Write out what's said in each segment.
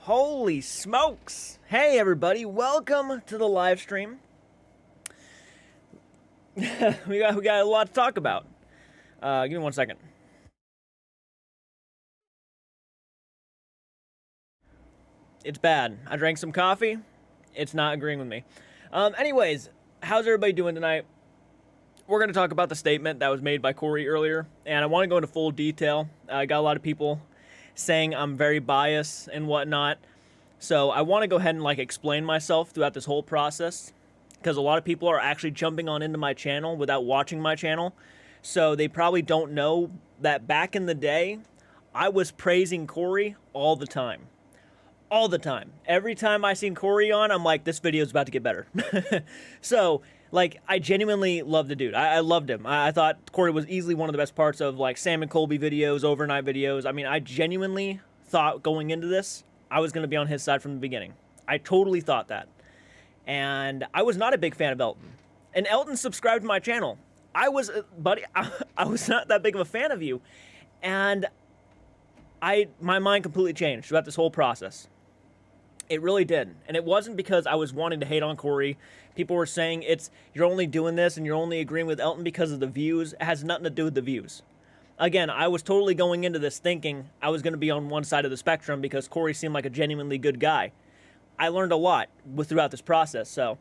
Holy smokes! Hey everybody, welcome to the live stream. we got a lot to talk about. Give me 1 second. It's bad. I drank some coffee. It's not agreeing with me. Anyways, how's everybody doing tonight? We're going to talk about the statement that was made by Corey earlier, and I want to go into full detail. I got a lot of people saying I'm very biased and whatnot, so I want to go ahead and explain myself throughout this whole process, because a lot of people are actually jumping on into my channel without watching my channel, so they probably don't know that back in the day, I was praising Corey all the time. All the time. Every time I seen Corey on, I'm like, this video is about to get better. So, I genuinely loved the dude. I loved him. I thought Corey was easily one of the best parts of, Sam and Colby videos, overnight videos. I mean, I genuinely thought going into this, I was going to be on his side from the beginning. I totally thought that. And I was not a big fan of Elton. And Elton subscribed to my channel. Buddy, I was not that big of a fan of you. And my mind completely changed throughout this whole process. It really did. And it wasn't because I was wanting to hate on Corey. People were saying you're only doing this and you're only agreeing with Elton because of the views. It has nothing to do with the views. Again, I was totally going into this thinking I was going to be on one side of the spectrum because Corey seemed like a genuinely good guy. I learned a lot throughout this process. So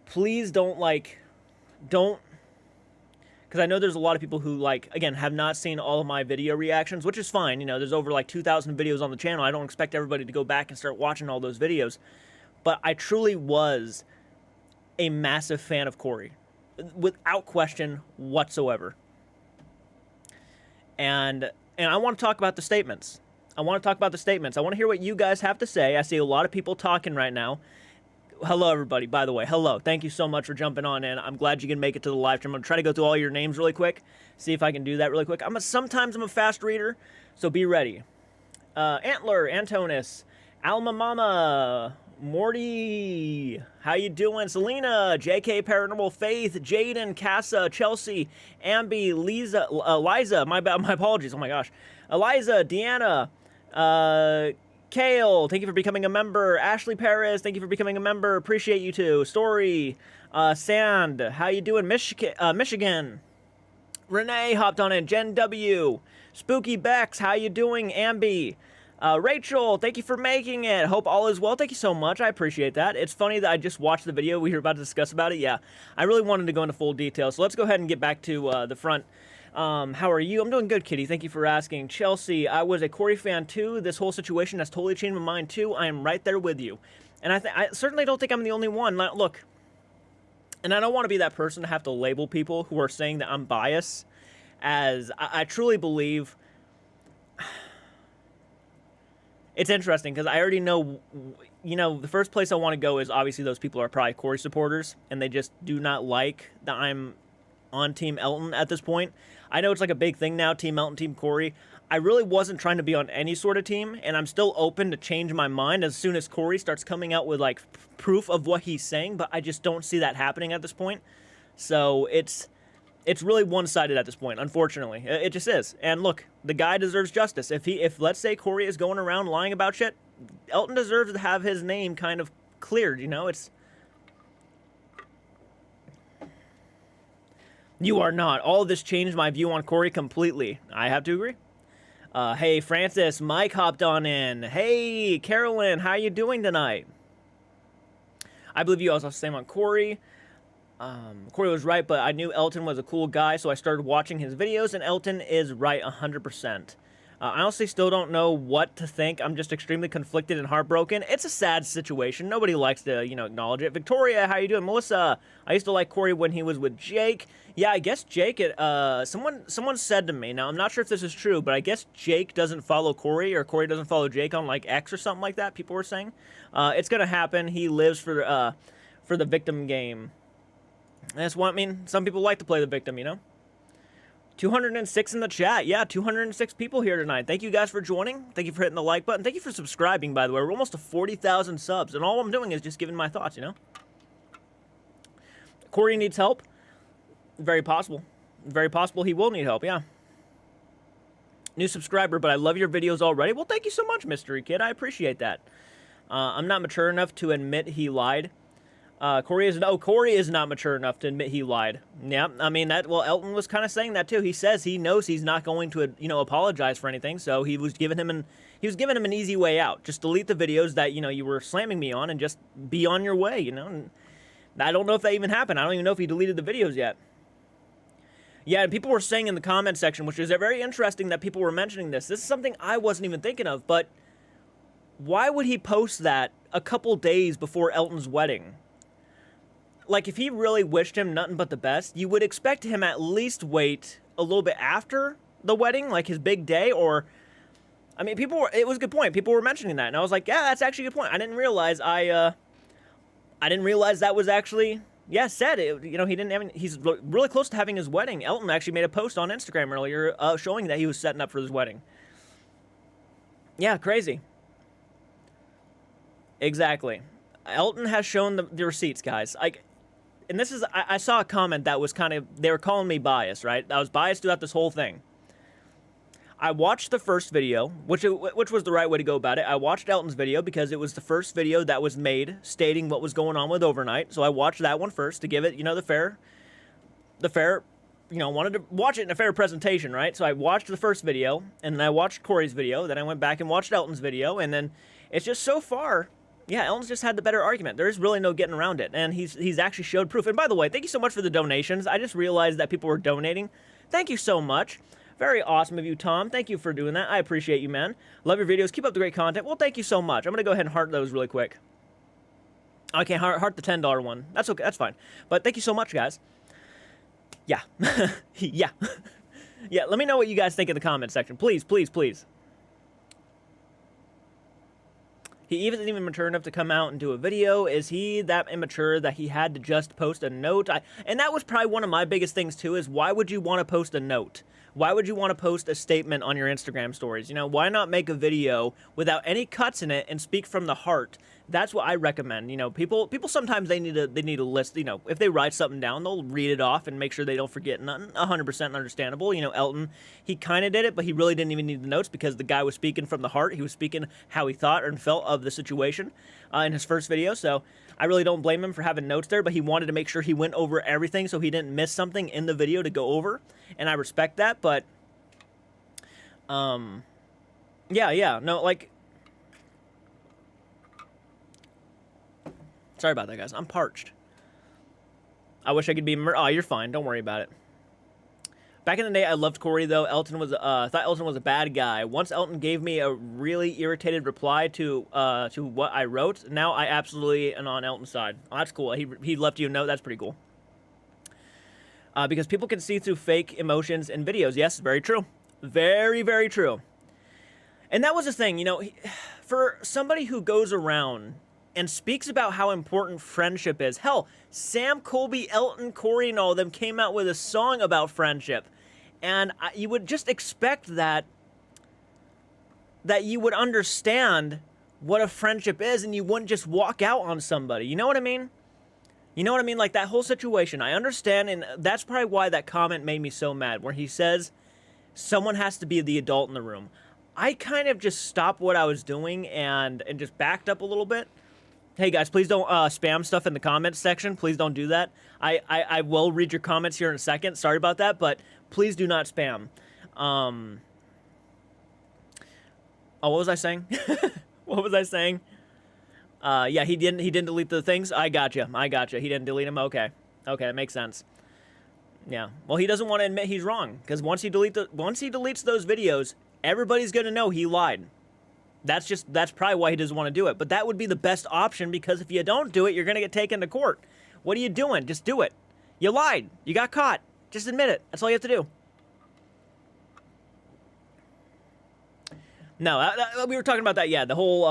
please don't, because I know there's a lot of people who, again, have not seen all of my video reactions, which is fine. You know, there's over 2,000 videos on the channel. I don't expect everybody to go back and start watching all those videos. But I truly was a massive fan of Corey, without question whatsoever. And I want to talk about the statements. I want to hear what you guys have to say. I see a lot of people talking right now. Hello, everybody, by the way. Hello. Thank you so much for jumping on in. I'm glad you can make it to the live stream. I'm going to try to go through all your names really quick, see if I can do that really quick. Sometimes I'm a fast reader, so be ready. Antler, Antonis, Alma Mama, Morty, how you doing? Selena, JK Paranormal, Faith, Jaden, Casa, Chelsea, Ambi, Liza, my apologies, oh my gosh. Eliza, Deanna, Kale, thank you for becoming a member. Ashley Perez, thank you for becoming a member. Appreciate you too. Story, Sand, how you doing? Michigan. Renee hopped on in. Jen W. Spooky Bex, how you doing? Ambi. Rachel, thank you for making it. Hope all is well. Thank you so much. I appreciate that. It's funny that I just watched the video. We were about to discuss about it. Yeah, I really wanted to go into full detail. So let's go ahead and get back to the front. How are you? I'm doing good, Kitty. Thank you for asking. Chelsea, I was a Corey fan too. This whole situation has totally changed my mind too. I am right there with you. And I certainly don't think I'm the only one. Look, and I don't want to be that person to have to label people who are saying that I'm biased, as I truly believe. It's interesting because I already know, the first place I want to go is obviously those people are probably Corey supporters and they just do not like that I'm on Team Elton at this point. I know it's a big thing now, Team Elton, Team Corey. I really wasn't trying to be on any sort of team, and I'm still open to change my mind as soon as Corey starts coming out with proof of what he's saying, but I just don't see that happening at this point. So it's really one-sided at this point, unfortunately. It just is. And look, the guy deserves justice. If let's say Corey is going around lying about shit, Elton deserves to have his name kind of cleared, it's... You are not. All of this changed my view on Corey completely. I have to agree. Hey, Francis. Mike hopped on in. Hey, Carolyn. How you doing tonight? I believe you also have the same on Corey. Corey was right, but I knew Elton was a cool guy, so I started watching his videos, and Elton is right 100%. I honestly still don't know what to think. I'm just extremely conflicted and heartbroken. It's a sad situation. Nobody likes to, acknowledge it. Victoria, how you doing? Melissa, I used to like Corey when he was with Jake. Yeah, I guess Jake, someone said to me, now I'm not sure if this is true, but I guess Jake doesn't follow Corey, or Corey doesn't follow Jake on, X or something like that, people were saying. It's gonna happen. He lives for the victim game. That's what, some people like to play the victim, 206 in the chat. Yeah, 206 people here tonight. Thank you guys for joining. Thank you for hitting the like button. Thank you for subscribing, by the way. We're almost to 40,000 subs, and all I'm doing is just giving my thoughts, Corey needs help. Very possible. Very possible he will need help, yeah. New subscriber, but I love your videos already. Well, thank you so much, Mystery Kid. I appreciate that. I'm not mature enough to admit he lied. Corey is not mature enough to admit he lied. Yeah, I mean Elton was kind of saying that too. He says he knows he's not going to, apologize for anything. So he was giving him an easy way out. Just delete the videos that, you were slamming me on and just be on your way, And I don't know if that even happened. I don't even know if he deleted the videos yet. Yeah, and people were saying in the comment section, which is very interesting that people were mentioning this. This is something I wasn't even thinking of, but why would he post that a couple days before Elton's wedding? Like, if he really wished him nothing but the best, you would expect him at least wait a little bit after the wedding, like his big day, or... I mean, it was a good point. People were mentioning that, and I was like, yeah, that's actually a good point. I didn't realize that was actually, said. He's really close to having his wedding. Elton actually made a post on Instagram earlier showing that he was setting up for his wedding. Yeah, crazy. Exactly. Elton has shown the receipts, guys. And this is, I saw a comment that was they were calling me biased, right? I was biased throughout this whole thing. I watched the first video, which was the right way to go about it. I watched Elton's video because it was the first video that was made stating what was going on with Overnight. So I watched that one first to give it, the fair, wanted to watch it in a fair presentation, right? So I watched the first video, and then I watched Corey's video, then I went back and watched Elton's video, and then it's just so far... Yeah, Elton's just had the better argument. There's really no getting around it, and he's actually showed proof. And by the way, thank you so much for the donations. I just realized that people were donating. Thank you so much. Very awesome of you, Tom. Thank you for doing that. I appreciate you, man. Love your videos. Keep up the great content. Well, thank you so much. I'm going to go ahead and heart those really quick. I can't heart the $10 one. That's okay. That's fine. But thank you so much, guys. Yeah. Yeah. Yeah, let me know what you guys think in the comment section. Please, please, please. He isn't even mature enough to come out and do a video. Is he that immature that he had to just post a note? And that was probably one of my biggest things, too, is why would you want to post a note? Why would you want to post a statement on your Instagram stories? Why not make a video without any cuts in it and speak from the heart? That's what I recommend. People sometimes they need a list. If they write something down, they'll read it off and make sure they don't forget nothing. 100% understandable. Elton, he kind of did it, but he really didn't even need the notes because the guy was speaking from the heart. He was speaking how he thought and felt of the situation in his first video. So I really don't blame him for having notes there, but he wanted to make sure he went over everything so he didn't miss something in the video to go over, and I respect that. But sorry about that, guys. I'm parched. I wish I could be... Oh, you're fine. Don't worry about it. Back in the day, I loved Corey, though. Thought Elton was a bad guy. Once Elton gave me a really irritated reply to what I wrote, now I absolutely am on Elton's side. Oh, that's cool. He left you a note. That's pretty cool. Because people can see through fake emotions in videos. Yes, very true. Very, very true. And that was the thing, for somebody who goes around and speaks about how important friendship is. Hell, Sam, Colby, Elton, Corey, and all of them came out with a song about friendship. And you would just expect that you would understand what a friendship is and you wouldn't just walk out on somebody. You know what I mean? Like that whole situation. I understand, and that's probably why that comment made me so mad, where he says someone has to be the adult in the room. I kind of just stopped what I was doing and just backed up a little bit. Hey guys, please don't spam stuff in the comments section. Please don't do that. I will read your comments here in a second. Sorry about that, but please do not spam. Oh, what was I saying? What was I saying? Yeah, he didn't delete the things. I gotcha. He didn't delete them. Okay, that makes sense. Yeah. Well, he doesn't want to admit he's wrong because once he deletes those videos, everybody's gonna know he lied. That's probably why he doesn't want to do it. But that would be the best option because if you don't do it, you're going to get taken to court. What are you doing? Just do it. You lied. You got caught. Just admit it. That's all you have to do. No, we were talking about that. Yeah, the whole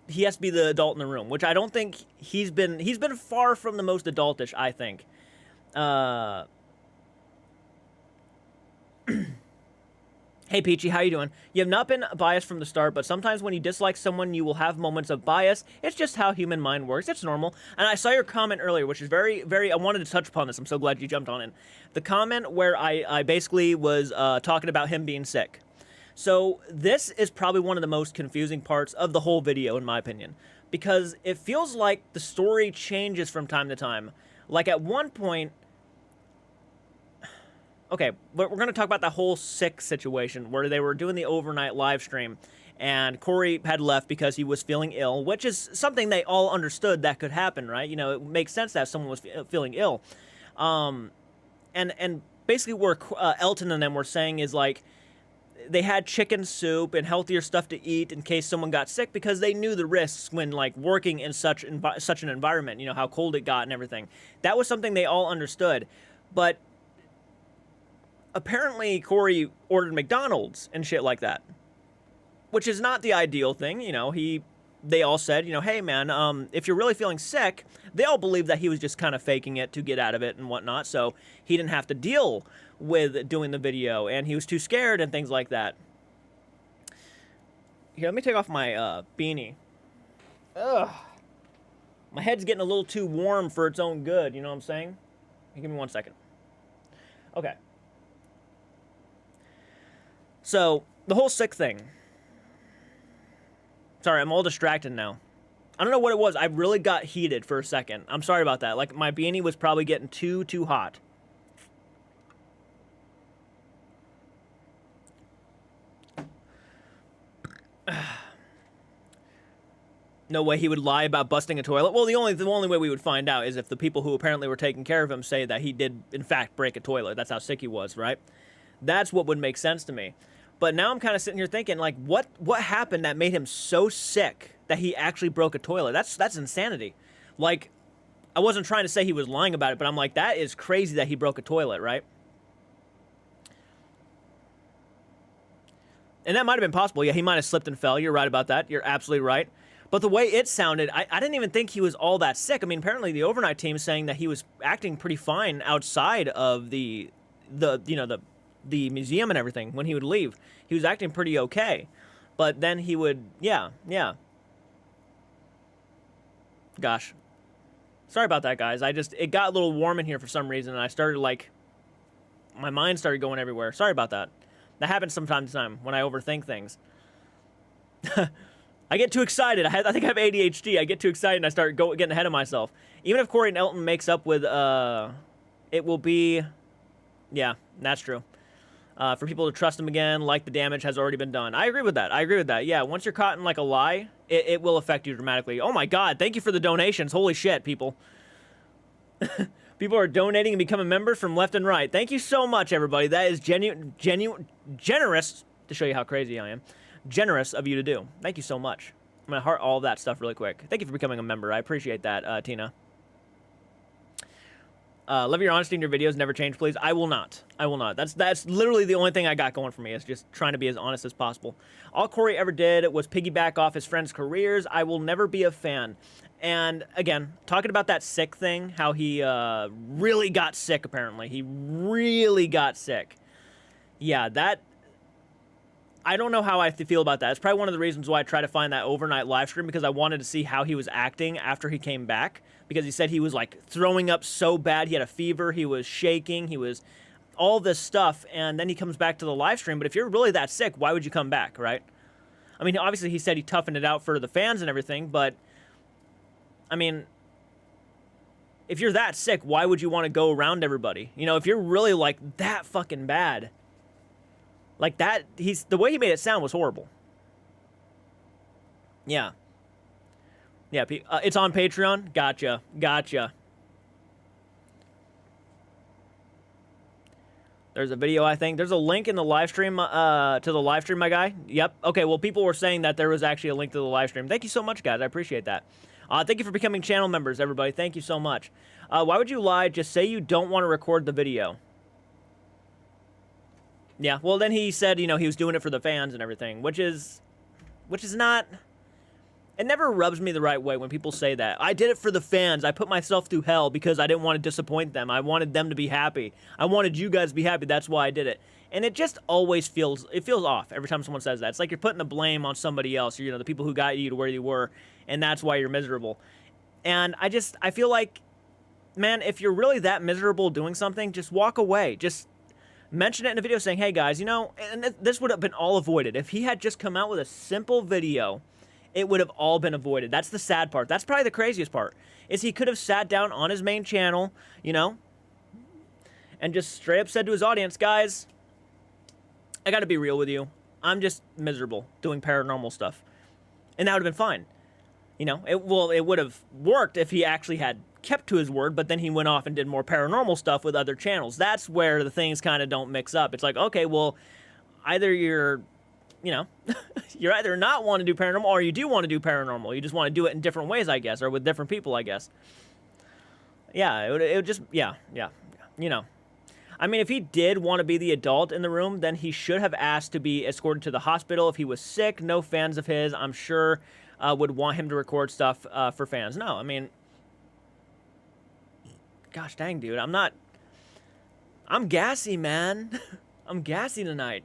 he has to be the adult in the room, which I don't think he's been far from the most adultish, I think. Hey, Peachy, how you doing? You have not been biased from the start, but sometimes when you dislike someone, you will have moments of bias. It's just how human mind works. It's normal. And I saw your comment earlier, which is very, very... I wanted to touch upon this. I'm so glad you jumped on it. The comment where I basically was talking about him being sick. So this is probably one of the most confusing parts of the whole video, in my opinion, because it feels like the story changes from time to time. Like at one point, okay, we're going to talk about the whole sick situation where they were doing the overnight live stream, and Corey had left because he was feeling ill, which is something they all understood that could happen, right? You know, it makes sense that someone was feeling ill. And basically where Elton and them were saying is like, they had chicken soup and healthier stuff to eat in case someone got sick because they knew the risks when like working in such an environment, you know, how cold it got and everything. That was something they all understood. But apparently Corey ordered McDonald's and shit like that, which is not the ideal thing. You know, they all said, you know, hey man, if you're really feeling sick, they all believed that he was just kind of faking it to get out of it and whatnot, so he didn't have to deal with doing the video, and he was too scared and things like that. Here, let me take off my beanie. Ugh. My head's getting a little too warm for its own good, you know what I'm saying? Give me 1 second. Okay. So, the whole sick thing. Sorry, I'm all distracted now. I don't know what it was. I really got heated for a second. I'm sorry about that. Like, my beanie was probably getting too hot. No way he would lie about busting a toilet. Well, the only way we would find out is if the people who apparently were taking care of him say that he did, in fact, break a toilet. That's how sick he was, right? That's what would make sense to me. But now I'm kind of sitting here thinking, like, what happened that made him so sick that he actually broke a toilet? That's insanity. Like, I wasn't trying to say he was lying about it, but I'm like, that is crazy that he broke a toilet, right? And that might have been possible. Yeah, he might have slipped and fell. You're right about that. You're absolutely right. But the way it sounded, I didn't even think he was all that sick. I mean, apparently the overnight team is saying that he was acting pretty fine outside of the museum and everything when he would leave. He was acting pretty okay. But then he would, yeah. Gosh. Sorry about that, guys. It got a little warm in here for some reason, and I started, like, my mind started going everywhere. Sorry about that. That happens from time to time when I overthink things. I get too excited. I think I have ADHD. I get too excited and I start getting ahead of myself. Even if Corey and Elton makes up with, it will be, yeah, that's true. For people to trust him again, like the damage has already been done. I agree with that. Yeah, once you're caught in like a lie, it will affect you dramatically. Oh my God, thank you for the donations. Holy shit, people. People are donating and becoming members from left and right. Thank you so much, everybody. That is generous, to show you how crazy I am. Generous of you to do. Thank you so much. I'm going to heart all of that stuff really quick. Thank you for becoming a member. I appreciate that, Tina. Love your honesty in your videos. Never change, please. I will not. That's literally the only thing I got going for me, is just trying to be as honest as possible. All Corey ever did was piggyback off his friends' careers. I will never be a fan. And again, talking about that sick thing, how he really got sick, apparently. He really got sick. Yeah, that... I don't know how I feel about that. It's probably one of the reasons why I tried to find that overnight live stream, because I wanted to see how he was acting after he came back. Because he said he was, like, throwing up so bad. He had a fever. He was shaking. He was... all this stuff. And then he comes back to the live stream. But if you're really that sick, why would you come back, right? I mean, obviously he said he toughened it out for the fans and everything, but... I mean, if you're that sick, why would you want to go around everybody? You know, if you're really, like, that fucking bad. Like, that, the way he made it sound was horrible. Yeah. Yeah, it's on Patreon? Gotcha. There's a video, I think. There's a link in the live stream, to the live stream, my guy. Yep. Okay, well, people were saying that there was actually a link to the live stream. Thank you so much, guys. I appreciate that. Thank you for becoming channel members, everybody. Thank you so much. Why would you lie? Just say you don't want to record the video. Yeah, well, then he said, you know, he was doing it for the fans and everything, which is not... It never rubs me the right way when people say that. I did it for the fans. I put myself through hell because I didn't want to disappoint them. I wanted them to be happy. I wanted you guys to be happy. That's why I did it. And it just always feels off every time someone says that. It's like you're putting the blame on somebody else, you know, the people who got you to where you were, and that's why you're miserable. And I feel like, man, if you're really that miserable doing something, just walk away. Just Mention it in a video saying, hey guys, you know, and this would have been all avoided. If he had just come out with a simple video, it would have all been avoided. That's the sad part. That's probably the craziest part, is he could have sat down on his main channel, you know, and just straight up said to his audience, guys, I gotta be real with you. I'm just miserable doing paranormal stuff. And that would have been fine. You know, it would have worked if he actually had kept to his word, but then he went off and did more paranormal stuff with other channels. That's where the things kind of don't mix up. It's like, okay, well, either you're, you know, you're either not want to do paranormal or you do want to do paranormal. You just want to do it in different ways, I guess, or with different people, I guess. Yeah, it would just, yeah, you know. I mean, if he did want to be the adult in the room, then he should have asked to be escorted to the hospital. If he was sick, no fans of his, I'm sure, would want him to record stuff for fans. No, I mean, gosh dang, dude, I'm gassy, man. I'm gassy tonight.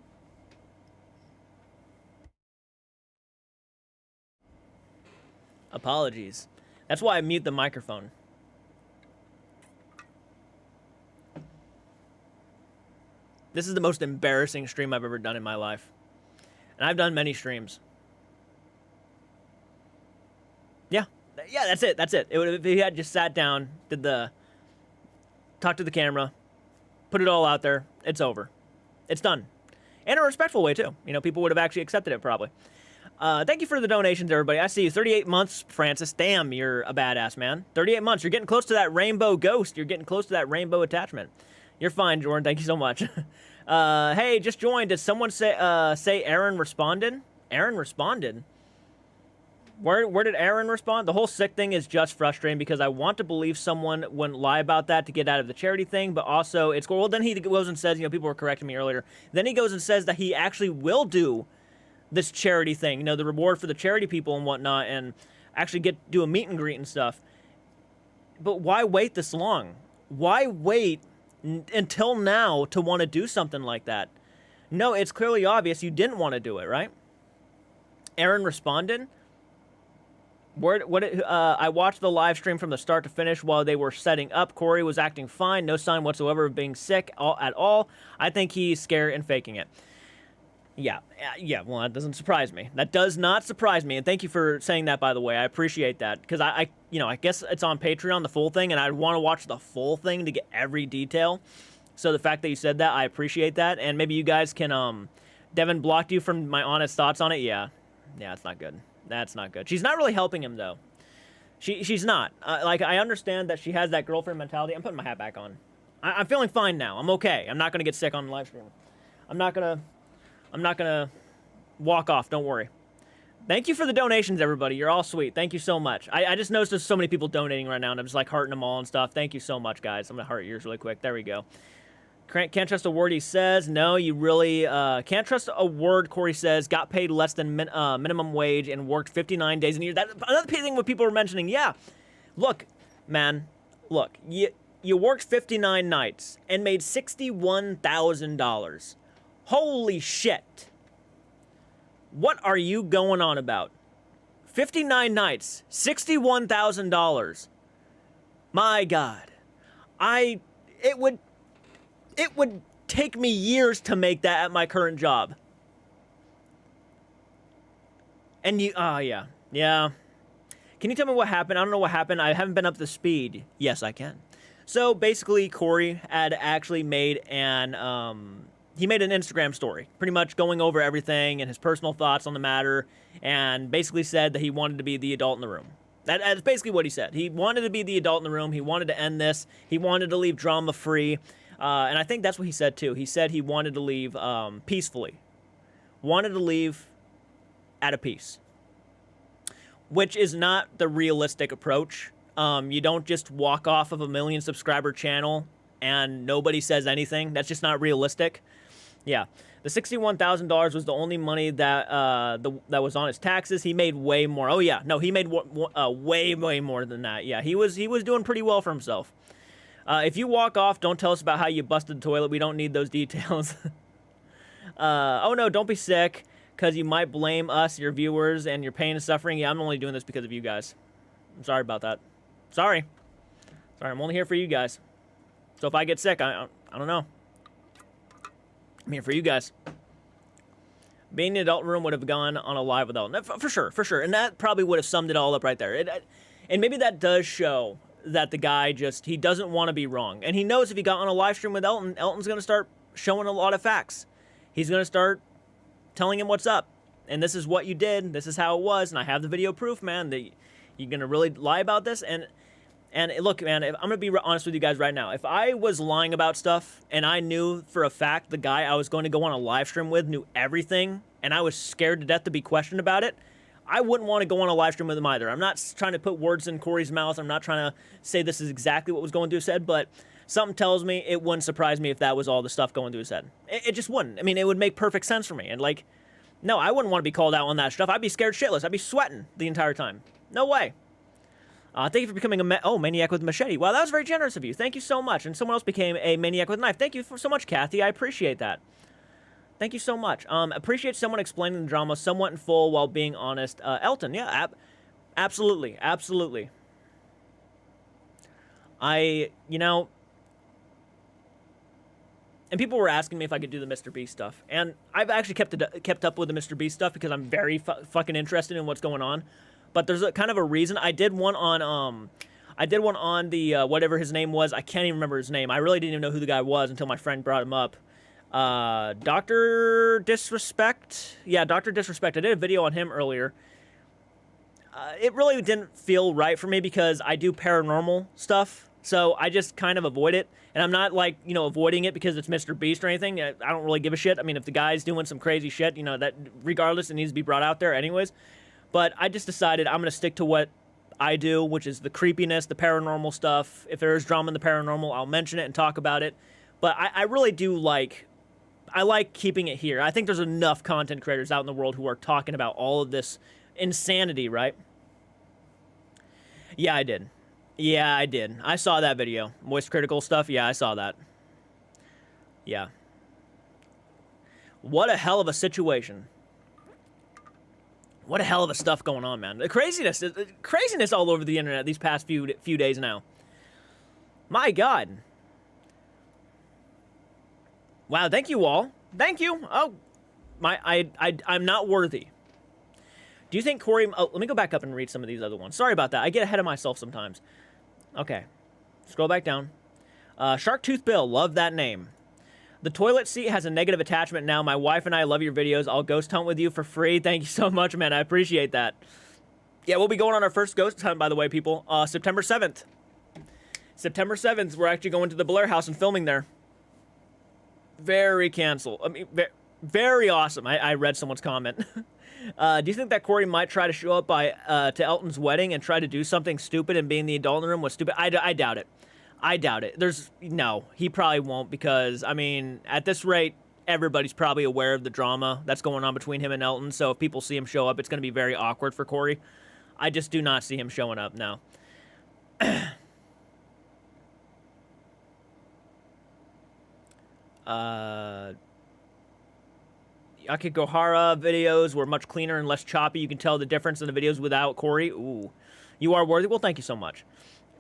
Apologies. That's why I mute the microphone. This is the most embarrassing stream I've ever done in my life. And I've done many streams. Yeah, that's it. If he had just sat down, talked to the camera, put it all out there, it's over. It's done. In a respectful way, too. You know, people would have actually accepted it, probably. Thank you for the donations, everybody. I see you. 38 months, Francis. Damn, you're a badass, man. 38 months. You're getting close to that rainbow ghost. You're getting close to that rainbow attachment. You're fine, Jordan. Thank you so much. Hey, just joined. Did someone say Aaron responded? Aaron responded? Where did Aaron respond? The whole sick thing is just frustrating because I want to believe someone wouldn't lie about that to get out of the charity thing, but also it's cool. Well, then he goes and says, you know, people were correcting me earlier. Then he goes and says that he actually will do this charity thing, you know, the reward for the charity people and whatnot, and actually do a meet and greet and stuff. But why wait this long? Why wait until now to want to do something like that? No, it's clearly obvious you didn't want to do it, right? Aaron responded. I watched the live stream from the start to finish while they were setting up. Corey was acting fine, no sign whatsoever of being sick at all. I think he's scared and faking it. Yeah, well, that doesn't surprise me. That does not surprise me, and thank you for saying that, by the way. I appreciate that, because I guess it's on Patreon, the full thing, and I'd want to watch the full thing to get every detail. So the fact that you said that, I appreciate that, and maybe you guys can, Devin blocked you from my honest thoughts on it? Yeah, it's not good. That's not good. She's not really helping him, though. She's not. Like, I understand that she has that girlfriend mentality. I'm putting my hat back on. I'm feeling fine now. I'm okay. I'm not going to get sick on the live stream. I'm not going to walk off. Don't worry. Thank you for the donations, everybody. You're all sweet. Thank you so much. I just noticed there's so many people donating right now, and I'm just, like, hearting them all and stuff. Thank you so much, guys. I'm going to heart yours really quick. There we go. Can't trust a word he says. No, you really can't trust a word Corey says. Got paid less than minimum wage and worked 59 days in a year. That's another thing what people were mentioning. Yeah, look, man, look. You worked 59 nights and made $61,000. Holy shit. What are you going on about? 59 nights, $61,000. My God. It would take me years to make that at my current job. And yeah. Can you tell me what happened? I don't know what happened. I haven't been up to speed. Yes, I can. So basically, Corey had actually made he made an Instagram story, pretty much going over everything and his personal thoughts on the matter, and basically said that he wanted to be the adult in the room. That's basically what he said. He wanted to be the adult in the room. He wanted to end this. He wanted to leave drama-free. And I think that's what he said, too. He said he wanted to leave peacefully. Wanted to leave at a peace. Which is not the realistic approach. You don't just walk off of a 1 million subscriber channel and nobody says anything. That's just not realistic. Yeah. The $61,000 was the only money that that was on his taxes. He made way more. Oh, yeah. No, he made way more than that. Yeah, he was doing pretty well for himself. If you walk off, don't tell us about how you busted the toilet. We don't need those details. Oh, no, don't be sick, because you might blame us, your viewers, and your pain and suffering. Yeah, I'm only doing this because of you guys. I'm sorry about that. Sorry, I'm only here for you guys. So if I get sick, I don't know. I mean, for you guys, being in the adult room would have gone on a live with Elton. For sure, for sure. And that probably would have summed it all up right there. And maybe that does show that the guy just, he doesn't want to be wrong. And he knows if he got on a live stream with Elton, Elton's going to start showing a lot of facts. He's going to start telling him what's up. And this is what you did. This is how it was. And I have the video proof, man, that you're going to really lie about this. And look, man, I'm going to be honest with you guys right now. If I was lying about stuff and I knew for a fact the guy I was going to go on a live stream with knew everything and I was scared to death to be questioned about it, I wouldn't want to go on a live stream with him either. I'm not trying to put words in Corey's mouth. I'm not trying to say this is exactly what was going through his head, but something tells me it wouldn't surprise me if that was all the stuff going through his head. It just wouldn't. I mean, it would make perfect sense for me. And like, no, I wouldn't want to be called out on that stuff. I'd be scared shitless. I'd be sweating the entire time. No way. Thank you for becoming a maniac with a machete. Wow, that was very generous of you. Thank you so much. And someone else became a maniac with a knife. Thank you so much, Kathy. I appreciate that. Thank you so much. Appreciate someone explaining the drama somewhat in full while being honest. Elton, yeah, absolutely, absolutely. And people were asking me if I could do the Mr. Beast stuff. And I've actually kept up with the Mr. Beast stuff because I'm very fucking interested in what's going on. But there's kind of a reason. I did one on the whatever his name was. I can't even remember his name. I really didn't even know who the guy was until my friend brought him up. Dr. Disrespect. Yeah, Dr. Disrespect. I did a video on him earlier. It really didn't feel right for me because I do paranormal stuff. So I just kind of avoid it. And I'm not like, avoiding it because it's Mr. Beast or anything. I don't really give a shit. I mean, if the guy's doing some crazy shit, that regardless, it needs to be brought out there anyways. But I just decided I'm going to stick to what I do, which is the creepiness, the paranormal stuff. If there is drama in the paranormal, I'll mention it and talk about it. But I really do I like keeping it here. I think there's enough content creators out in the world who are talking about all of this insanity, right? Yeah, I did. Yeah, I did. I saw that video. Moist critical stuff. Yeah, I saw that. Yeah. What a hell of a situation. What a hell of a stuff going on, man. The craziness all over the internet these past few days now. My God. Wow, thank you all. Thank you. Oh, I'm not worthy. Do you think Corey... Oh, let me go back up and read some of these other ones. Sorry about that. I get ahead of myself sometimes. Okay. Scroll back down. Shark Tooth Bill. Love that name. The toilet seat has a negative attachment now. My wife and I love your videos. I'll ghost hunt with you for free. Thank you so much, man. I appreciate that. Yeah, we'll be going on our first ghost hunt, by the way, people. September 7th. September 7th, we're actually going to the Blair House and filming there. Very cancel. I mean, very awesome. I read someone's comment. Do you think that Corey might try to show up to Elton's wedding and try to do something stupid and being the adult in the room was stupid? I doubt it. I doubt it. No, he probably won't because, I mean, at this rate, everybody's probably aware of the drama that's going on between him and Elton. So if people see him show up, it's going to be very awkward for Corey. I just do not see him showing up now. Akikohara videos were much cleaner and less choppy. You can tell the difference in the videos without Corey. Ooh, you are worthy. Well, thank you so much.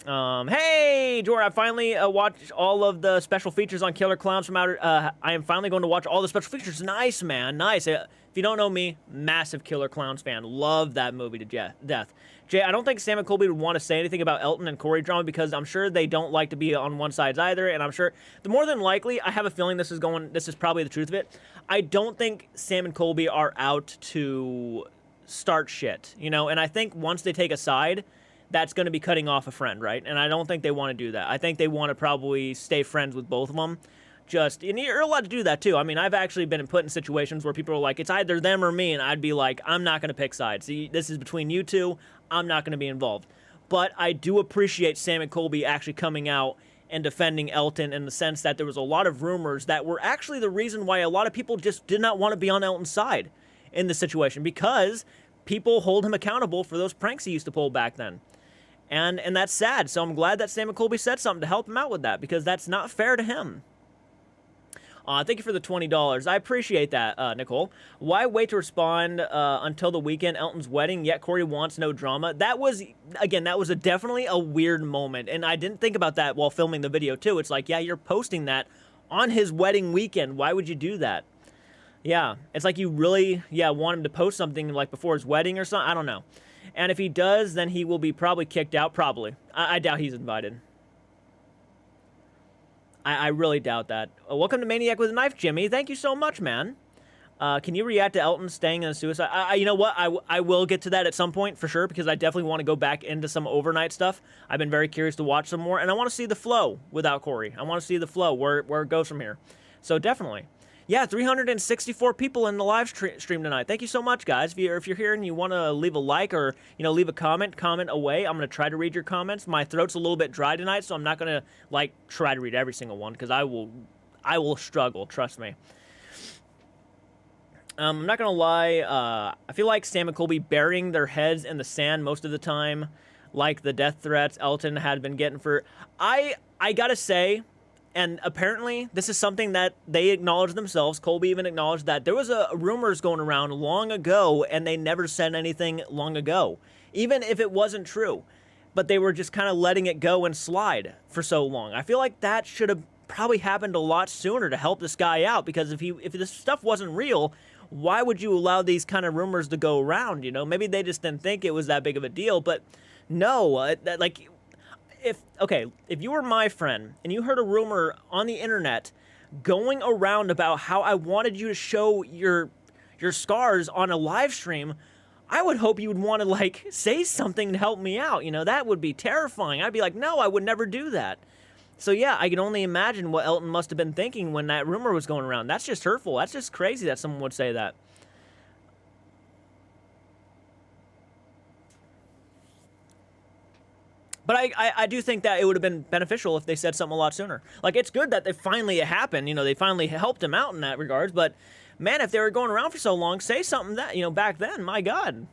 Hey, Jordan, I finally watched all of the special features on Killer Clowns from Outer... I am finally going to watch all the special features. Nice, man. Nice. If you don't know me, massive Killer Clowns fan. Love that movie to death. Jay, I don't think Sam and Colby would want to say anything about Elton and Corey drama because I'm sure they don't like to be on one side either, and I'm sure... The more than likely, I have a feeling this is probably the truth of it. I don't think Sam and Colby are out to start shit, and I think once they take a side... that's going to be cutting off a friend, right? And I don't think they want to do that. I think they want to probably stay friends with both of them. And you're allowed to do that too. I mean, I've actually been put in situations where people are like, it's either them or me, and I'd be like, I'm not going to pick sides. See, this is between you two. I'm not going to be involved. But I do appreciate Sam and Colby actually coming out and defending Elton in the sense that there was a lot of rumors that were actually the reason why a lot of people just did not want to be on Elton's side in this situation because people hold him accountable for those pranks he used to pull back then. And that's sad. So I'm glad that Sam and Colby said something to help him out with that because that's not fair to him. Thank you for the $20. I appreciate that, Nicole. Why wait to respond until the weekend, Elton's wedding, yet Corey wants no drama? That was definitely a weird moment. And I didn't think about that while filming the video, too. It's like, yeah, you're posting that on his wedding weekend. Why would you do that? Yeah, it's like you really, want him to post something like before his wedding or something. I don't know. And if he does, then he will be probably kicked out. Probably. I doubt he's invited. I really doubt that. Welcome to Maniac with a Knife, Jimmy. Thank you so much, man. Can you react to Elton staying in a suicide? You know what? I will get to that at some point for sure, because I definitely want to go back into some overnight stuff. I've been very curious to watch some more, and I want to see the flow without Corey. I want to see the flow, where it goes from here. So definitely. Yeah, 364 people in the live stream tonight. Thank you so much, guys. If you're here and you want to leave a like or, leave a comment away. I'm going to try to read your comments. My throat's a little bit dry tonight, so I'm not going to, try to read every single one, because I will struggle, trust me. I'm not going to lie. I feel like Sam and Colby burying their heads in the sand most of the time, like the death threats Elton had been getting for... I got to say... And apparently, this is something that they acknowledged themselves. Colby even acknowledged that there was rumors going around long ago, and they never said anything long ago, even if it wasn't true. But they were just kind of letting it go and slide for so long. I feel like that should have probably happened a lot sooner to help this guy out, because if this stuff wasn't real, why would you allow these kind of rumors to go around? Maybe they just didn't think it was that big of a deal. But no, if you were my friend and you heard a rumor on the internet going around about how I wanted you to show your scars on a live stream, I would hope you would want to say something to help me out. That would be terrifying. I'd be like, no, I would never do that. So yeah, I can only imagine what Elton must have been thinking when that rumor was going around. That's just hurtful. That's just crazy that someone would say that. But I do think that it would have been beneficial if they said something a lot sooner. It's good that it happened. They finally helped him out in that regards. But, man, if they were going around for so long, say something that, back then. My God.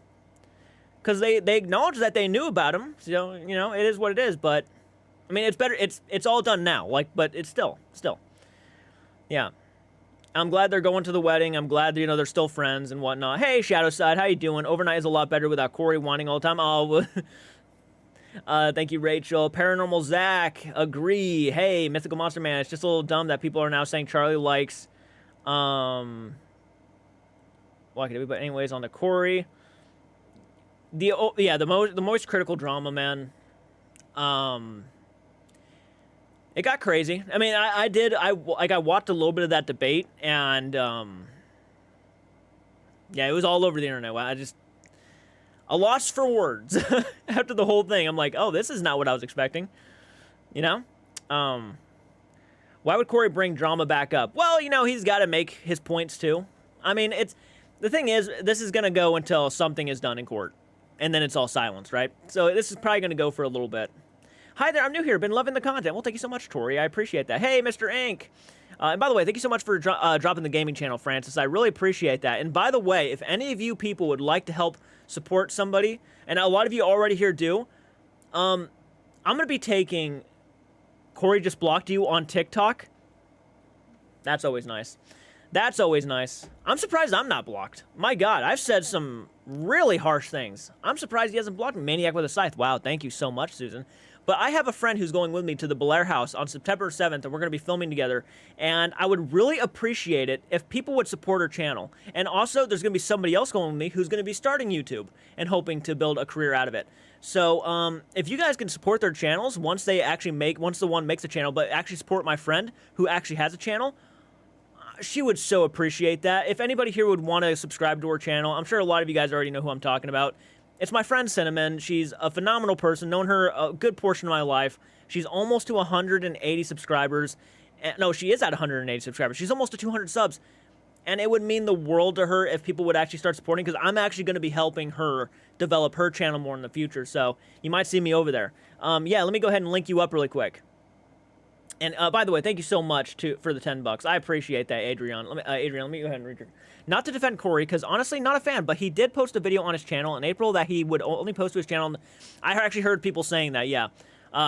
Because they acknowledged that they knew about him. So, it is what it is. But, I mean, it's better. It's all done now. But it's still. Yeah. I'm glad they're going to the wedding. I'm glad, they're still friends and whatnot. Hey, Shadowside, how you doing? Overnight is a lot better without Corey whining all the time. Oh, thank you, Rachel. Paranormal Zach, agree. Hey, Mythical Monster Man, it's just a little dumb that people are now saying Charlie likes, but anyways, on the Corey, the most critical drama, man. It got crazy. I mean, I watched a little bit of that debate, and, yeah, it was all over the internet. A loss for words after the whole thing. I'm like, oh, this is not what I was expecting. Why would Corey bring drama back up? Well, he's got to make his points too. I mean, the thing is, this is going to go until something is done in court. And then it's all silence, right? So this is probably going to go for a little bit. Hi there, I'm new here. Been loving the content. Well, thank you so much, Tori. I appreciate that. Hey, Mr. Ink. And by the way, thank you so much for dropping the gaming channel, Francis. I really appreciate that. And by the way, if any of you people would like to help support somebody, and a lot of you already here do, I'm going to be taking Corey just blocked you on TikTok. That's always nice. That's always nice. I'm surprised I'm not blocked. My God, I've said some really harsh things. I'm surprised he hasn't blocked me. Maniac with a Scythe. Wow, thank you so much, Susan. But I have a friend who's going with me to the Belair house on September 7th, and we're going to be filming together. And I would really appreciate it if people would support her channel. And also, there's going to be somebody else going with me who's going to be starting YouTube and hoping to build a career out of it. So, if you guys can support their channels, once the one makes a channel, but actually support my friend who actually has a channel, she would so appreciate that. If anybody here would want to subscribe to her channel, I'm sure a lot of you guys already know who I'm talking about. It's my friend Cinnamon. She's a phenomenal person. Known her a good portion of my life. She's almost to 180 subscribers. No, she is at 180 subscribers. She's almost to 200 subs. And it would mean the world to her if people would actually start supporting, because I'm actually going to be helping her develop her channel more in the future. So you might see me over there. Yeah, let me go ahead and link you up really quick. And by the way, thank you so much for the $10. I appreciate that, Adrian. Adrian, let me go ahead and read your... Not to defend Corey, because honestly, not a fan, but he did post a video on his channel in April that he would only post to his channel. I actually heard people saying that, yeah.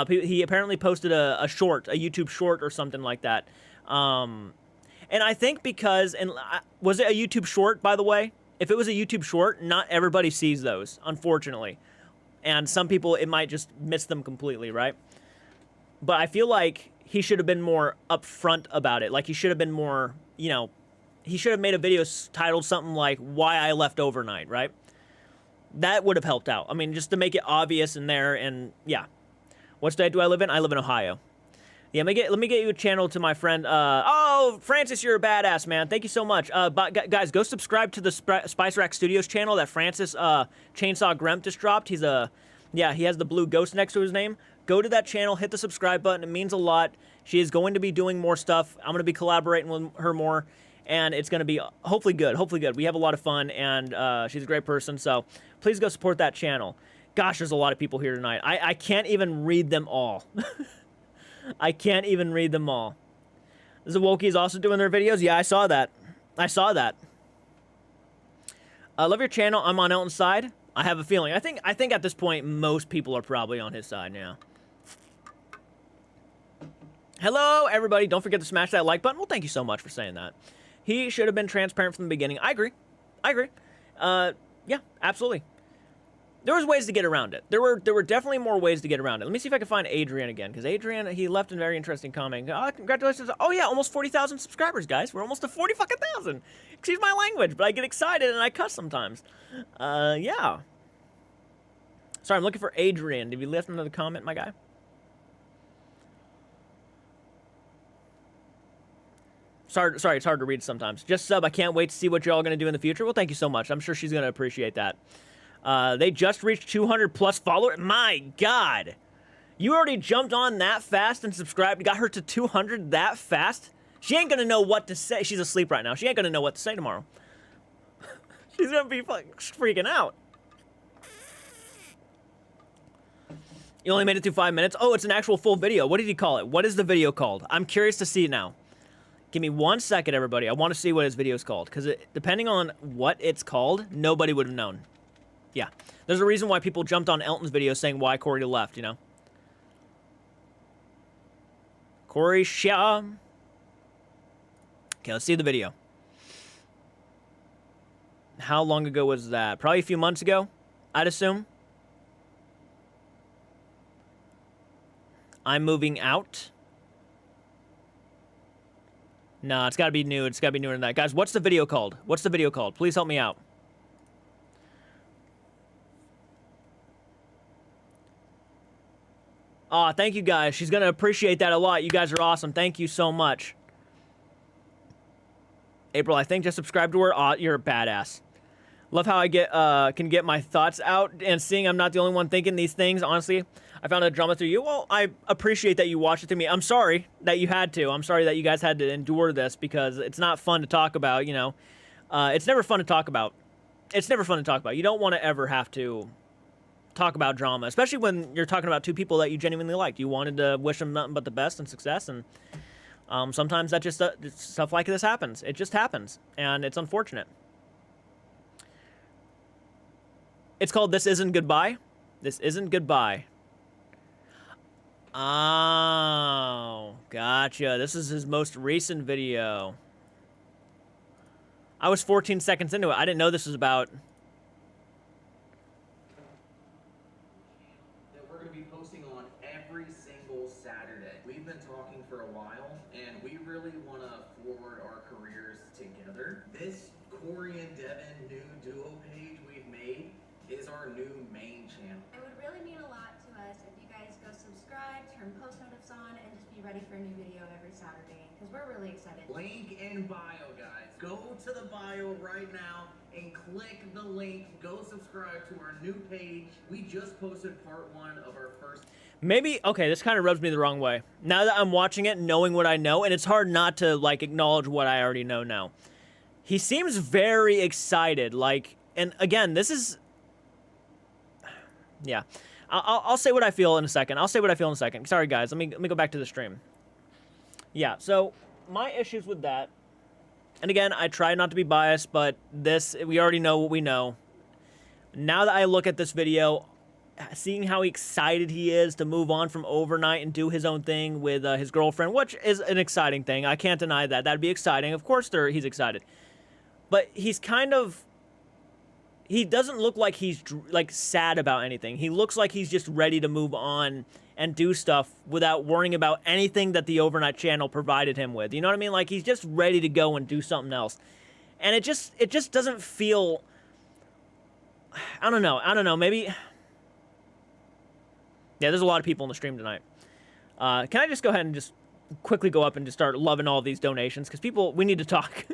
He apparently posted a YouTube short or something like that. And I think because... was it a YouTube short, by the way? If it was a YouTube short, not everybody sees those, unfortunately. And some people, it might just miss them completely, right? But I feel like he should have been more upfront about it. Like, he should have been more, you know, he should have made a video titled something like "Why I Left Overnight," right? That would have helped out. I mean, just to make it obvious in there. And yeah, what state do I live in? I live in Ohio. Yeah, let me get you a channel to my friend. Oh, Francis, you're a badass, man. Thank you so much. But guys, go subscribe to the Spice Rack Studios channel that Francis Chainsaw Gremp just dropped. He has the blue ghost next to his name. Go to that channel, hit the subscribe button. It means a lot. She is going to be doing more stuff. I'm going to be collaborating with her more, and it's going to be hopefully good. Hopefully good. We have a lot of fun, and she's a great person. So please go support that channel. Gosh, there's a lot of people here tonight. I can't even read them all. I can't even read them all. The Wokies also doing their videos. Yeah, I saw that. I saw that. I love your channel. I'm on Elton's side. I have a feeling. I think at this point most people are probably on his side now. Hello, everybody. Don't forget to smash that like button. Well, thank you so much for saying that. He should have been transparent from the beginning. I agree. I agree. Yeah, absolutely. There was ways to get around it. There were definitely more ways to get around it. Let me see if I can find Adrian again, because Adrian, he left a very interesting comment. Oh, congratulations. Oh, yeah, almost 40,000 subscribers, guys. We're almost to 40 fucking thousand. Excuse my language, but I get excited and I cuss sometimes. Yeah. Sorry, I'm looking for Adrian. Did you left another comment, my guy? Sorry, it's hard to read sometimes. Just sub. I can't wait to see what you're all going to do in the future. Well, thank you so much. I'm sure she's going to appreciate that. They just reached 200 plus followers. My God. You already jumped on that fast and subscribed. Got her to 200 that fast? She ain't gonna know what to say. She's asleep right now. She ain't gonna know what to say tomorrow. She's gonna be freaking out. You only made it through 5 minutes? Oh, it's an actual full video. What did he call it? What is the video called? I'm curious to see now. Give me 1 second, everybody. I want to see what his video is called. Because depending on what it's called, nobody would have known. Yeah. There's a reason why people jumped on Elton's video saying why Corey left, you know? Corey Shaw. Okay, let's see the video. How long ago was that? Probably a few months ago, I'd assume. I'm moving out. No, it's got to be new. It's got to be newer than that. Guys, what's the video called? What's the video called? Please help me out. Aw, thank you guys. She's going to appreciate that a lot. You guys are awesome. Thank you so much. April, I think just subscribe to her. Aw, you're a badass. Love how I can get my thoughts out and seeing I'm not the only one thinking these things. Honestly, I found a drama through you. Well, I appreciate that you watched it through me. I'm sorry that you had to. I'm sorry that you guys had to endure this because it's not fun to talk about, you know. It's never fun to talk about. It's never fun to talk about. You don't want to ever have to talk about drama, especially when you're talking about two people that you genuinely liked. You wanted to wish them nothing but the best and success, and sometimes that just stuff like this happens. It just happens, and it's unfortunate. It's called This Isn't Goodbye. This Isn't Goodbye. Oh, gotcha. This is his most recent video. I was 14 seconds into it. I didn't know this was about... that we're going to be posting on every single Saturday. We've been talking for a while, and we really want to forward our careers together. This Corey and Devin new duo page we've made is our new main channel. It would really mean a lot to us if you guys go subscribe, turn post notifications on, and just be ready for a new video every Saturday, because we're really excited. Link in bio, guys. Go to the bio right now and click the link. Go subscribe to our new page. We just posted part 1 of our first... Maybe, okay, this kind of rubs me the wrong way. Now that I'm watching it, knowing what I know, and it's hard not to, like, acknowledge what I already know now. He seems very excited, like, and again, this is... Yeah, I'll say what I feel in a second. Sorry, guys. Let me go back to the stream. Yeah, so my issues with that, and again, I try not to be biased, but this, we already know what we know. Now that I look at this video, seeing how excited he is to move on from overnight and do his own thing with his girlfriend, which is an exciting thing. I can't deny that. That'd be exciting. Of course he's excited. But he's kind of... He doesn't look like he's, like, sad about anything. He looks like he's just ready to move on and do stuff without worrying about anything that the overnight channel provided him with. You know what I mean? Like, he's just ready to go and do something else. And it just doesn't feel, I don't know, maybe, yeah, there's a lot of people in the stream tonight. Can I just go ahead and just quickly go up and just start loving all of these donations? Because people, we need to talk.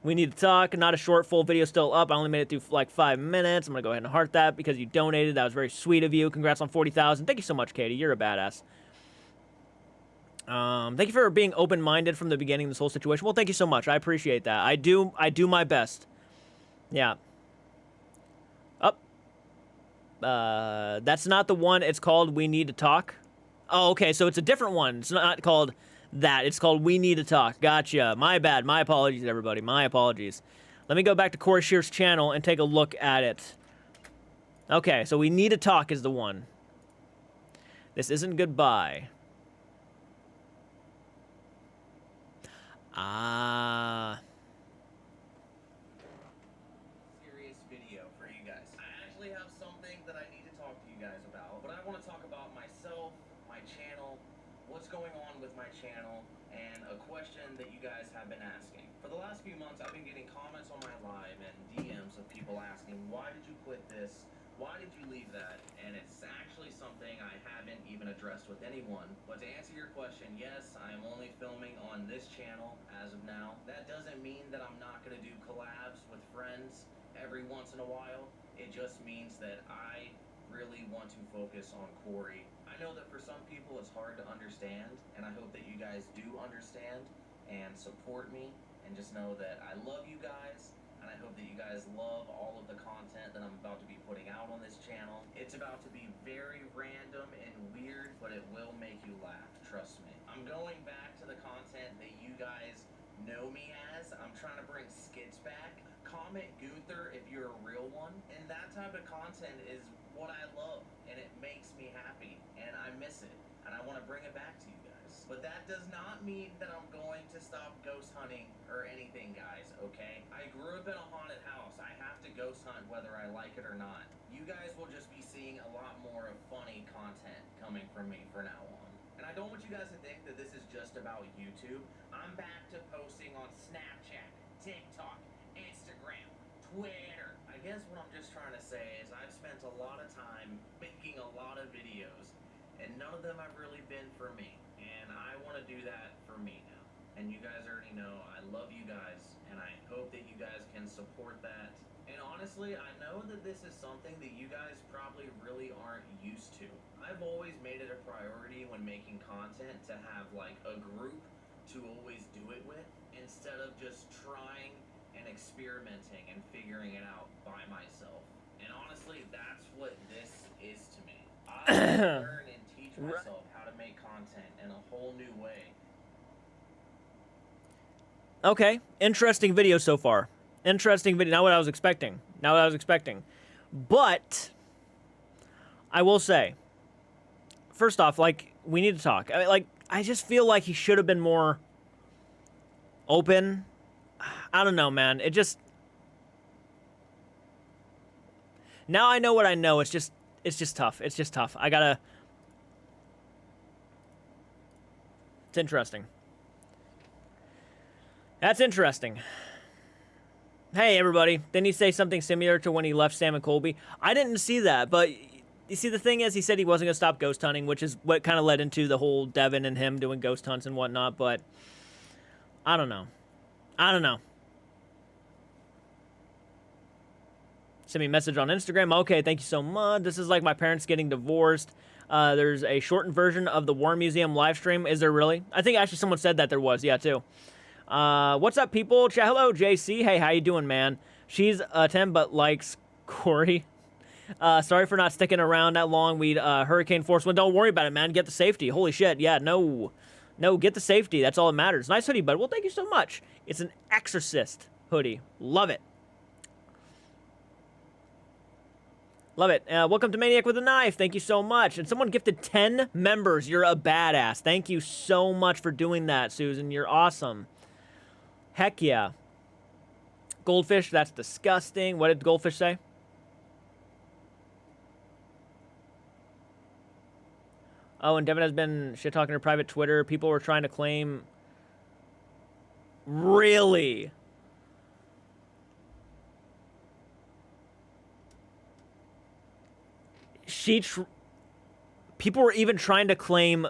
We need to talk. Not a short, full video still up. I only made it through like 5 minutes. I'm going to go ahead and heart that because you donated. That was very sweet of you. Congrats on 40,000. Thank you so much, Katie. You're a badass. Thank you for being open-minded from the beginning of this whole situation. Well, thank you so much. I appreciate that. I do my best. Yeah. Up. That's not the one. It's called We Need to Talk. Oh, okay. So it's a different one. It's not called that. It's called We Need to Talk. Gotcha. My bad. My apologies, everybody. My apologies. Let me go back to Corey Scheer's channel and take a look at it. Okay, so We Need to Talk is the one. This isn't goodbye. Serious video for you guys. I actually have something that I need to talk to you guys about, but I want to talk about myself, my channel, what's going on with my channel, and a question that you guys have been asking. For the last few months, I've been getting comments on my live and DMs of people asking, why did you quit this? Why did you leave that? And it's actually something I haven't even addressed with anyone. But to answer your question, yes, I am only filming on this channel as of now. That doesn't mean that I'm not going to do collabs with friends every once in a while. It just means that I really want to focus on Corey. I know that for some people it's hard to understand, and I hope that you guys do understand and support me, and just know that I love you guys. And I hope that you guys love all of the content that I'm about to be putting out on this channel. It's about to be very random and weird, but it will make you laugh, trust me. I'm going back to the content that you guys know me as. I'm trying to bring skits back. Comment Gunther if you're a real one. And that type of content is what I love, and it makes me happy, and I miss it. And I want to bring it back to you guys. But that does not mean that I'm going to stop ghost hunting or anything, guys, okay? I grew up in a haunted house. I have to ghost hunt whether I like it or not. You guys will just be seeing a lot more of funny content coming from me from now on. And I don't want you guys to think that this is just about YouTube. I'm back to posting on Snapchat, TikTok, Instagram, Twitter. I guess what I'm just trying to say is I've spent a lot of time making a lot of videos, and none of them have really been for me. And I want to do that for me now. And you guys already know I love you guys, and I hope that you guys can support that. And honestly, I know that this is something that you guys probably really aren't used to. I've always made it a priority when making content to have like a group to always do it with, instead of just trying and experimenting and figuring it out by myself. And honestly, that's what this is to me. I learn and teach myself how to make content in a whole new way. Okay, interesting video so far. Interesting video. Not what I was expecting. Not what I was expecting. But I will say, first off, like, we need to talk. I mean, like, I just feel like he should have been more open. I don't know, man. It just, now I know what I know. It's just tough. It's just tough. I gotta, it's interesting. That's interesting. Hey, everybody. Didn't he say something similar to when he left Sam and Colby? I didn't see that, but you see, the thing is, he said he wasn't going to stop ghost hunting, which is what kind of led into the whole Devin and him doing ghost hunts and whatnot, but I don't know. I don't know. Send me a message on Instagram. Okay, thank you so much. This is like my parents getting divorced. There's a shortened version of the War Museum live stream. Is there really? I think actually someone said that there was. Yeah, too. What's up, people? Hello, JC. Hey, how you doing, man? She's 10 but likes Corey. Sorry for not sticking around that long. We'd hurricane force wind. Don't worry about it, man. Get the safety. Holy shit. Yeah, no, get the safety. That's all that matters. Nice hoodie, bud. Well, thank you so much. It's an Exorcist hoodie. Love it. Love it. Welcome to Maniac with a Knife. Thank you so much. And someone gifted 10 members. You're a badass. Thank you so much for doing that, Susan. You're awesome. Heck yeah. Goldfish, that's disgusting. What did Goldfish say? Oh, and Devin has been shit-talking her private Twitter. People were trying to claim... Really? People were even trying to claim...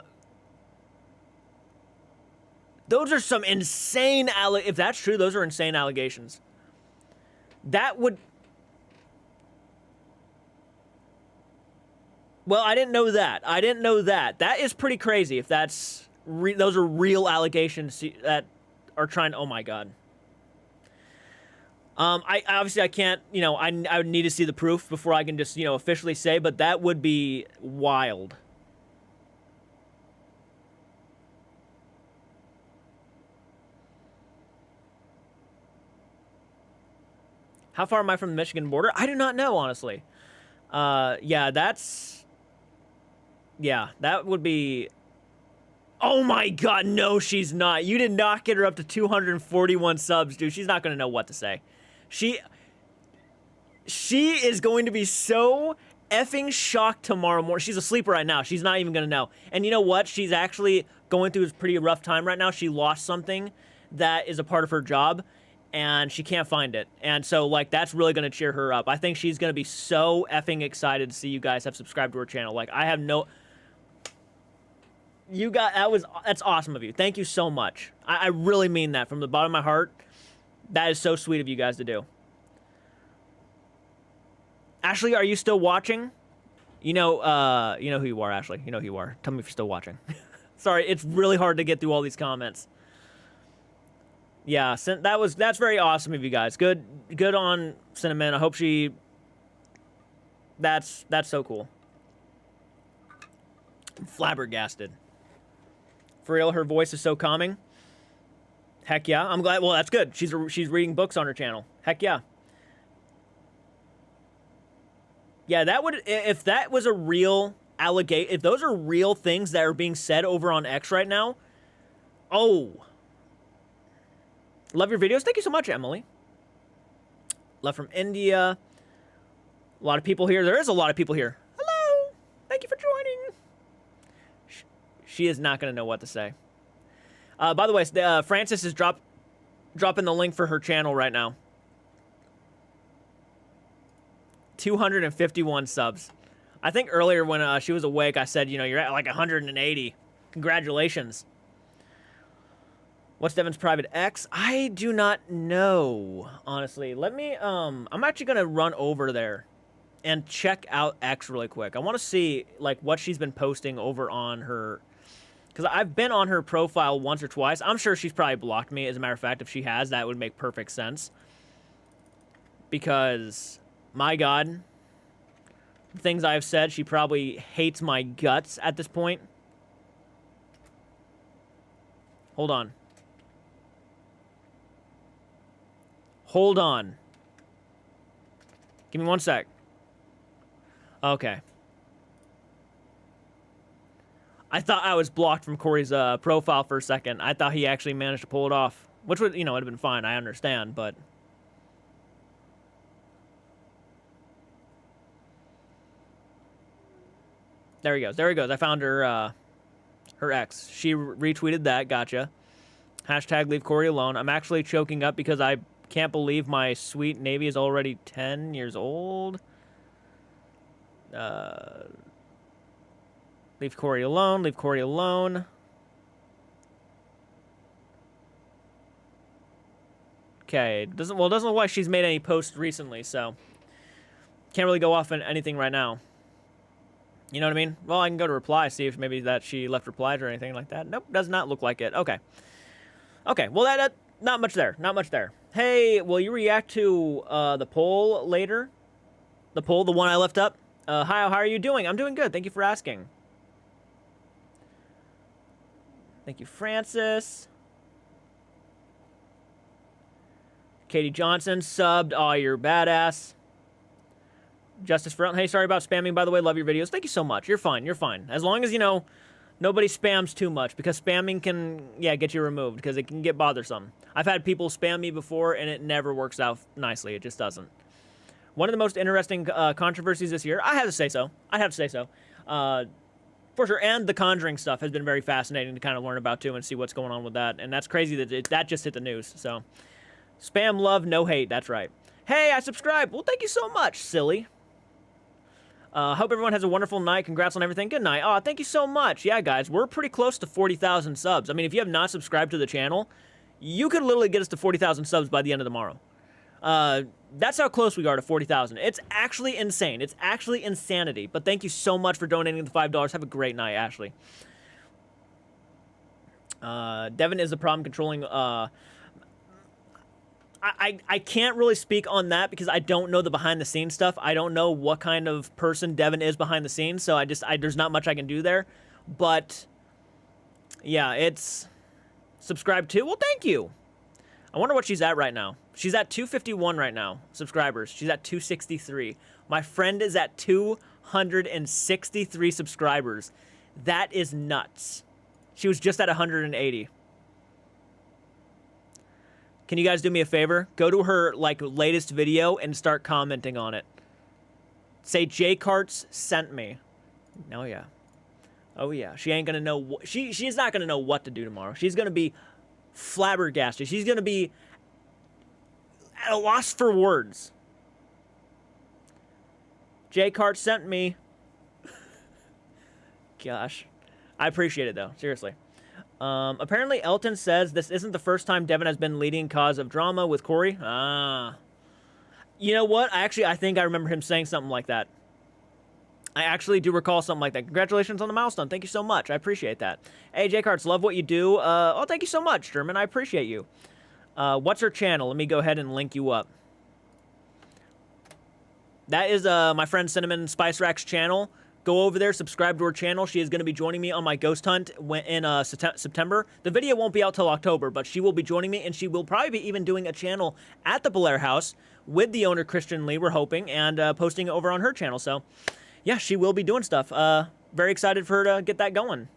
Those are some insane... If that's true, those are insane allegations. That would... Well, I didn't know that. I didn't know that. That is pretty crazy if that's... those are real allegations that are trying... Oh, my God. I obviously I can't, you know, I would need to see the proof before I can just, you know, officially say, but that would be wild. How far am I from the Michigan border? I do not know, honestly. Yeah, that would be... Oh my God, no, she's not. You did not get her up to 241 subs, dude. She's not going to know what to say. She is going to be so effing shocked tomorrow morning. She's asleep right now. She's not even going to know. And you know what? She's actually going through a pretty rough time right now. She lost something that is a part of her job, and she can't find it. And so, like, that's really going to cheer her up. I think she's going to be so effing excited to see you guys have subscribed to her channel. Like, I have no... That's awesome of you. Thank you so much. I really mean that from the bottom of my heart. That is so sweet of you guys to do. Ashley, are you still watching? You know who you are, Ashley. You know who you are. Tell me if you're still watching. Sorry, it's really hard to get through all these comments. Yeah, that's very awesome of you guys. Good on Cinnamon. I hope she... That's so cool. I'm flabbergasted. For real, her voice is so calming. Heck yeah, I'm glad. Well, that's good. She's reading books on her channel. Heck yeah. Yeah, that would, if that was a real allegation, if those are real things that are being said over on X right now, oh. Love your videos. Thank you so much, Emily. Love from India. A lot of people here. There is a lot of people here. Hello. Thank you for joining. She is not going to know what to say. By the way, Frances is dropping the link for her channel right now. 251 subs. I think earlier when she was awake, I said, you know, you're at like 180. Congratulations. What's Devin's private X? I do not know, honestly. Let me, I'm actually going to run over there and check out X really quick. I want to see, like, what she's been posting over on her... Because I've been on her profile once or twice. I'm sure she's probably blocked me. As a matter of fact, if she has, that would make perfect sense. Because, my God, the things I've said, she probably hates my guts at this point. Hold on. Hold on. Give me one sec. Okay. I thought I was blocked from Corey's profile for a second. I thought he actually managed to pull it off. Which would, you know, would have been fine. I understand, but... There he goes. There he goes. I found her, her ex. She retweeted that. Gotcha. Hashtag leave Corey alone. I'm actually choking up because I can't believe my sweet Navy is already 10 years old. Leave Corey alone. Leave Corey alone. Okay. Doesn't look like she's made any posts recently, so can't really go off on anything right now. You know what I mean? Well, I can go to reply, see if maybe that she left replies or anything like that. Nope, does not look like it. Okay. Okay. Well, that not much there. Not much there. Hey, will you react to the poll later? The poll, the one I left up. Hi, how are you doing? I'm doing good. Thank you for asking. Thank you, Francis. Katie Johnson subbed. Oh, you're badass. Justice for Elton. Hey, sorry about spamming, by the way. Love your videos. Thank you so much. You're fine. You're fine. As long as, you know, nobody spams too much, because spamming can, yeah, get you removed, because it can get bothersome. I've had people spam me before, and it never works out nicely. It just doesn't. One of the most interesting controversies this year, I have to say so. I have to say so. For sure, and the Conjuring stuff has been very fascinating to kind of learn about too and see what's going on with that. And that's crazy that that just hit the news. So, spam love, no hate. That's right. Hey, I subscribed. Well, thank you so much, silly. Hope everyone has a wonderful night. Congrats on everything. Good night. Oh, thank you so much. Yeah, guys, we're pretty close to 40,000 subs. I mean, if you have not subscribed to the channel, you could literally get us to 40,000 subs by the end of tomorrow. That's how close we are to 40,000. It's actually insane. It's actually insanity. But thank you so much for donating the $5. Have a great night, Ashley. Devin is the problem controlling... I can't really speak on that because I don't know the behind-the-scenes stuff. I don't know what kind of person Devin is behind the scenes, so there's not much I can do there. But, yeah, it's... Subscribe to? Well, thank you. I wonder what she's at right now. She's at 251 right now, subscribers. She's at 263. My friend is at 263 subscribers. That is nuts. She was just at 180. Can you guys do me a favor? Go to her latest video and start commenting on it. Say CARTS sent me. Oh yeah. Oh yeah. She ain't gonna know. She's not gonna know what to do tomorrow. She's gonna be flabbergasted. She's gonna be at a loss for words. CARTS sent me. Gosh, I appreciate it though. Seriously. Apparently Elton says this isn't the first time Devin has been leading cause of drama with Corey. Ah. You know what? I think I remember him saying something like that. I actually do recall something like that. Congratulations on the milestone. Thank you so much. I appreciate that. Hey, CARTS, love what you do. Oh, thank you so much, German. I appreciate you. What's her channel? Let me go ahead and link you up. That is my friend Cinnamon Spice Rack's channel. Go over there, subscribe to her channel. She is going to be joining me on my ghost hunt in September. The video won't be out till October, but she will be joining me, and she will probably be even doing a channel at the Blair House with the owner, Christian Lee, we're hoping, and posting it over on her channel. So, yeah, she will be doing stuff. Very excited for her to get that going.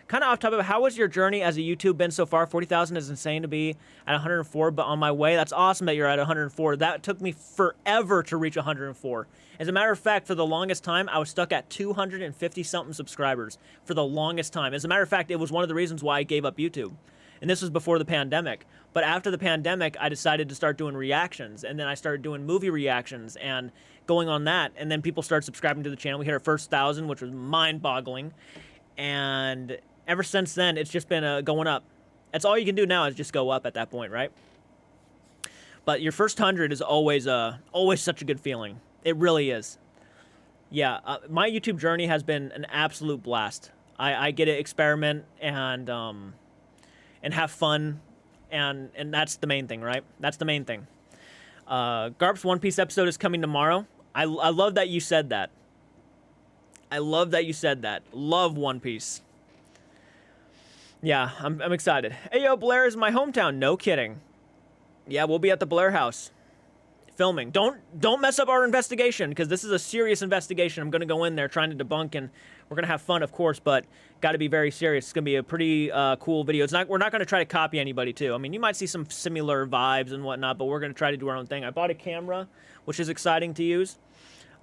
Kind of off topic, how has your journey as a YouTube been so far? 40,000 is insane to be at 104, but on my way. That's awesome that you're at 104. That took me forever to reach 104. As a matter of fact, for the longest time, I was stuck at 250-something subscribers for the longest time. As a matter of fact, it was one of the reasons why I gave up YouTube. And this was before the pandemic. But after the pandemic, I decided to start doing reactions. And then I started doing movie reactions and going on that. And then people started subscribing to the channel. We hit our first 1,000, which was mind-boggling. And ever since then, it's just been going up. That's all you can do now is just go up at that point, right? But your first 100 is always such a good feeling. It really is. Yeah, my YouTube journey has been an absolute blast. I get to experiment and have fun, and that's the main thing, right? That's the main thing. Garp's One Piece episode is coming tomorrow. I love that you said that. I love that you said that. Love One Piece. Yeah, I'm excited. Hey, yo, Blair is my hometown. No kidding. Yeah, we'll be at the Blair House. Filming. Don't mess up our investigation, because this is a serious investigation. I'm going to go in there trying to debunk, and we're going to have fun, of course, but got to be very serious. It's going to be a pretty cool video. We're not going to try to copy anybody, too. I mean, you might see some similar vibes and whatnot, but we're going to try to do our own thing. I bought a camera, which is exciting to use.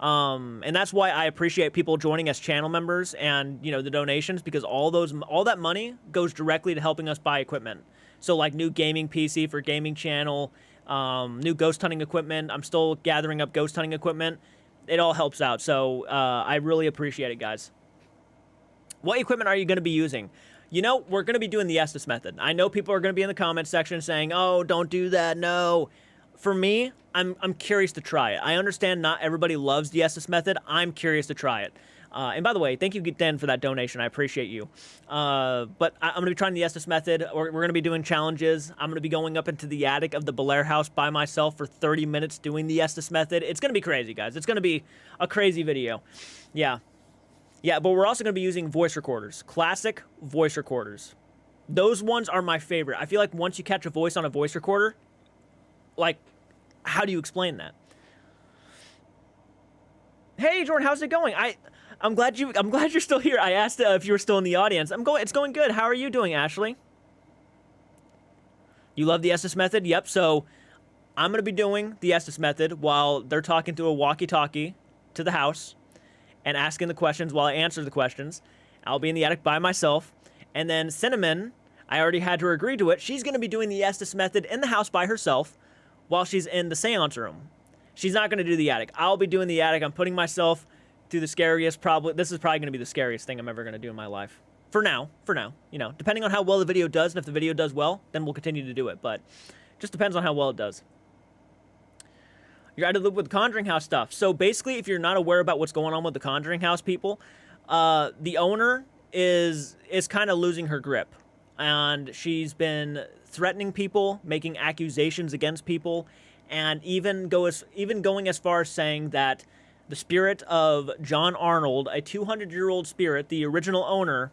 And that's why I appreciate people joining as channel members and, you know, the donations, because all that money goes directly to helping us buy equipment. So like new gaming PC for gaming channel, new ghost hunting equipment. I'm still gathering up ghost hunting equipment. It all helps out. So, I really appreciate it, guys. What equipment are you going to be using? You know, we're going to be doing the Estes method. I know people are going to be in the comment section saying, oh, don't do that. No. For me, I'm curious to try it. I understand not everybody loves the Estes method. I'm curious to try it. And by the way, thank you, Den, for that donation. I appreciate you. But I'm going to be trying the Estes method. We're going to be doing challenges. I'm going to be going up into the attic of the Blair House by myself for 30 minutes doing the Estes method. It's going to be crazy, guys. It's going to be a crazy video. Yeah. Yeah, but we're also going to be using voice recorders. Classic voice recorders. Those ones are my favorite. I feel like once you catch a voice on a voice recorder, like, how do you explain that? Hey, Jordan, how's it going? I'm glad you're still here. I asked if you were still in the audience. It's going good. How are you doing, Ashley? You love the Estes method? Yep. So I'm going to be doing the Estes method while they're talking through a walkie-talkie to the house. and asking the questions while I answer the questions. I'll be in the attic by myself. And then Cinnamon, I already had her agree to it. She's going to be doing the Estes method in the house by herself while she's in the seance room. She's not going to do the attic. I'll be doing the attic. I'm putting myself through the scariest, this is probably going to be the scariest thing I'm ever going to do in my life. For now, you know, depending on how well the video does, and if the video does well, then we'll continue to do it, but just depends on how well it does. You're out of the loop with the Conjuring House stuff. So basically, if you're not aware about what's going on with the Conjuring House people, the owner is kind of losing her grip, and she's been threatening people, making accusations against people, and even going as far as saying that the spirit of John Arnold, a 200-year-old spirit, the original owner,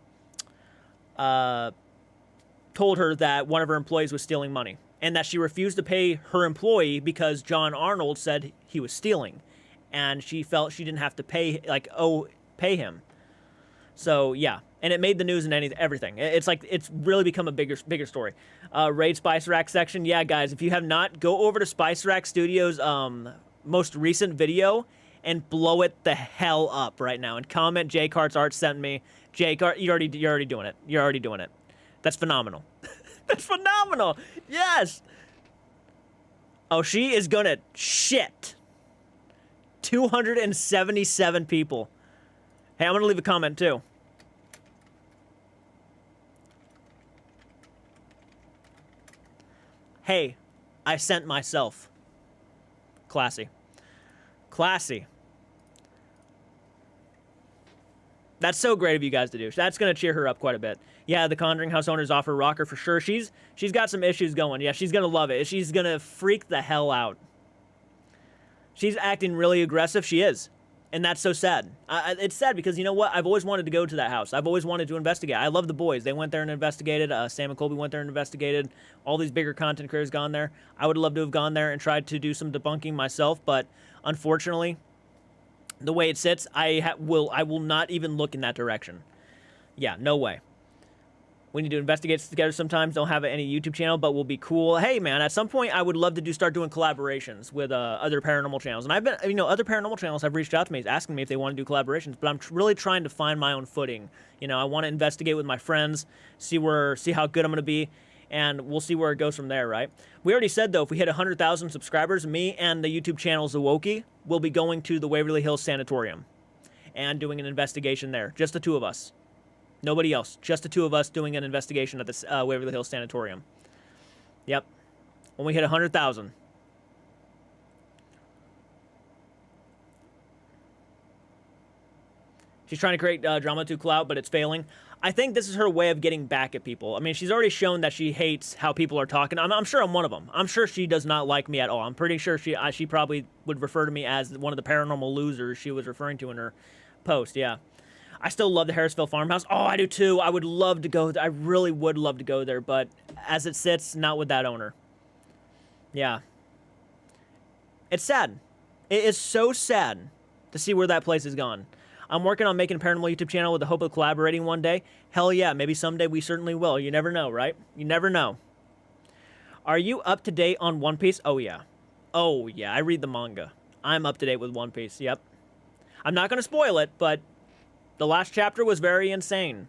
told her that one of her employees was stealing money, and that she refused to pay her employee because John Arnold said he was stealing, and she felt she didn't have to pay him. So yeah, and it made the news and everything. It's like it's really become a bigger story. Raid Spice Rack section, yeah, guys, if you have not, go over to Spice Rack Studios' most recent video and blow it the hell up right now, and comment CARTS art sent me. CARTS, you're already doing it. You're already doing it. That's phenomenal. That's phenomenal. Yes. Oh, she is gonna shit. 277 people. Hey, I'm gonna leave a comment too. Hey, I sent myself. Classy. Classy. That's so great of you guys to do. That's going to cheer her up quite a bit. Yeah, the Conjuring House owners offer rocker for sure. She's got some issues going. Yeah, she's going to love it. She's going to freak the hell out. She's acting really aggressive. She is. And that's so sad. It's sad because, you know what? I've always wanted to go to that house. I've always wanted to investigate. I love the boys. They went there and investigated. Sam and Colby went there and investigated. All these bigger content creators gone there. I would love to have gone there and tried to do some debunking myself, but unfortunately, the way it sits, I will not even look in that direction. Yeah, no way. We need to investigate together sometimes. Don't have any YouTube channel, but we'll be cool. Hey, man, at some point, I would love to start doing collaborations with other paranormal channels. And I've been, other paranormal channels have reached out to me asking me if they want to do collaborations, but I'm really trying to find my own footing. I want to investigate with my friends, see how good I'm going to be, and we'll see where it goes from there, right? We already said, though, if we hit 100,000 subscribers, me and the YouTube channel Zawoki will be going to the Waverly Hills Sanatorium and doing an investigation there. Just the two of us. Nobody else. Just the two of us doing an investigation at the Waverly Hills Sanatorium. Yep. When we hit 100,000. She's trying to create drama to clout, but it's failing. I think this is her way of getting back at people. I mean, she's already shown that she hates how people are talking. I'm sure I'm one of them. I'm sure she does not like me at all. I'm pretty sure she probably would refer to me as one of the paranormal losers she was referring to in her post, yeah. I still love the Harrisville farmhouse. Oh, I do too. I would love to go there. I really would love to go there, but as it sits, not with that owner. Yeah. It's sad. It is so sad to see where that place has gone. I'm working on making a paranormal YouTube channel with the hope of collaborating one day. Hell yeah, maybe someday we certainly will. You never know, right? You never know. Are you up to date on One Piece? Oh yeah. Oh yeah, I read the manga. I'm up to date with One Piece, yep. I'm not going to spoil it, but the last chapter was very insane.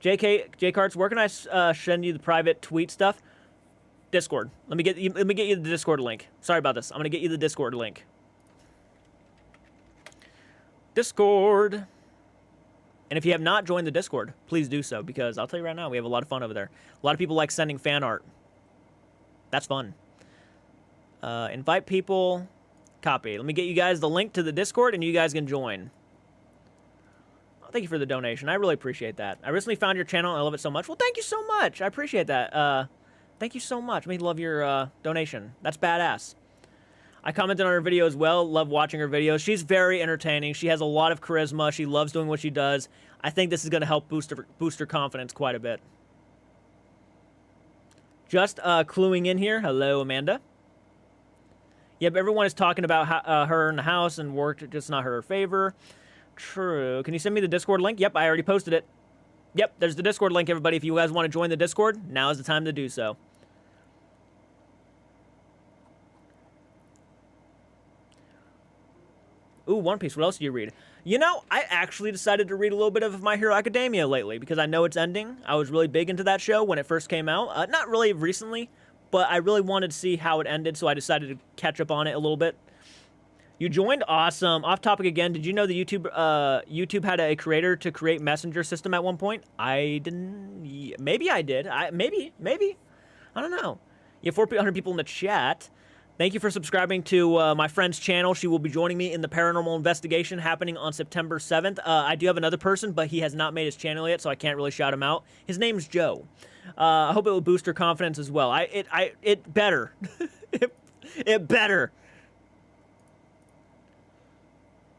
CARTS, where can I send you the private tweet stuff? Discord. Let me get you the Discord link. Sorry about this. I'm going to get you the Discord link. Discord. And if you have not joined the Discord, please do so, because I'll tell you right now, we have a lot of fun over there. A lot of people like sending fan art. That's fun. Invite people. Copy. Let me get you guys the link to the Discord, and you guys can join. Oh, thank you for the donation. I really appreciate that. I recently found your channel, and I love it so much. Well, thank you so much. I appreciate that. Thank you so much. I love your donation. That's badass. I commented on her video as well. Love watching her videos. She's very entertaining. She has a lot of charisma. She loves doing what she does. I think this is going to help boost her confidence quite a bit. Just cluing in here. Hello, Amanda. Yep, everyone is talking about her in the house and worked just not her favor. True. Can you send me the Discord link? Yep, I already posted it. Yep, there's the Discord link, everybody. If you guys want to join the Discord, now is the time to do so. Ooh, One Piece. What else do you read? You know, I actually decided to read a little bit of My Hero Academia lately because I know it's ending. I was really big into that show when it first came out. Not really recently, but I really wanted to see how it ended, so I decided to catch up on it a little bit. You joined? Awesome. Off topic again. Did you know that YouTube had a creator to create messenger system at one point? I didn't. Maybe I did. Maybe. I don't know. You have 400 people in the chat. Thank you for subscribing to my friend's channel. She will be joining me in the paranormal investigation happening on September 7th. I do have another person, but he has not made his channel yet, so I can't really shout him out. His name's Joe. I hope it will boost her confidence as well. It better. it better.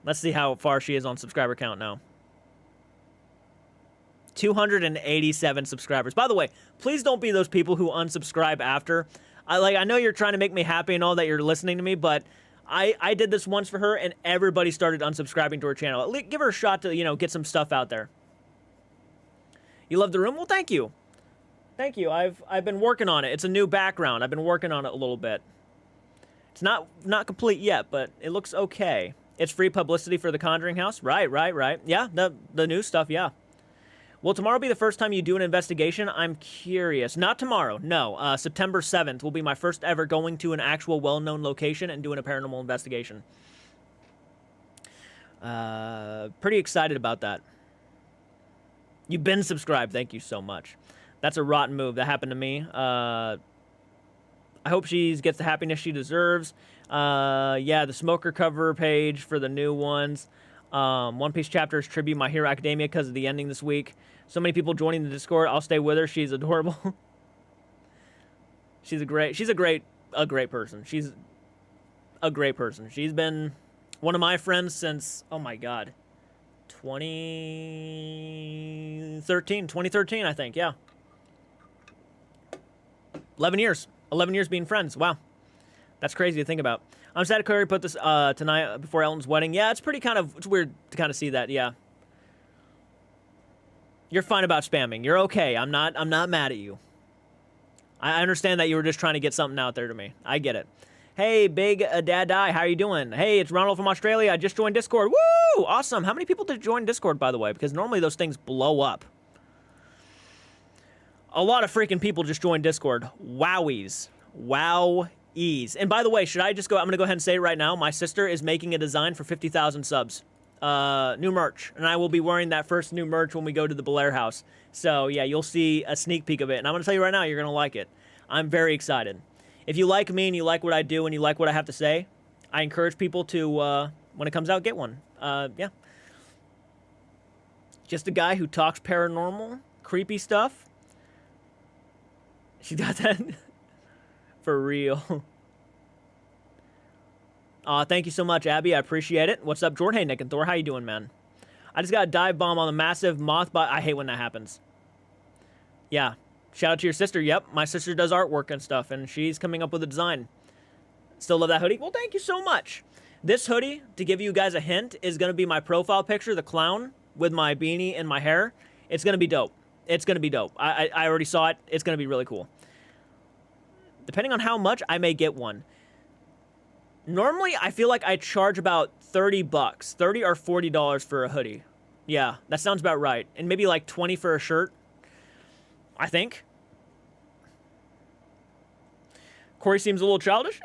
Let's see how far she is on subscriber count now. 287 subscribers. By the way, please don't be those people who unsubscribe after. I know you're trying to make me happy and all that you're listening to me, but I did this once for her, and everybody started unsubscribing to her channel. At least give her a shot to, get some stuff out there. You love the room? Well, thank you. Thank you. I've been working on it. It's a new background. I've been working on it a little bit. It's not complete yet, but it looks okay. It's free publicity for the Conjuring house. Right. Yeah, the new stuff, yeah. Will tomorrow be the first time you do an investigation? I'm curious. Not tomorrow, no. September 7th will be my first ever going to an actual well-known location and doing a paranormal investigation. Pretty excited about that. You've been subscribed. Thank you so much. That's a rotten move. That happened to me. I hope she gets the happiness she deserves. Yeah, the smoker cover page for the new ones. One Piece chapters tribute My Hero Academia because of the ending this week. So many people joining the Discord. I'll stay with her. She's adorable. She's a great person. She's a great person. She's been one of my friends since, oh my God, 2013, I think. Yeah. 11 years being friends. Wow. That's crazy to think about. I'm sad Curry put this tonight before Elton's wedding. Yeah, it's weird to kind of see that. Yeah. You're fine about spamming. You're okay. I'm not mad at you. I understand that you were just trying to get something out there to me. I get it. Hey, big dad die. How are you doing? Hey, it's Ronald from Australia. I just joined Discord. Woo! Awesome. How many people did join Discord, by the way? Because normally those things blow up. A lot of freaking people just joined Discord. Wowies. Wow-ease. And by the way, should I just go? I'm going to go ahead and say it right now. My sister is making a design for 50,000 subs. New merch. And I will be wearing that first new merch when we go to the Belair house. So, yeah, you'll see a sneak peek of it. And I'm going to tell you right now, you're going to like it. I'm very excited. If you like me and you like what I do and you like what I have to say, I encourage people to, when it comes out, get one. Yeah. Just a guy who talks paranormal, creepy stuff. She got that for real. Thank you so much, Abby. I appreciate it. What's up, Jordan? Hey, Nick and Thor. How you doing, man? I just got a dive bomb on the massive moth bot. I hate when that happens. Yeah. Shout out to your sister. Yep, my sister does artwork and stuff, and she's coming up with a design. Still love that hoodie? Well, thank you so much. This hoodie, to give you guys a hint, is going to be my profile picture, the clown, with my beanie and my hair. It's going to be dope. It's going to be dope. I already saw it. It's going to be really cool. Depending on how much, I may get one. Normally, I feel like I charge about $30, $30 or $40 for a hoodie. Yeah, that sounds about right. And maybe like 20 for a shirt, I think. Corey seems a little childish.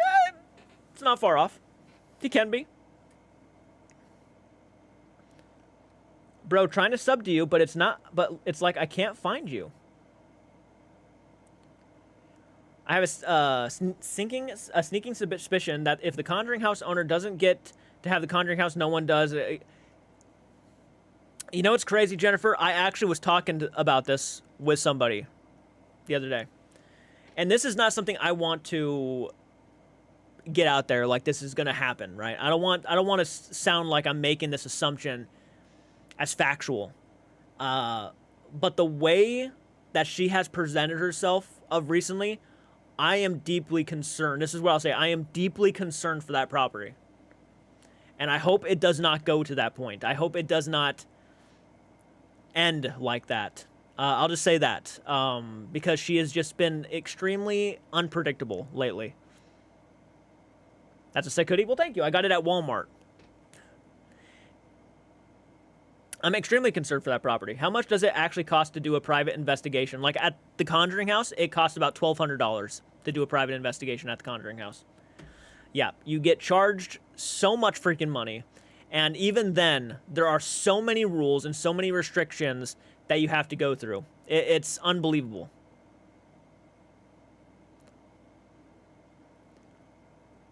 It's not far off. He can be. Bro, trying to sub to you, but it's not. But it's like I can't find you. I have a sneaking suspicion that if the Conjuring House owner doesn't get to have the Conjuring House, no one does. You know what's crazy, Jennifer? I actually was talking about this with somebody the other day. And this is not something I want to get out there like this is going to happen, right? I don't want to sound like I'm making this assumption as factual. But the way that she has presented herself of recently, I am deeply concerned. This is what I'll say. I am deeply concerned for that property. And I hope it does not go to that point. I hope it does not end like that. I'll just say that. Because she has just been extremely unpredictable lately. That's a sick hoodie. Well, thank you. I got it at Walmart. I'm extremely concerned for that property. How much does it actually cost to do a private investigation? Like at the Conjuring house, it costs about $1,200 to do a private investigation at the Conjuring house. Yeah, you get charged so much freaking money. And even then, there are so many rules and so many restrictions that you have to go through. It's unbelievable.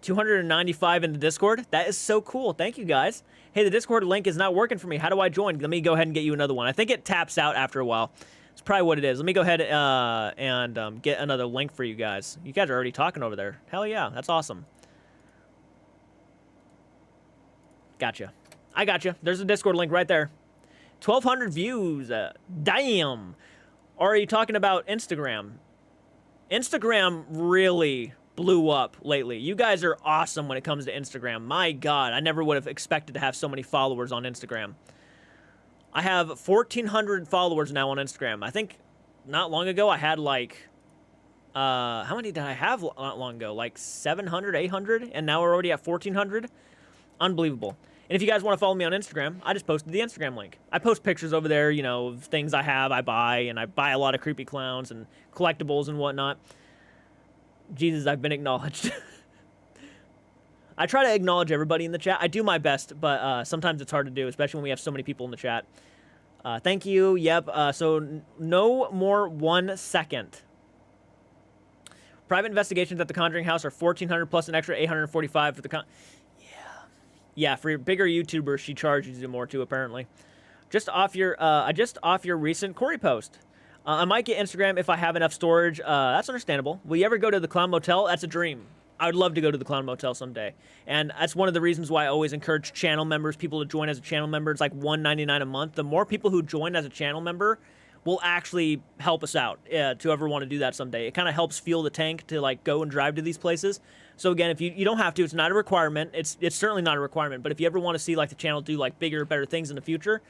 $295 in the Discord. That is so cool. Thank you, guys. Hey, the Discord link is not working for me. How do I join? Let me go ahead and get you another one. I think it taps out after a while. It's probably what it is. Let me go ahead and get another link for you guys. You guys are already talking over there. Hell yeah, that's awesome. Gotcha. I gotcha. There's a Discord link right there. 1,200 views. Damn. Or are you talking about Instagram? Instagram really blew up lately. You guys are awesome when it comes to Instagram. My God, I never would have expected to have so many followers on Instagram. I have 1,400 followers now on Instagram. I think not long ago I had like, how many did I have not long ago? Like 700, 800, and now we're already at 1,400. Unbelievable. And if you guys want to follow me on Instagram, I just posted the Instagram link. I post pictures over there, you know, of things I have, I buy, and I buy a lot of creepy clowns and collectibles and whatnot. Jesus, I've been acknowledged. I try to acknowledge everybody in the chat. I do my best, but sometimes it's hard to do, especially when we have so many people in the chat. Thank you. Yep. So no more 1 second. Private investigations at the Conjuring house are $1,400 plus an extra $845 for the Yeah, for bigger YouTubers, she charges you more too, apparently. Just off your recent Corey post. I might get Instagram if I have enough storage. That's understandable. Will you ever go to the Clown Motel? That's a dream. I would love to go to the Clown Motel someday. And that's one of the reasons why I always encourage channel members, people to join as a channel member. It's like $1.99 a month. The more people who join as a channel member will actually help us out to ever want to do that someday. It kind of helps fuel the tank to like go and drive to these places. So again, if you don't have to, it's not a requirement. It's certainly not a requirement. But if you ever want to see like the channel do like bigger, better things in the future,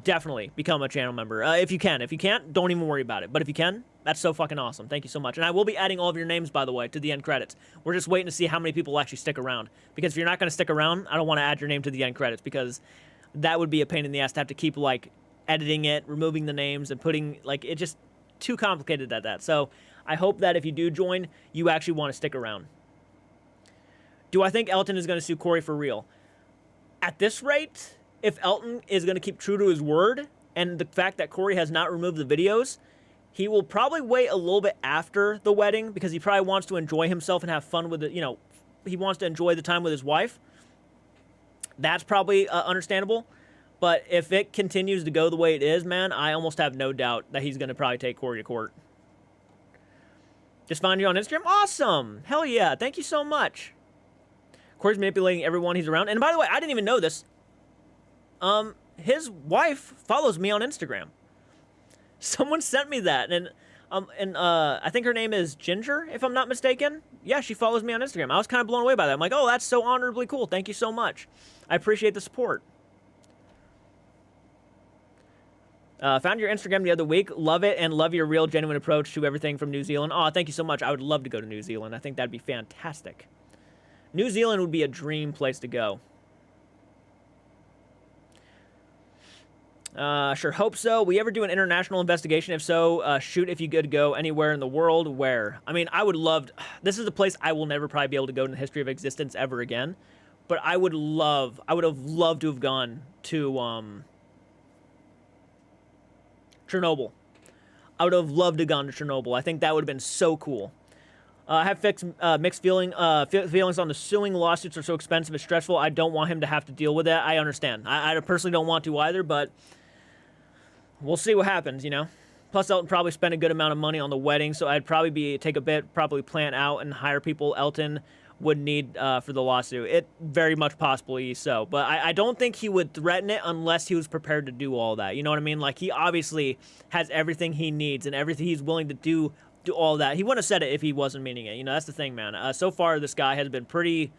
definitely become a channel member. If you can. If you can't, don't even worry about it. But if you can, that's so fucking awesome. Thank you so much. And I will be adding all of your names, by the way, to the end credits. We're just waiting to see how many people actually stick around. Because if you're not going to stick around, I don't want to add your name to the end credits because that would be a pain in the ass to have to keep like editing it, removing the names, and putting like it just too complicated at that. So I hope that if you do join, you actually want to stick around. Do I think Elton is going to sue Corey for real? At this rate, if Elton is going to keep true to his word, and the fact that Corey has not removed the videos, he will probably wait a little bit after the wedding because he probably wants to enjoy himself and have fun with it. You know, he wants to enjoy the time with his wife. That's probably understandable. But if it continues to go the way it is, man, I almost have no doubt that he's going to probably take Corey to court. Just found you on Instagram? Awesome. Hell yeah. Thank you so much. Corey's manipulating everyone he's around. And by the way, I didn't even know this. His wife follows me on Instagram. Someone sent me that, and I think her name is Ginger, if I'm not mistaken. Yeah, she follows me on Instagram. I was kind of blown away by that. I'm like, oh, that's so honorably cool. Thank you so much. I appreciate the support. Found your Instagram the other week. Love it and love your real, genuine approach to everything from New Zealand. Oh, thank you so much. I would love to go to New Zealand. I think that'd be fantastic. New Zealand would be a dream place to go. Sure hope so. Will you ever do an international investigation? If so, shoot if you could go anywhere in the world. Where? I mean, I would love... This is a place I will never probably be able to go in the history of existence ever again. But I would have loved to have gone to, Chernobyl. I would have loved to have gone to Chernobyl. I think that would have been so cool. I have mixed feelings on the suing. Lawsuits are so expensive and stressful. I don't want him to have to deal with that. I understand. I personally don't want to either, but we'll see what happens, you know. Plus, Elton probably spent a good amount of money on the wedding, so I'd probably take a bit, probably plan out and hire people Elton would need for the lawsuit. It very much possibly so, but I don't think he would threaten it unless he was prepared to do all that. You know what I mean? Like, he obviously has everything he needs and everything he's willing to do all that. He wouldn't have said it if he wasn't meaning it. You know, that's the thing, man. So far, this guy has been pretty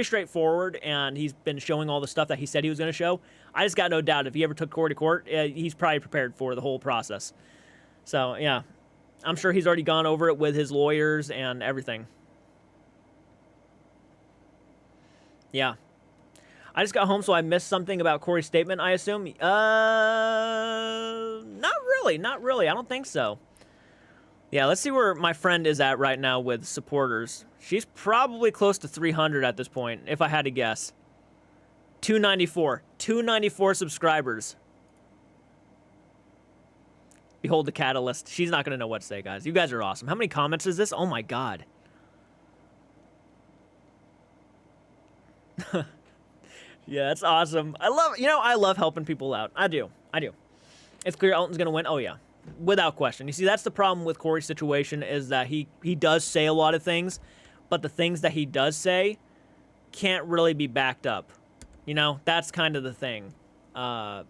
straightforward, and he's been showing all the stuff that he said he was going to show. I just got no doubt if he ever took Corey to court, he's probably prepared for the whole process. So, yeah. I'm sure he's already gone over it with his lawyers and everything. Yeah. I just got home, so I missed something about Corey's statement, I assume. Not really. Not really. I don't think so. Yeah, let's see where my friend is at right now with supporters. She's probably close to 300 at this point, if I had to guess. 294. 294 subscribers. Behold the catalyst. She's not going to know what to say, guys. You guys are awesome. How many comments is this? Oh, my God. Yeah, that's awesome. I love helping people out. I do. It's clear Elton's going to win. Oh, yeah. Without question. You see, that's the problem with Corey's situation is that he does say a lot of things, but the things that he does say can't really be backed up. You know, that's kind of the thing. And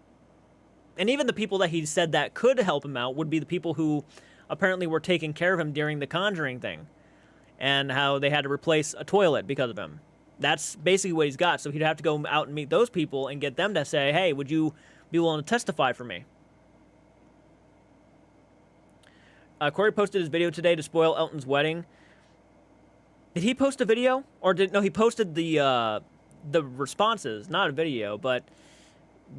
even the people that he said that could help him out would be the people who apparently were taking care of him during the Conjuring thing and how they had to replace a toilet because of him. That's basically what he's got. So he'd have to go out and meet those people and get them to say, hey, would you be willing to testify for me? Corey posted his video today to spoil Elton's wedding. Did he post a video? No, he posted the responses, not a video, but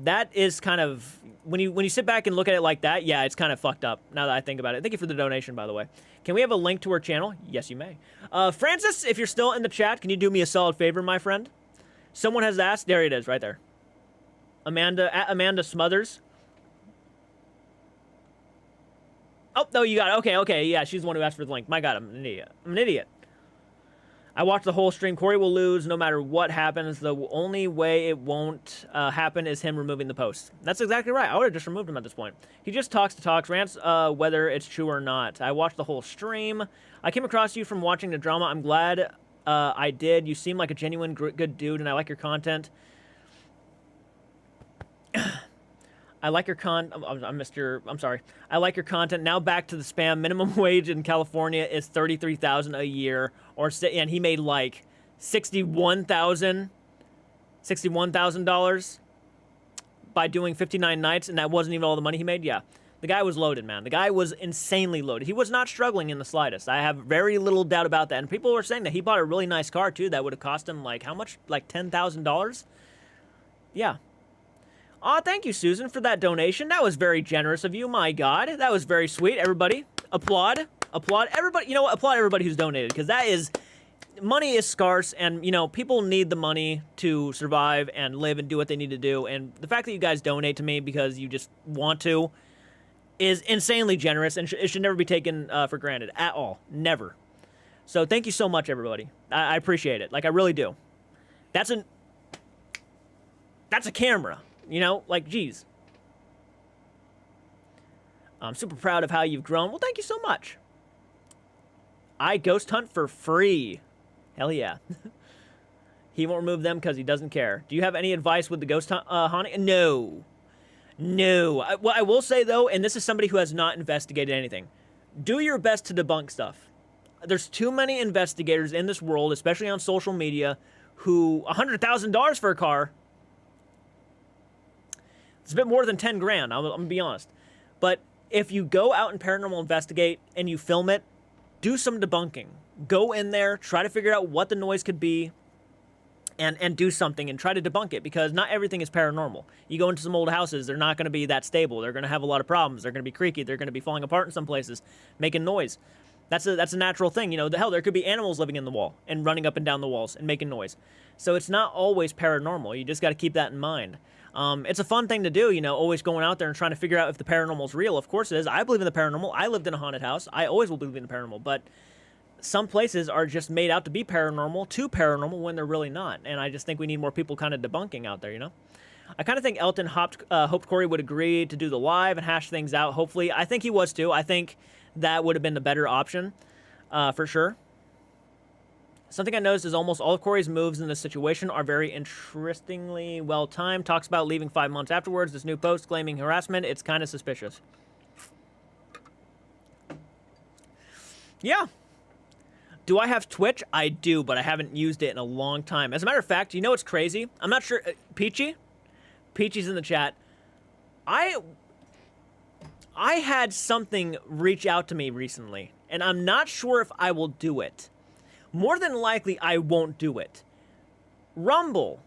that is kind of, when you sit back and look at it like that, yeah, it's kind of fucked up now that I think about it. Thank you for the donation, by the way. Can we have a link to her channel? Yes, you may. Francis, if you're still in the chat, can you do me a solid favor, my friend? Someone has asked. There it is, right there. Amanda Smothers. Oh, no, you got it. Okay, yeah, she's the one who asked for the link. My God, I'm an idiot. I watched the whole stream. Corey will lose no matter what happens. The only way it won't happen is him removing the post. That's exactly right. I would have just removed him at this point. He just talks, rants whether it's true or not. I watched the whole stream. I came across you from watching the drama. I'm glad I did. You seem like a genuine good dude, and I like your content. I like your I'm sorry. I like your content. Now back to the spam. Minimum wage in California is $33,000 a year, and he made like $61,000 by doing 59 nights, and that wasn't even all the money he made. Yeah, the guy was loaded, man. The guy was insanely loaded. He was not struggling in the slightest. I have very little doubt about that. And people were saying that he bought a really nice car too. That would have cost him like how much? Like $10,000. Yeah. Aw, thank you, Susan, for that donation. That was very generous of you. My God, that was very sweet. Everybody, applaud. Everybody, you know what? Applaud everybody who's donated, because money is scarce, and, you know, people need the money to survive and live and do what they need to do. And the fact that you guys donate to me because you just want to is insanely generous, and it should never be taken for granted at all. Never. So thank you so much, everybody. I appreciate it. Like, I really do. That's a camera. You know, like, geez. I'm super proud of how you've grown. Well, thank you so much. I ghost hunt for free. Hell yeah. He won't remove them because he doesn't care. Do you have any advice with the ghost haunting? No. What I will say, though, and this is somebody who has not investigated anything, do your best to debunk stuff. There's too many investigators in this world, especially on social media, who $100,000 for a car. It's a bit more than 10 grand, I'm going to be honest. But if you go out and paranormal investigate and you film it, do some debunking. Go in there, try to figure out what the noise could be, and do something and try to debunk it, because not everything is paranormal. You go into some old houses, they're not going to be that stable. They're going to have a lot of problems. They're going to be creaky. They're going to be falling apart in some places, making noise. That's a natural thing. You know, hell, there could be animals living in the wall and running up and down the walls and making noise. So it's not always paranormal. You just got to keep that in mind. It's a fun thing to do, you know, always going out there and trying to figure out if the paranormal is real. Of course it is. I believe in the paranormal. I lived in a haunted house. I always will believe in the paranormal. But some places are just made out to be paranormal when they're really not. And I just think we need more people kind of debunking out there, you know? I kind of think Elton hoped Corey would agree to do the live and hash things out, hopefully. I think he was too. I think that would have been the better option, for sure. Something I noticed is almost all of Corey's moves in this situation are very interestingly well-timed. Talks about leaving 5 months afterwards. This new post claiming harassment. It's kind of suspicious. Yeah. Do I have Twitch? I do, but I haven't used it in a long time. As a matter of fact, you know what's crazy? I'm not sure. Peachy's in the chat. I had something reach out to me recently, and I'm not sure if I will do it. More than likely, I won't do it. Rumble.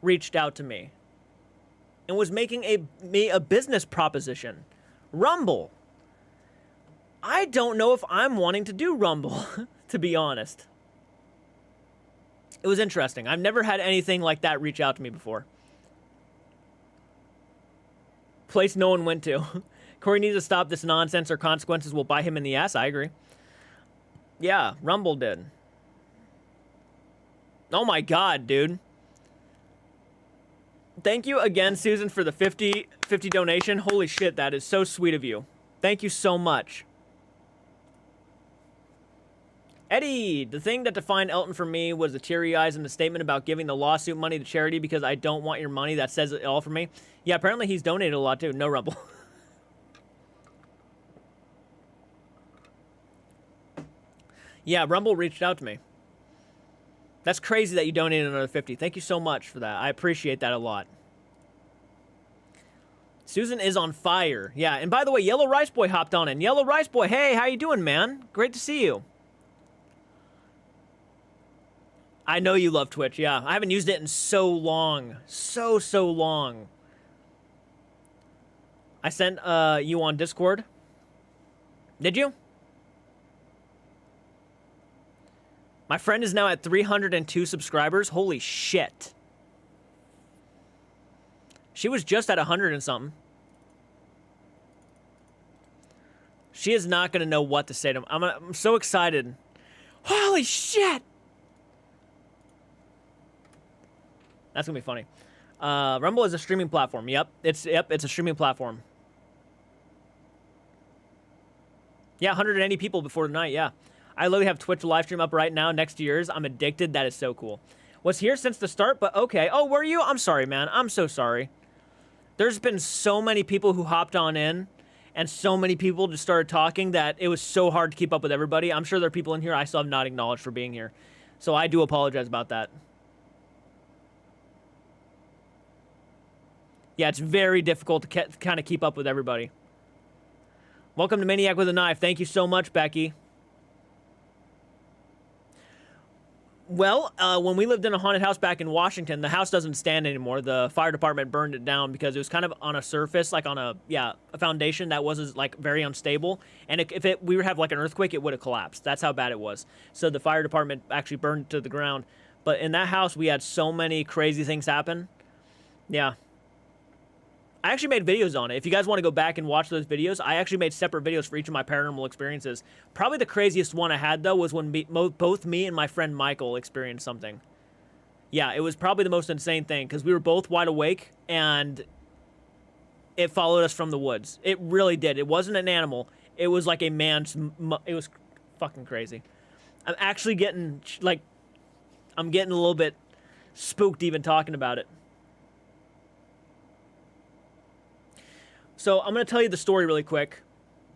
reached out to me and was making me a business proposition. Rumble. I don't know if I'm wanting to do Rumble, to be honest. It was interesting. I've never had anything like that reach out to me before. Place no one went to. Corey needs to stop this nonsense or consequences will bite him in the ass. I agree. Yeah, Rumble did. Oh my God, dude. Thank you again, Susan, for the 50 donation. Holy shit, that is so sweet of you. Thank you so much. Eddie, the thing that defined Elton for me was the teary eyes and the statement about giving the lawsuit money to charity because I don't want your money. That says it all for me. Yeah, apparently he's donated a lot too. No Rumble. Yeah, Rumble reached out to me. That's crazy that you donated another 50. Thank you so much for that. I appreciate that a lot. Susan is on fire. Yeah, and by the way, Yellow Rice Boy hopped on in. Yellow Rice Boy, hey, how you doing, man? Great to see you. I know you love Twitch, yeah. I haven't used it in so long. So long. I sent you on Discord. Did you? My friend is now at 302 subscribers. Holy shit. She was just at 100 and something. She is not going to know what to say to him. I'm so excited. Holy shit. That's going to be funny. Rumble is a streaming platform. Yep, it's a streaming platform. Yeah, 180 people before tonight, yeah. I literally have Twitch live stream up right now next to yours. I'm addicted. That is so cool. Was here since the start, but okay. Oh, were you? I'm sorry, man. I'm so sorry. There's been so many people who hopped on in, and so many people just started talking that it was so hard to keep up with everybody. I'm sure there are people in here I still have not acknowledged for being here. So I do apologize about that. Yeah, it's very difficult to kind of keep up with everybody. Welcome to Maniac with a Knife. Thank you so much, Becky. Well, when we lived in a haunted house back in Washington, the house doesn't stand anymore. The fire department burned it down because it was kind of on a surface, like on a foundation that was like very unstable. And we would have like an earthquake, it would have collapsed. That's how bad it was. So the fire department actually burned it to the ground. But in that house, we had so many crazy things happen. Yeah. I actually made videos on it. If you guys want to go back and watch those videos, I actually made separate videos for each of my paranormal experiences. Probably the craziest one I had, though, was when both me and my friend Michael experienced something. Yeah, it was probably the most insane thing, because we were both wide awake, and it followed us from the woods. It really did. It wasn't an animal. It was like a man's... It was fucking crazy. I'm actually getting, like... I'm getting a little bit spooked even talking about it. So I'm going to tell you the story really quick.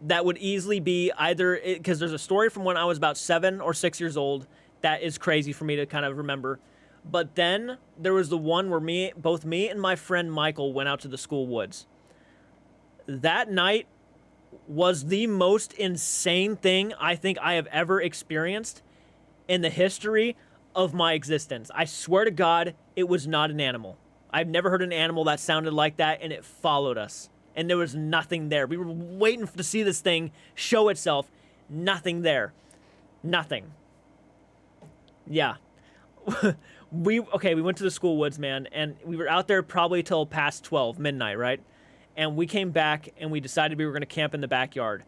That would easily be either... Because there's a story from when I was about 7 or 6 years old that is crazy for me to kind of remember. But then there was the one where both me and my friend Michael went out to the school woods. That night was the most insane thing I think I have ever experienced in the history of my existence. I swear to God, it was not an animal. I've never heard an animal that sounded like that, and it followed us. And there was nothing there. We were waiting to see this thing show itself. Nothing there. Nothing. Yeah. We went to the school woods, man, and we were out there probably till past 12, midnight, right? And we came back, and we decided we were going to camp in the backyard.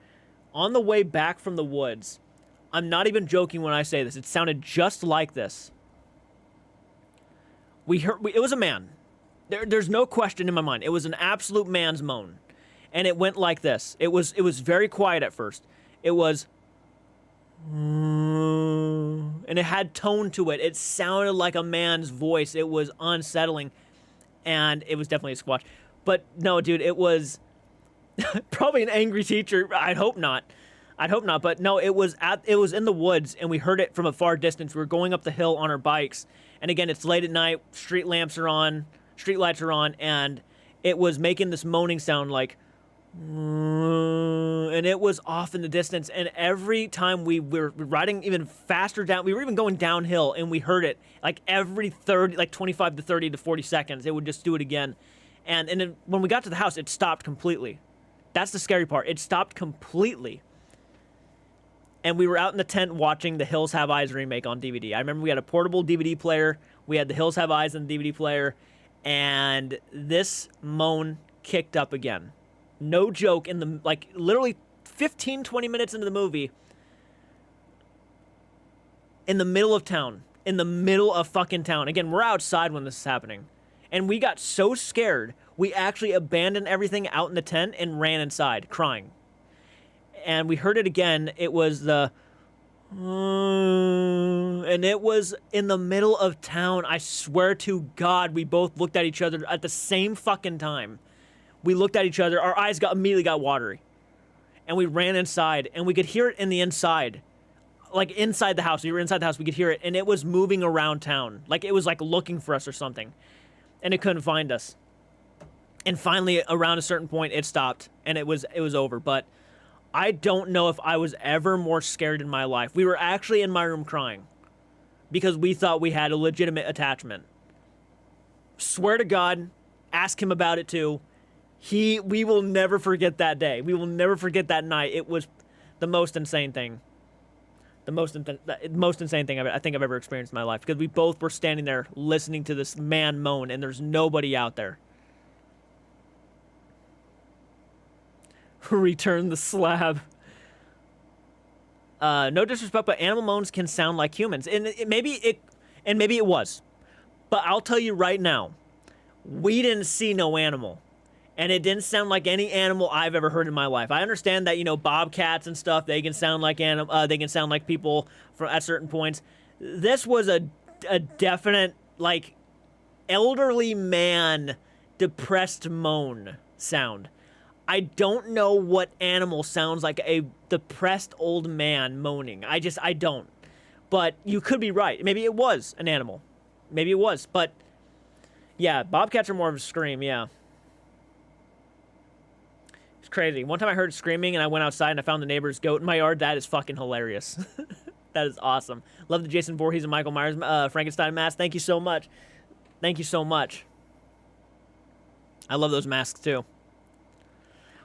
On the way back from the woods, I'm not even joking when I say this. It sounded just like this. It was a man. There's no question in my mind. It was an absolute man's moan. And it went like this. It was very quiet at first. It was... And it had tone to it. It sounded like a man's voice. It was unsettling. And it was definitely a squatch. But no, dude, it was... probably an angry teacher. I'd hope not. But no, it was in the woods, and we heard it from a far distance. We were going up the hill on our bikes. And again, it's late at night. Street lights are on, and it was making this moaning sound like... And it was off in the distance. And every time we were riding even faster down, we were even going downhill, and we heard it like every 30, like 25 to 30 to 40 seconds. It would just do it again. And then when we got to the house, it stopped completely. That's the scary part. It stopped completely. And we were out in the tent watching The Hills Have Eyes remake on DVD. I remember we had a portable DVD player. We had The Hills Have Eyes on the DVD player. And this moan kicked up again. No joke, in the, like, literally 15, 20 minutes into the movie, in the middle of town, in the middle of fucking town. Again, we're outside when this is happening. And we got so scared, we actually abandoned everything out in the tent and ran inside, crying. And we heard it again. It was the... and it was in the middle of town. I swear to God, we both looked at each other at the same fucking time. We looked at each other. Our eyes immediately got watery. And we ran inside. And we could hear it in the inside. Like, inside the house. We were inside the house. We could hear it. And it was moving around town. Like, it was, like, looking for us or something. And it couldn't find us. And finally, around a certain point, it stopped. And it was over. But I don't know if I was ever more scared in my life. We were actually in my room crying. Because we thought we had a legitimate attachment. Swear to God. Ask him about it, too. We will never forget that day. We will never forget that night. It was the most insane thing. The most insane thing I think I've ever experienced in my life. Because we both were standing there listening to this man moan, and there's nobody out there. Return the slab. No disrespect, but animal moans can sound like humans. And maybe it was. But I'll tell you right now, we didn't see no animal. And it didn't sound like any animal I've ever heard in my life. I understand that, you know, bobcats and stuff, they can sound like they can sound like people at certain points. This was a definite, like, elderly man depressed moan sound. I don't know what animal sounds like a depressed old man moaning. I don't. But you could be right. Maybe it was an animal. Maybe it was. But, yeah, bobcats are more of a scream, yeah. It's crazy. One time I heard screaming and I went outside and I found the neighbor's goat in my yard. That is fucking hilarious. That is awesome. Love the Jason Voorhees and Michael Myers Frankenstein mask. Thank you so much. Thank you so much. I love those masks too.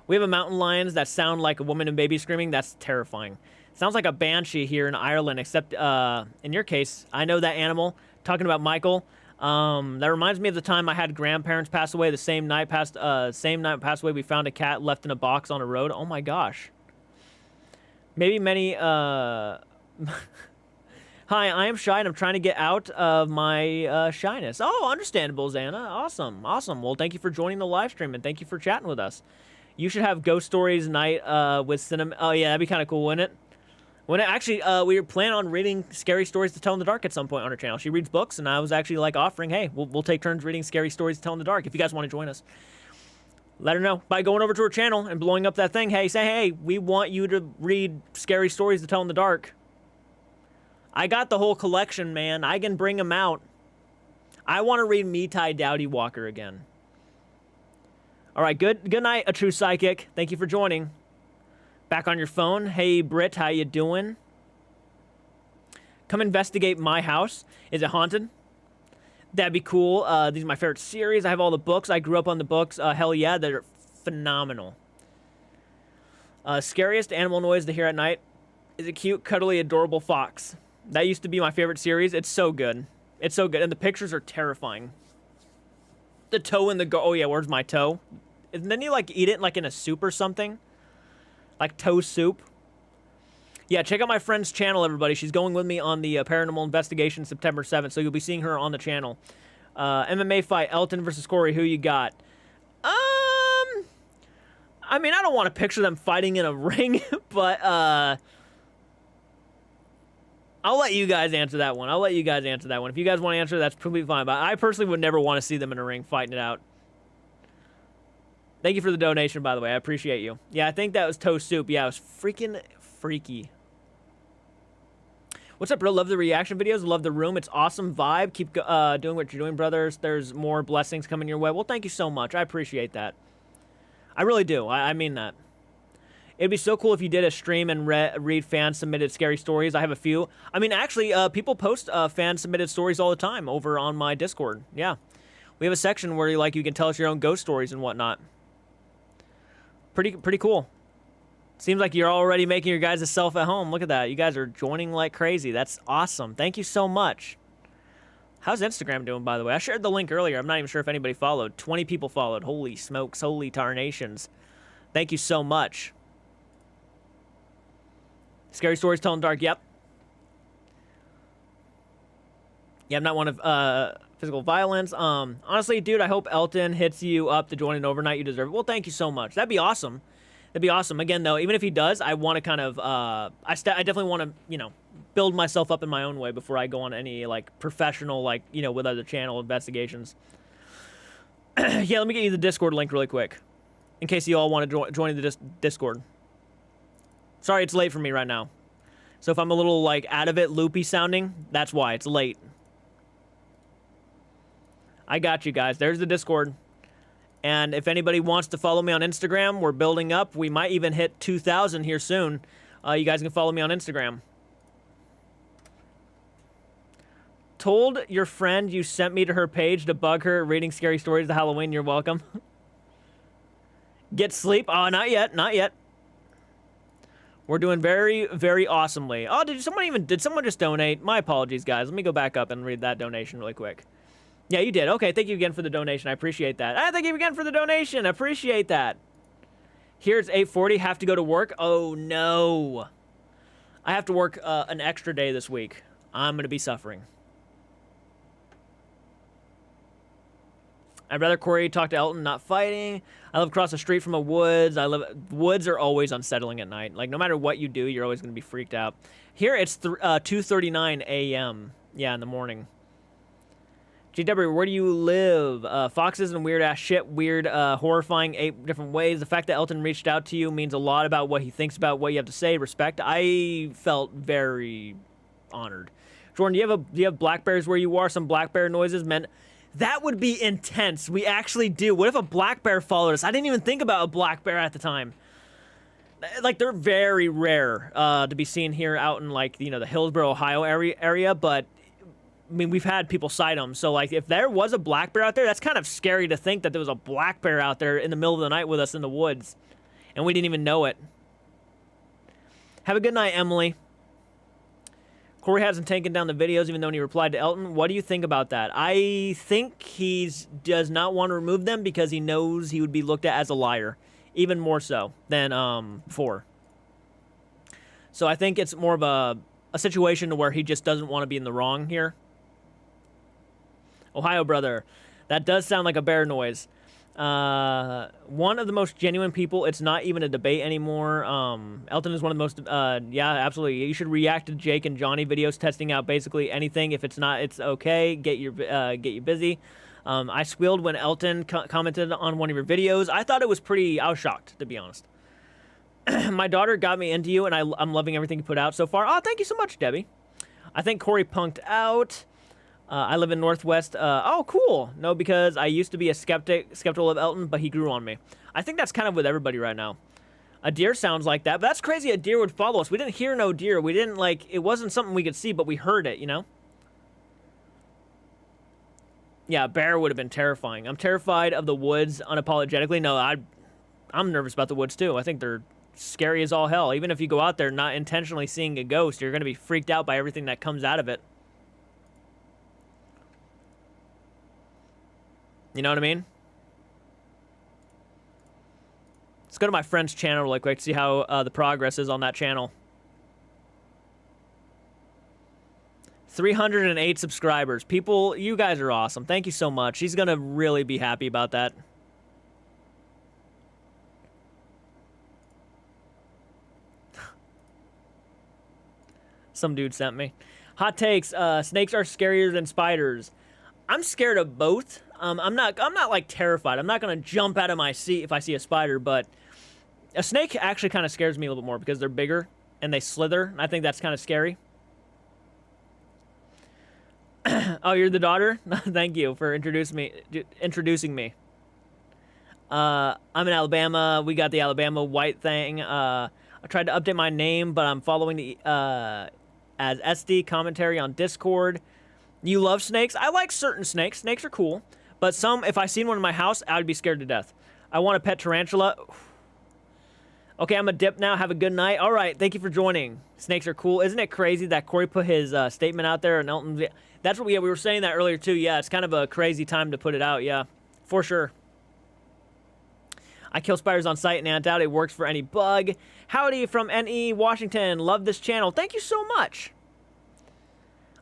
We have a mountain lions that sound like a woman and baby screaming. That's terrifying. Sounds like a banshee here in Ireland, except in your case, I know that animal. Talking about Michael. That reminds me of the time I had grandparents pass away. The same night passed away. We found a cat left in a box on a road. Oh my gosh. Maybe many. Hi, I am shy and I'm trying to get out of my shyness. Oh, understandable, Xana. Awesome, awesome. Well, thank you for joining the live stream and thank you for chatting with us. You should have ghost stories night with cinema. Oh yeah, that'd be kind of cool, wouldn't it? Actually, we were planning on reading scary stories to tell in the dark at some point on her channel. She reads books, and I was actually like offering, hey, we'll take turns reading scary stories to tell in the dark. If you guys want to join us, let her know by going over to her channel and blowing up that thing. Hey, say, hey, we want you to read scary stories to tell in the dark. I got the whole collection, man. I can bring them out. I want to read Meetai Dowdy Walker again. All right, good night, a true psychic. Thank you for joining. Back on your phone. Hey, Britt, how you doing? Come investigate my house. Is it haunted? That'd be cool. These are my favorite series. I have all the books. I grew up on the books. Hell yeah, they're phenomenal. Scariest animal noise to hear at night is a cute, cuddly, adorable fox. That used to be my favorite series. It's so good. It's so good. And the pictures are terrifying. The toe in the oh yeah, where's my toe? And then you like eat it like in a soup or something. Like toe soup. Yeah, check out my friend's channel, everybody. She's going with me on the Paranormal Investigation September 7th, so you'll be seeing her on the channel. MMA fight, Elton versus Corey. Who you got? I mean, I don't want to picture them fighting in a ring, but I'll let you guys answer that one. If you guys want to answer, that's completely fine. But I personally would never want to see them in a ring fighting it out. Thank you for the donation, by the way. I appreciate you. Yeah, I think that was toe soup. Yeah, it was freaking freaky. What's up, bro? Love the reaction videos. Love the room. It's awesome vibe. Keep doing what you're doing, brothers. There's more blessings coming your way. Well, thank you so much. I appreciate that. I really do. I mean that. It'd be so cool if you did a stream and read fan-submitted scary stories. I have a few. I mean, actually, people post fan-submitted stories all the time over on my Discord. Yeah. We have a section where you can tell us your own ghost stories and whatnot. Pretty cool. Seems like you're already making your guys' self at home. Look at that. You guys are joining like crazy. That's awesome. Thank you so much. How's Instagram doing, by the way? I shared the link earlier. I'm not even sure if anybody followed. 20 people followed. Holy smokes. Holy tarnations. Thank you so much. Scary stories telling dark. Yep. Yeah, I'm not one of physical violence. Honestly, dude, I hope Elton hits you up to join an overnight. You deserve it. Well, thank you so much. That'd be awesome. That'd be awesome. Again, though, even if he does, I want to kind of, I definitely want to, you know, build myself up in my own way before I go on any, like, professional, like, you know, with other channel investigations. Yeah, let me get you the Discord link really quick, in case you all want to join the Discord. Sorry, it's late for me right now. So if I'm a little, like, out of it, loopy sounding, that's why. It's late. I got you guys. There's the Discord. And if anybody wants to follow me on Instagram, we're building up. We might even hit 2,000 here soon. You guys can follow me on Instagram. Told your friend you sent me to her page to bug her reading scary stories to Halloween. You're welcome. Get sleep. Oh, not yet. Not yet. We're doing very, very awesomely. Oh, did someone just donate? My apologies, guys. Let me go back up and read that donation really quick. Yeah, you did. Okay, thank you again for the donation. I appreciate that. Thank you again for the donation. I appreciate that. Here it's 8:40. Have to go to work. Oh, no. I have to work an extra day this week. I'm going to be suffering. I'd rather Corey talk to Elton, not fighting. I live across the street from a woods. Woods are always unsettling at night. Like, no matter what you do, you're always going to be freaked out. Here, it's 2:39 a.m. Yeah, in the morning. GW, where do you live? Foxes and weird-ass shit. Weird, horrifying 8 different ways. The fact that Elton reached out to you means a lot about what he thinks about what you have to say. Respect. I felt very honored. Jordan, do you have black bears where you are? Some black bear noises meant... That would be intense. We actually do. What if a black bear followed us? I didn't even think about a black bear at the time. Like, they're very rare to be seen here out in, like, you know, the Hillsborough, Ohio area, but, I mean, we've had people sight them. So, like, if there was a black bear out there, that's kind of scary to think that there was a black bear out there in the middle of the night with us in the woods, and we didn't even know it. Have a good night, Emily. Corey hasn't taken down the videos even though he replied to Elton. What do you think about that? I think he does not want to remove them because he knows he would be looked at as a liar. Even more so than before. So I think it's more of a situation to where he just doesn't want to be in the wrong here. Ohio brother. That does sound like a bear noise. One of the most genuine people. It's not even a debate anymore. Elton is one of the most, yeah, absolutely. You should react to Jake and Johnny videos testing out basically anything. If it's not, it's okay. Get you busy. I squealed when Elton commented on one of your videos. I thought it was I was shocked, to be honest. My daughter got me into you, and I'm loving everything you put out so far. Oh, thank you so much, Debbie. I think Corey punked out. I live in Northwest. Oh, cool. No, because I used to be skeptical of Elton, but he grew on me. I think that's kind of with everybody right now. A deer sounds like that, but that's crazy. A deer would follow us. We didn't hear no deer. We didn't, like, it wasn't something we could see, but we heard it, you know? Yeah, a bear would have been terrifying. I'm terrified of the woods unapologetically. No, I'm nervous about the woods, too. I think they're scary as all hell. Even if you go out there not intentionally seeing a ghost, you're going to be freaked out by everything that comes out of it. You know what I mean? Let's go to my friend's channel really quick to see how the progress is on that channel. 308 subscribers. People, you guys are awesome. Thank you so much. He's going to really be happy about that. Some dude sent me. Hot takes. Snakes are scarier than spiders. I'm scared of both. I'm not like terrified. I'm not gonna jump out of my seat if I see a spider, but a snake actually kind of scares me a little bit more because they're bigger and they slither. I think that's kind of scary. Oh, you're the daughter? Thank you for introducing me. I'm in Alabama. We got the Alabama white thing. I tried to update my name, but I'm following the as SD commentary on Discord. You love snakes? I like certain snakes. Snakes are cool. But some, if I seen one in my house, I would be scared to death. I want a pet tarantula. Okay, I'm a dip now. Have a good night. All right, thank you for joining. Snakes are cool. Isn't it crazy that Corey put his statement out there and Elton? That's what we were saying that earlier too. Yeah, it's kind of a crazy time to put it out. Yeah, for sure. I kill spiders on sight and I doubt it works for any bug. Howdy from NE Washington. Love this channel. Thank you so much.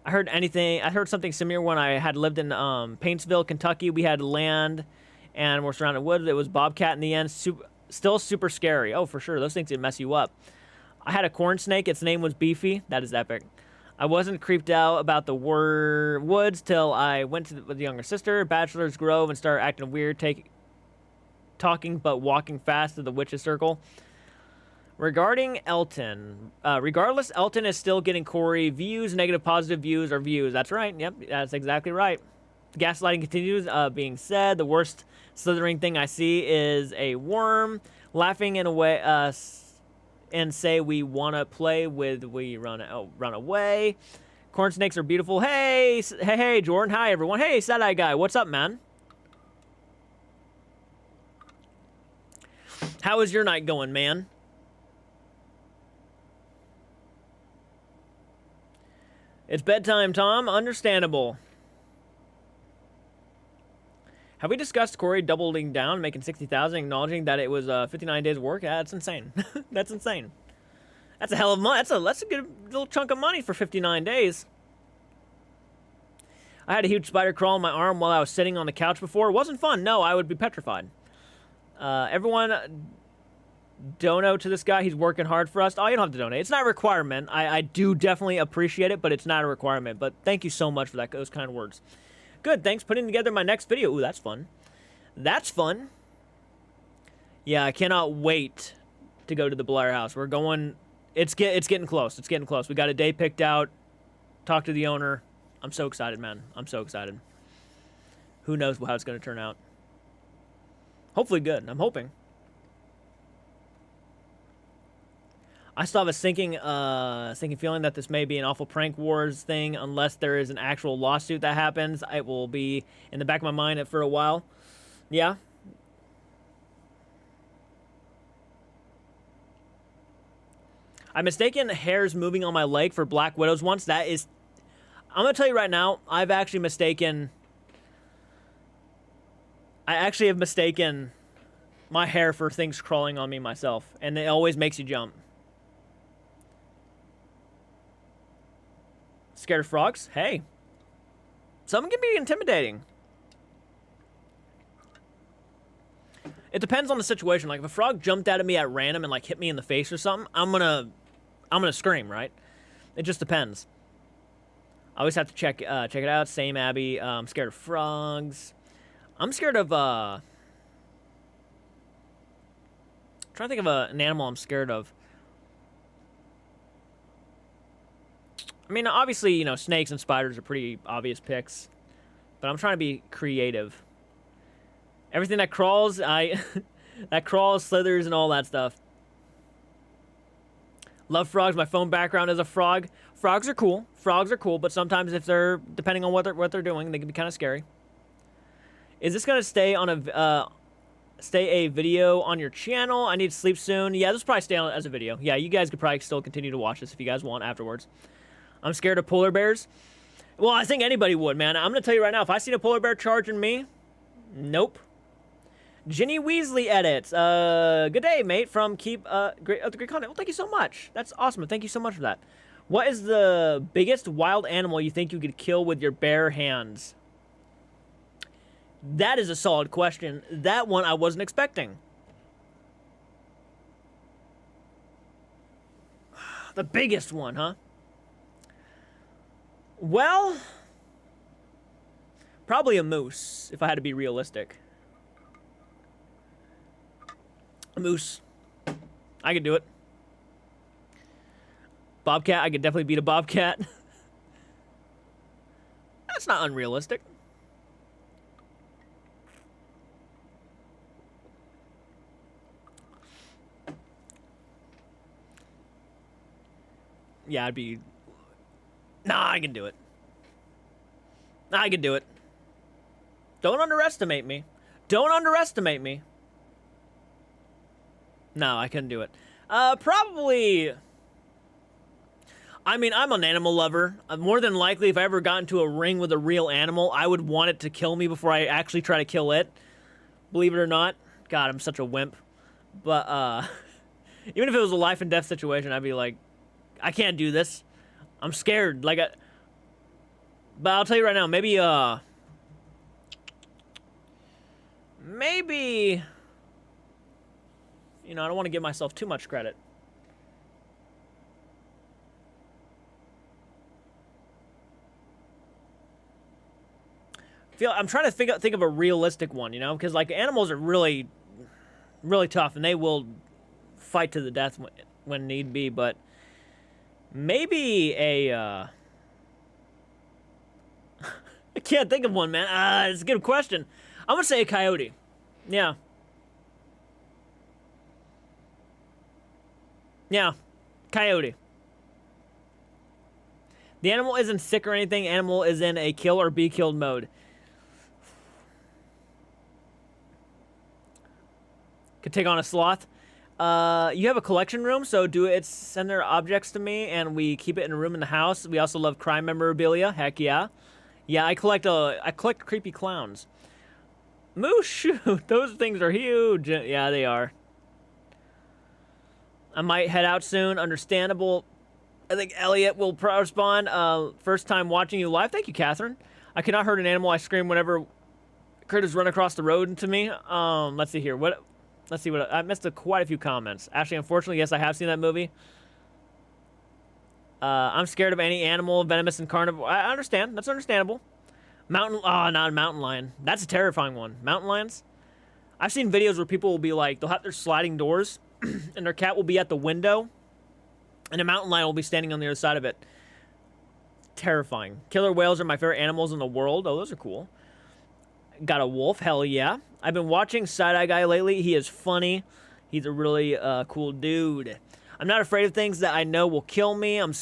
I heard something similar when I had lived in Paintsville, Kentucky. We had land and we're surrounded with woods. It was bobcat in the end. Still super scary. Oh, for sure. Those things can mess you up. I had a corn snake. Its name was Beefy. That is epic. I wasn't creeped out about the woods till I went with the younger sister, Bachelor's Grove, and started acting weird, talking but walking fast to the witch's circle. Regarding Elton, regardless, Elton is still getting Corey views. Negative, positive views are views. That's right. Yep, that's exactly right. Gaslighting continues. Being said, the worst slithering thing I see is a worm laughing in a way and say we want to play with. We run away. Corn snakes are beautiful. Hey, Jordan. Hi, everyone. Hey, Sad-Eye Guy. What's up, man? How is your night going, man? It's bedtime, Tom. Understandable. Have we discussed Corey doubling down, making 60,000, acknowledging that it was 59 days of work? Yeah, that's insane. That's insane. That's a hell of money. That's a good little chunk of money for 59 days. I had a huge spider crawl on my arm while I was sitting on the couch before. It wasn't fun. No, I would be petrified. Everyone dono to this guy. He's working hard for us. Oh, you don't have to donate. It's not a requirement. I do definitely appreciate it, but it's not a requirement. But thank you so much for that. Those kind words. Good. Thanks. Putting together my next video. Ooh, that's fun. That's fun. Yeah, I cannot wait to go to the Blair House. We're going. It's getting close. It's getting close. We got a day picked out. Talk to the owner. I'm so excited, man. I'm so excited. Who knows how it's going to turn out. Hopefully good. I'm hoping. I still have a sinking feeling that this may be an awful prank wars thing unless there is an actual lawsuit that happens. It will be in the back of my mind for a while. Yeah. I mistaken hairs moving on my leg for black widows once. That is... I'm going to tell you right now, I actually have mistaken my hair for things crawling on me myself. And it always makes you jump. Scared of frogs? Hey. Some can be intimidating. It depends on the situation. Like, if a frog jumped out at me at random and, like, hit me in the face or something, I'm gonna scream, right? It just depends. I always have to check it out. Same, Abby. I'm scared of frogs. I'm scared of, trying to think of an animal I'm scared of. I mean, obviously, you know, snakes and spiders are pretty obvious picks. But I'm trying to be creative. Everything that crawls, that crawls, slithers, and all that stuff. Love frogs. My phone background is a frog. Frogs are cool. Frogs are cool, but sometimes if they're, depending on what they're doing, they can be kind of scary. Is this going to stay on a video on your channel? I need to sleep soon. Yeah, this will probably stay on as a video. Yeah, you guys could probably still continue to watch this if you guys want afterwards. I'm scared of polar bears. Well, I think anybody would, man. I'm going to tell you right now, if I seen a polar bear charging me, nope. Ginny Weasley edits. Good day, mate, from Great Content. Well, thank you so much. That's awesome. Thank you so much for that. What is the biggest wild animal you think you could kill with your bare hands? That is a solid question. That one I wasn't expecting. The biggest one, huh? Well, probably a moose, if I had to be realistic. A moose. I could do it. Bobcat, I could definitely beat a bobcat. That's not unrealistic. Yeah, I'd be... Nah, I can do it. I can do it. Don't underestimate me. Don't underestimate me. No, I couldn't do it. Probably... I mean, I'm an animal lover. More than likely, if I ever got into a ring with a real animal, I would want it to kill me before I actually try to kill it. Believe it or not. God, I'm such a wimp. But, even if it was a life and death situation, I'd be like, I can't do this. I'm scared. Like, but I'll tell you right now, maybe, you know, I don't want to give myself too much credit. I'm trying to think of a realistic one, you know, because like animals are really, really tough, and they will fight to the death when need be. But maybe a I can't think of one, man. It's a good question. I'm gonna say a coyote. Yeah. Yeah, coyote. The animal isn't sick or anything. Animal is in a kill or be killed mode. Could take on a sloth. You have a collection room, so send their objects to me, and we keep it in a room in the house. We also love crime memorabilia. Heck yeah. Yeah, I collect creepy clowns. Moose, shoot, those things are huge. Yeah, they are. I might head out soon. Understandable. I think Elliot will respond. First time watching you live. Thank you, Catherine. I cannot hurt an animal. I scream whenever critters run across the road into me. Let's see here. Let's see what I missed quite a few comments. Actually, unfortunately, yes, I have seen that movie. I'm scared of any animal, venomous and carnivore. I understand. That's understandable. Not a mountain lion. That's a terrifying one. Mountain lions. I've seen videos where people will be like, they'll have their sliding doors, and their cat will be at the window, and a mountain lion will be standing on the other side of it. Terrifying. Killer whales are my favorite animals in the world. Oh, those are cool. Got a wolf. Hell yeah. I've been watching Side-Eye Guy lately. He is funny. He's a really cool dude. I'm not afraid of things that I know will kill me. I'm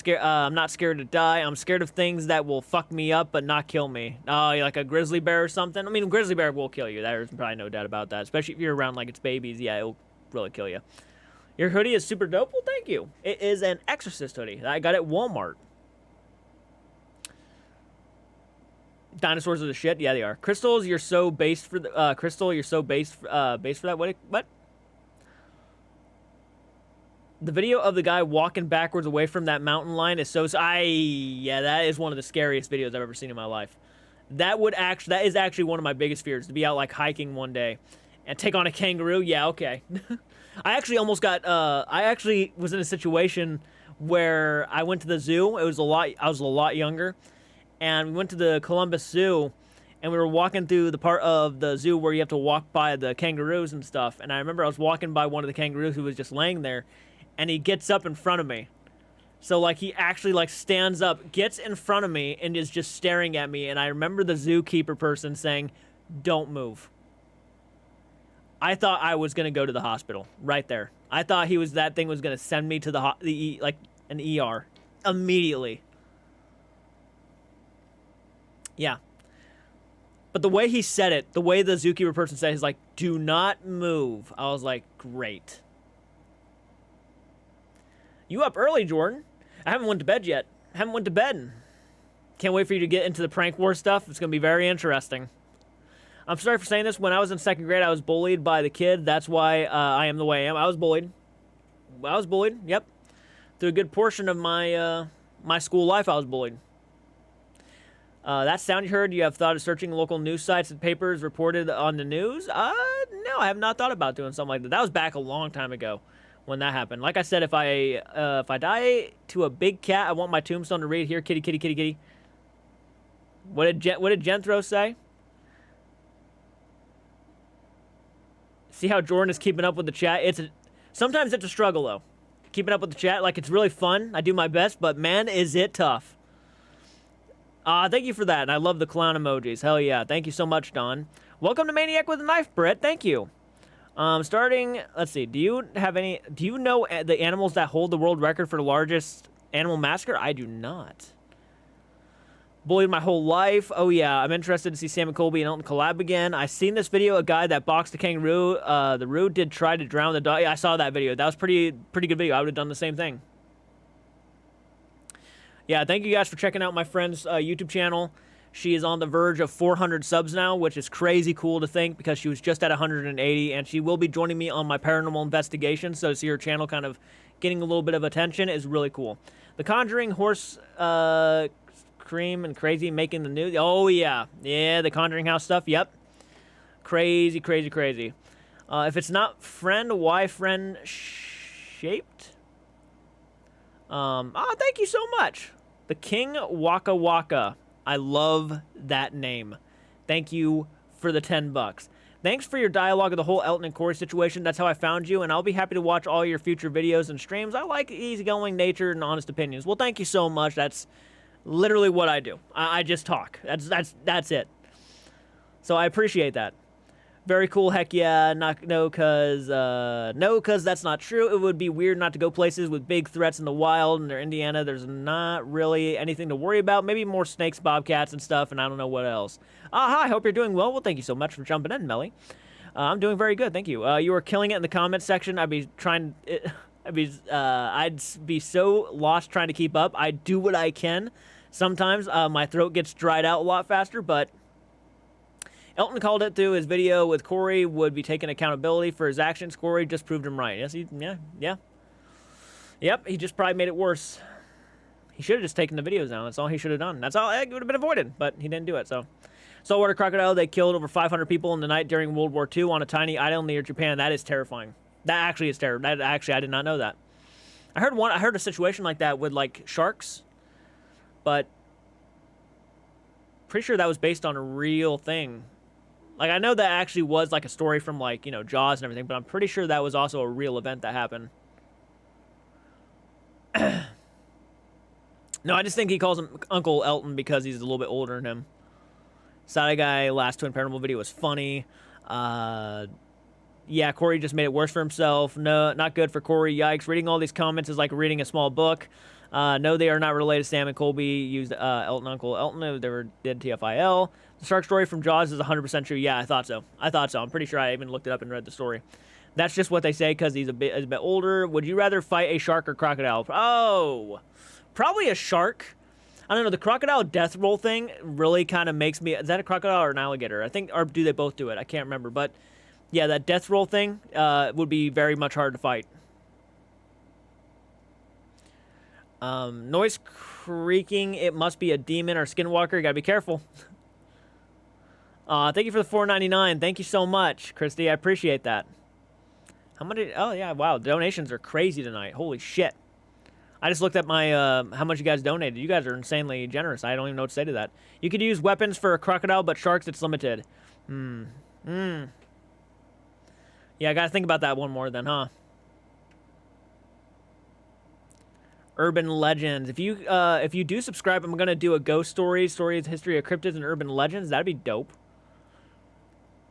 not scared to die. I'm scared of things that will fuck me up but not kill me. Oh, like a grizzly bear or something? I mean, a grizzly bear will kill you. There's probably no doubt about that. Especially if you're around like its babies. Yeah, it'll really kill you. Your hoodie is super dope. Well, thank you. It is an Exorcist hoodie that I got at Walmart. Dinosaurs are the shit. Yeah, they are. Crystals, you're so based for the Crystal. You're so based for that. What? The video of the guy walking backwards away from that mountain line is so. Yeah, that is one of the scariest videos I've ever seen in my life. That is actually one of my biggest fears, to be out like hiking one day and take on a kangaroo. Yeah, okay. I actually almost got. I actually was in a situation where I went to the zoo. I was a lot younger. And we went to the Columbus Zoo, and we were walking through the part of the zoo where you have to walk by the kangaroos and stuff. And I remember I was walking by one of the kangaroos who was just laying there, and he gets up in front of me. So, like, he actually, like, stands up, gets in front of me, and is just staring at me. And I remember the zookeeper person saying, "Don't move." I thought I was going to go to the hospital right there. I thought that thing was going to send me to an ER immediately. Yeah. But the way he said it, the way the zookeeper person said it, he's like, "Do not move." I was like, great. You up early, Jordan? I haven't went to bed yet. Can't wait for you to get into the prank war stuff. It's going to be very interesting. I'm sorry for saying this. When I was in second grade, I was bullied by the kid. That's why I am the way I am. I was bullied. Yep. Through a good portion of my my school life, I was bullied. That sound you heard, you have thought of searching local news sites and papers reported on the news? No, I have not thought about doing something like that. That was back a long time ago when that happened. Like I said, if I die to a big cat, I want my tombstone to read, "Here, kitty, kitty, kitty, kitty." What did Genthro say? See how Jordan is keeping up with the chat? Sometimes it's a struggle, though. Keeping up with the chat, like, it's really fun. I do my best, but man, is it tough. Thank you for that, and I love the clown emojis. Hell yeah. Thank you so much, Don. Welcome to Maniac with a Knife, Brett. Thank you. Let's see. Do you know the animals that hold the world record for the largest Animal Massacre? I do not. Bullied my whole life. Oh, yeah. I'm interested to see Sam and Colby and Elton collab again. I seen this video. A guy that boxed the kangaroo. The Roo did try to drown the dog. Yeah, I saw that video. That was pretty good video. I would have done the same thing. Yeah, thank you guys for checking out my friend's YouTube channel. She is on the verge of 400 subs now, which is crazy cool to think because she was just at 180, and she will be joining me on my paranormal investigation, so to see her channel kind of getting a little bit of attention is really cool. The Conjuring horse cream and crazy making the news. Oh, yeah. Yeah, the Conjuring house stuff. Yep. Crazy, crazy, crazy. If it's not friend, why friend shaped? Thank you so much. The King Waka Waka. I love that name. Thank you for the $10. Thanks for your dialogue of the whole Elton and Corey situation. That's how I found you, and I'll be happy to watch all your future videos and streams. I like easygoing nature and honest opinions. Well, thank you so much. That's literally what I do. I just talk. That's it. So I appreciate that. Very cool. Heck yeah. No, cause that's not true. It would be weird not to go places with big threats in the wild. And they're Indiana. There's not really anything to worry about. Maybe more snakes, bobcats, and stuff. And I don't know what else. Hi. Hope you're doing well. Well, thank you so much for jumping in, Melly. I'm doing very good. Thank you. You are killing it in the comments section. I'd be so lost trying to keep up. I do what I can. Sometimes my throat gets dried out a lot faster, but Elton called it through his video with Corey would be taking accountability for his actions. Corey just proved him right. Yes, yeah. Yep, he just probably made it worse. He should have just taken the videos down. That's all he should have done. That's all. It would have been avoided, but he didn't do it, so. Saltwater crocodile, they killed over 500 people in the night during World War II on a tiny island near Japan. That is terrifying. That actually is terrible. That actually, I did not know that. I heard a situation like that with, like, sharks, but pretty sure that was based on a real thing. Like, I know that actually was, like, a story from, like, you know, Jaws and everything, but I'm pretty sure that was also a real event that happened. No, I just think he calls him Uncle Elton because he's a little bit older than him. Side Guy, last Twin Paranormal video was funny. Yeah, Corey just made it worse for himself. No, not good for Corey. Yikes. Reading all these comments is like reading a small book. No, they are not related. Sam and Colby used Elton, Uncle Elton. They were did TFIL. The shark story from Jaws is 100% true. Yeah, I thought so. I'm pretty sure I even looked it up and read the story. That's just what they say because he's a bit older. Would you rather fight a shark or crocodile? Oh, probably a shark. I don't know. The crocodile death roll thing really kind of makes me... Is that a crocodile or an alligator? I think... Or do they both do it? I can't remember. But, yeah, that death roll thing would be very much hard to fight. Noise creaking. It must be a demon or skinwalker. You gotta be careful. Thank you for the $4.99. Thank you so much, Christy. I appreciate that. How many... Oh, yeah. Wow. Donations are crazy tonight. Holy shit. I just looked at my, how much you guys donated. You guys are insanely generous. I don't even know what to say to that. You could use weapons for a crocodile, but sharks, it's limited. Yeah, I gotta think about that one more then, huh? Urban legends. If you do subscribe, I'm gonna do a ghost stories, history of cryptids, and urban legends. That'd be dope.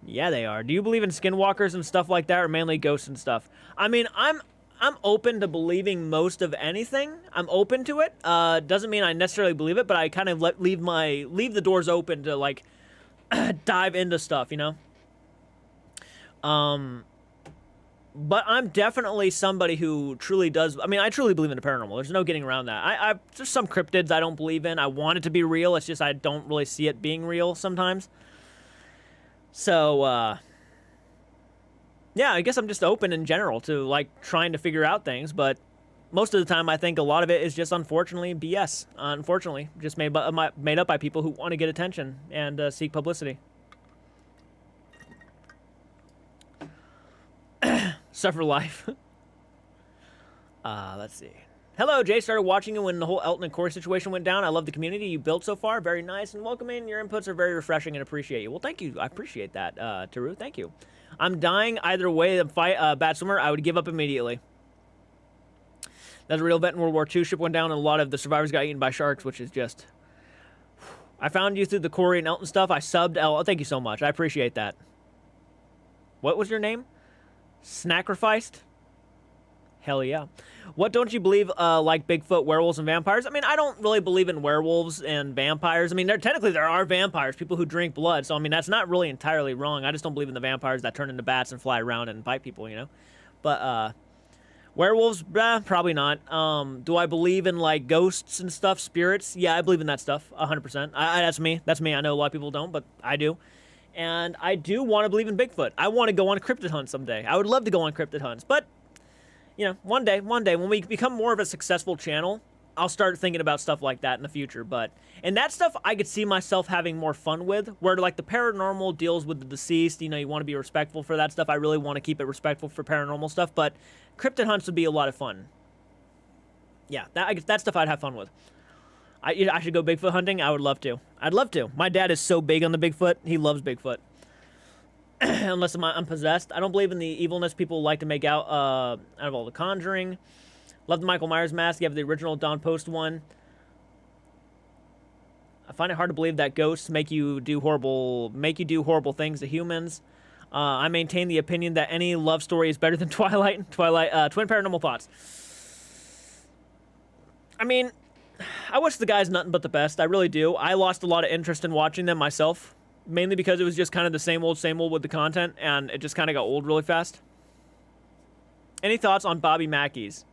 Yeah, they are. Do you believe in skinwalkers and stuff like that, or mainly ghosts and stuff? I mean, I'm open to believing most of anything. I'm open to it. Doesn't mean I necessarily believe it, but I kind of leave the doors open to, like, dive into stuff, you know? But I'm definitely somebody who truly does... I mean, I truly believe in the paranormal. There's no getting around that. There's some cryptids I don't believe in. I want it to be real. It's just I don't really see it being real sometimes. So, yeah, I guess I'm just open in general to, like, trying to figure out things, but most of the time I think a lot of it is just, unfortunately, BS. Unfortunately, just made up by people who want to get attention and seek publicity. Suffer life. Let's see. Hello, Jay. Started watching you when the whole Elton and Corey situation went down. I love the community you built so far. Very nice and welcoming. Your inputs are very refreshing and appreciate you. Well, thank you. I appreciate that, Taru. Thank you. I'm dying either way. The fight, bad swimmer, I would give up immediately. That's a real event in World War II. Ship went down and a lot of the survivors got eaten by sharks, which is just... I found you through the Corey and Elton stuff. I subbed. Oh, thank you so much. I appreciate that. What was your name? Snacrificed? Hell yeah. What don't you believe, like Bigfoot, werewolves, and vampires? I mean, I don't really believe in werewolves and vampires. I mean, technically there are vampires, people who drink blood. So, I mean, that's not really entirely wrong. I just don't believe in the vampires that turn into bats and fly around and bite people, you know? But, werewolves, probably not. Do I believe in, like, ghosts and stuff, spirits? Yeah, I believe in that stuff, 100%. That's me. That's me. I know a lot of people don't, but I do. And I do want to believe in Bigfoot. I want to go on cryptid hunts someday. I would love to go on cryptid hunts, but you know, one day, when we become more of a successful channel, I'll start thinking about stuff like that in the future. And that stuff I could see myself having more fun with, where like the paranormal deals with the deceased, you know, you want to be respectful for that stuff. I really want to keep it respectful for paranormal stuff, but cryptid hunts would be a lot of fun. Yeah, that stuff I'd have fun with. I should go Bigfoot hunting. I would love to. I'd love to. My dad is so big on the Bigfoot. He loves Bigfoot. Unless I'm possessed. I don't believe in the evilness people like to make out of all the Conjuring. Love the Michael Myers mask. You have the original Don Post one. I find it hard to believe that ghosts make you do horrible things to humans. I maintain the opinion that any love story is better than Twilight. Twin Paranormal Thoughts. I mean, I wish the guy's nothing but the best. I really do. I lost a lot of interest in watching them myself. Mainly because it was just kind of the same old with the content, and it just kind of got old really fast. Any thoughts on Bobby Mackey's?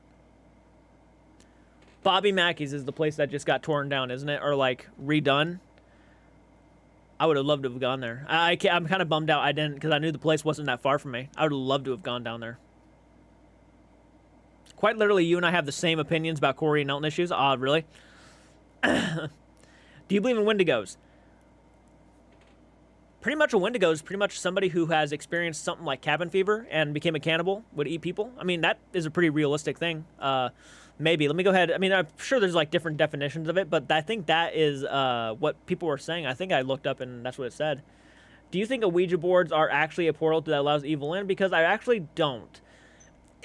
Bobby Mackey's is the place that just got torn down, isn't it? Or, like, redone? I would have loved to have gone there. I'm kind of bummed out I didn't, because I knew the place wasn't that far from me. I would have loved to have gone down there. Quite literally, you and I have the same opinions about Corey and Elton issues. Really? Do you believe in Wendigos? Pretty much a Wendigo is pretty much somebody who has experienced something like cabin fever and became a cannibal, would eat people. I mean, that is a pretty realistic thing. Maybe. Let me go ahead. I mean, I'm sure there's like different definitions of it, but I think that is what people were saying. I think I looked up and that's what it said. Do you think Ouija boards are actually a portal that allows evil in? Because I actually don't.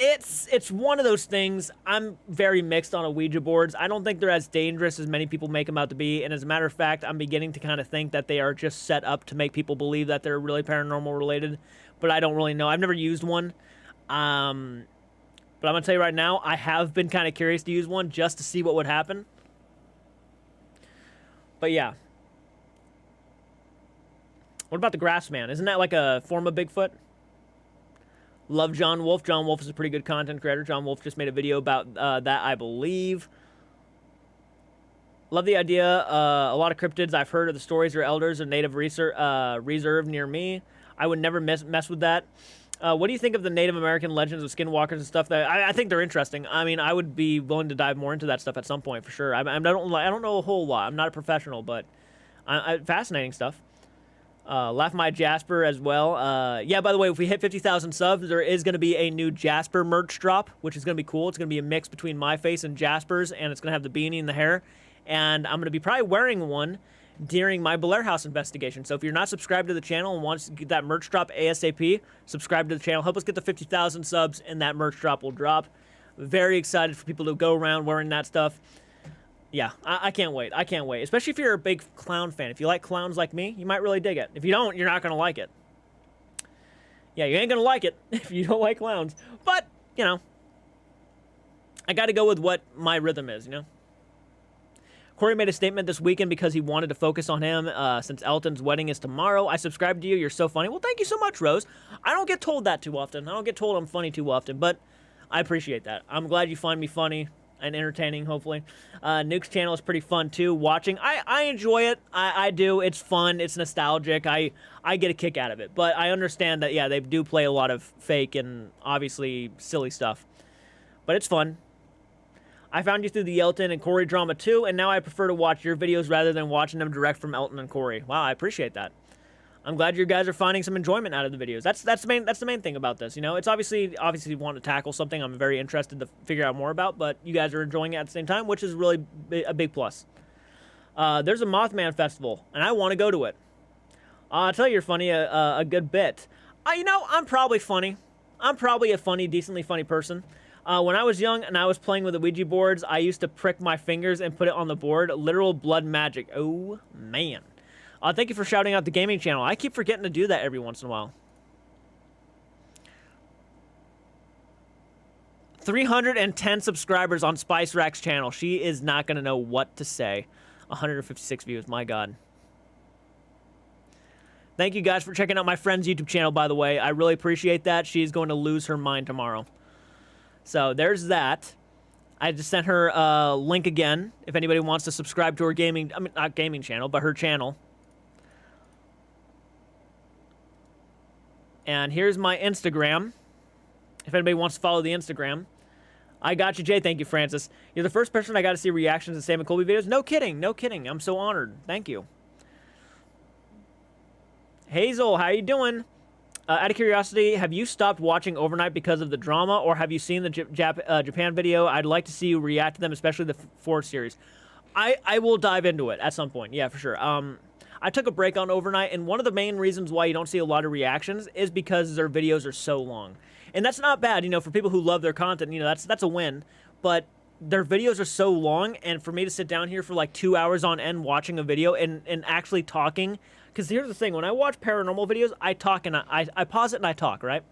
It's one of those things. I'm very mixed on Ouija boards. I don't think they're as dangerous as many people make them out to be. And as a matter of fact, I'm beginning to kind of think that they are just set up to make people believe that they're really paranormal related. But I don't really know. I've never used one. But I'm going to tell you right now, I have been kind of curious to use one just to see what would happen. But yeah. What about the Grassman? Isn't that like a form of Bigfoot? Love John Wolf. John Wolf is a pretty good content creator. John Wolf just made a video about that, I believe. Love the idea. A lot of cryptids I've heard of the stories or elders or native reserve near me. I would never mess with that. What do you think of the Native American legends of skinwalkers and stuff? That I think they're interesting. I mean, I would be willing to dive more into that stuff at some point for sure. I don't know a whole lot. I'm not a professional, but fascinating stuff. Laugh My Jasper as well. Yeah, by the way, if we hit 50,000 subs, there is going to be a new Jasper merch drop, which is going to be cool. It's going to be a mix between my face and Jasper's, and it's going to have the beanie and the hair. And I'm going to be probably wearing one during my Blair House investigation. So if you're not subscribed to the channel and want to get that merch drop ASAP, subscribe to the channel. Help us get to 50,000 subs, and that merch drop will drop. Very excited for people to go around wearing that stuff. Yeah, I can't wait. I can't wait. Especially if you're a big clown fan. If you like clowns like me, you might really dig it. If you don't, you're not going to like it. Yeah, you ain't going to like it if you don't like clowns. But, you know, I got to go with what my rhythm is, you know? Corey made a statement this weekend because he wanted to focus on him since Elton's wedding is tomorrow. I subscribed to you. You're so funny. Well, thank you so much, Rose. I don't get told that too often. I don't get told I'm funny too often, but I appreciate that. I'm glad you find me funny and entertaining, hopefully. Nuke's channel is pretty fun, too. Watching, I enjoy it. I do. It's fun. It's nostalgic. I get a kick out of it. But I understand that, yeah, they do play a lot of fake and obviously silly stuff. But it's fun. I found you through the Elton and Corey drama, too, and now I prefer to watch your videos rather than watching them direct from Elton and Corey. Wow, I appreciate that. I'm glad you guys are finding some enjoyment out of the videos. That's the main thing about this. You know, it's obviously you want to tackle something I'm very interested to figure out more about, but you guys are enjoying it at the same time, which is really a big plus. There's a Mothman festival, and I want to go to it. I'll tell you, you're funny a good bit. You know, I'm probably funny. I'm probably a funny, decently funny person. When I was young and I was playing with the Ouija boards, I used to prick my fingers and put it on the board. Literal blood magic. Oh, man. Thank you for shouting out the gaming channel. I keep forgetting to do that every once in a while. 310 subscribers on Spice Rack's channel. She is not going to know what to say. 156 views. My God. Thank you guys for checking out my friend's YouTube channel, by the way. I really appreciate that. She's going to lose her mind tomorrow. So there's that. I just sent her a link again if anybody wants to subscribe to her gaming, I mean, not gaming channel, but her channel. And here's my Instagram. If anybody wants to follow the Instagram. I got you, Jay. Thank you, Francis. You're the first person I got to see reactions to Sam and Colby videos. No kidding. No kidding. I'm so honored. Thank you. Hazel, how you doing? Out of curiosity, have you stopped watching overnight because of the drama, or have you seen the Japan video? I'd like to see you react to them, especially the 4 series. I will dive into it at some point. Yeah, for sure. I took a break on overnight, and one of the main reasons why you don't see a lot of reactions is because their videos are so long. And that's not bad, you know, for people who love their content, you know, that's a win. But their videos are so long, and for me to sit down here for like 2 hours on end watching a video and actually talking, because here's the thing, when I watch paranormal videos, I talk and I pause it and I talk, right?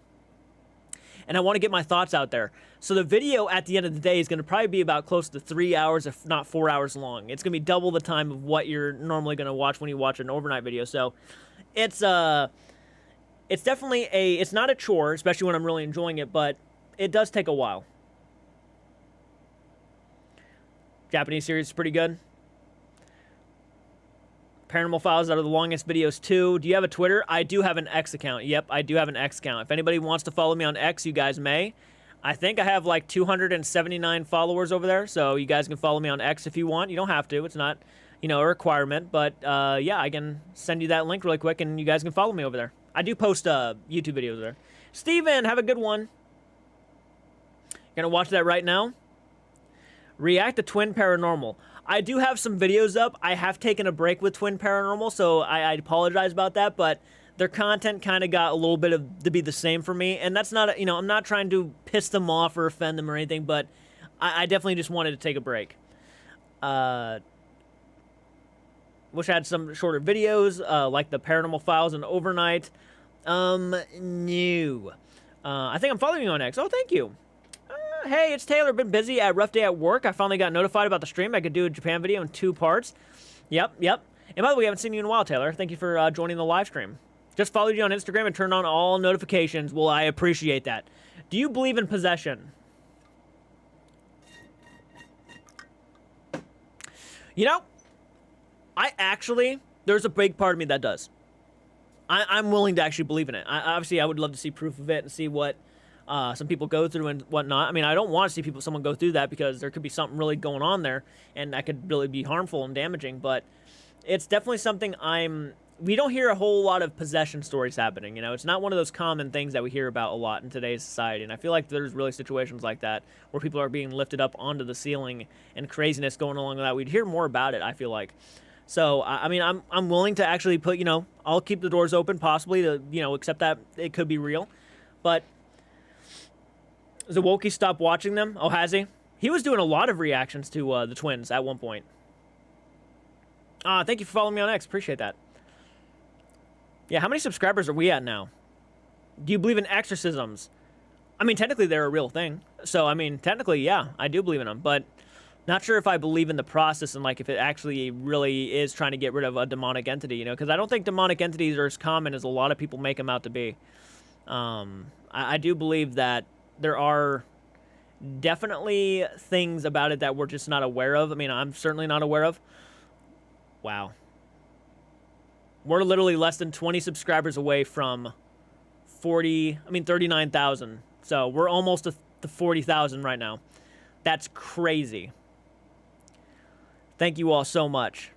And I want to get my thoughts out there. So the video at the end of the day is going to probably be about close to 3 hours, if not 4 hours long. It's going to be double the time of what you're normally going to watch when you watch an overnight video. So it's definitely it's not a chore, especially when I'm really enjoying it, but it does take a while. Japanese series is pretty good. Paranormal Files are the longest videos too. Do you have a Twitter? I do have an X account. Yep, I do have an X account. If anybody wants to follow me on X, you guys may. I think I have like 279 followers over there, so you guys can follow me on X if you want. You don't have to. It's not, you know, a requirement, but yeah, I can send you that link really quick, and you guys can follow me over there. I do post YouTube videos there. Steven, have a good one. Gonna watch that right now. React to Twin Paranormal. I do have some videos up. I have taken a break with Twin Paranormal, so I apologize about that, but their content kind of got a little bit to be the same for me, and that's not, you know, I'm not trying to piss them off or offend them or anything, but I definitely just wanted to take a break. Wish I had some shorter videos, like the Paranormal Files and Overnight. No. I think I'm following you on X. Oh, thank you. Hey, it's Taylor. Been busy at rough day at work. I finally got notified about the stream. I could do a Japan video in 2 parts. Yep. And by the way, I haven't seen you in a while, Taylor. Thank you for joining the live stream. Just followed you on Instagram and turned on all notifications. Well, I appreciate that. Do you believe in possession? You know, there's a big part of me that does. I'm willing to actually believe in it. Obviously, I would love to see proof of it and see what some people go through and whatnot. I mean, I don't want to see someone go through that, because there could be something really going on there, and that could really be harmful and damaging. But it's definitely something we don't hear a whole lot of possession stories happening. You know, it's not one of those common things that we hear about a lot in today's society. And I feel like there's really situations like that where people are being lifted up onto the ceiling and craziness going along with that. We'd hear more about it, I feel like. So, I mean, I'm willing to actually put, you know, I'll keep the doors open possibly to, you know, accept that it could be real. But Zawoki stopped watching them. Oh, has he? He was doing a lot of reactions to the twins at one point. Thank you for following me on X. Appreciate that. Yeah, how many subscribers are we at now? Do you believe in exorcisms? I mean, technically they're a real thing. So, I mean, technically, yeah, I do believe in them. But not sure if I believe in the process and, like, if it actually really is trying to get rid of a demonic entity, you know? Because I don't think demonic entities are as common as a lot of people make them out to be. I do believe that there are definitely things about it that we're just not aware of. I mean, I'm certainly not aware of. Wow. We're literally less than 20 subscribers away from 39,000. So we're almost to 40,000 right now. That's crazy. Thank you all so much.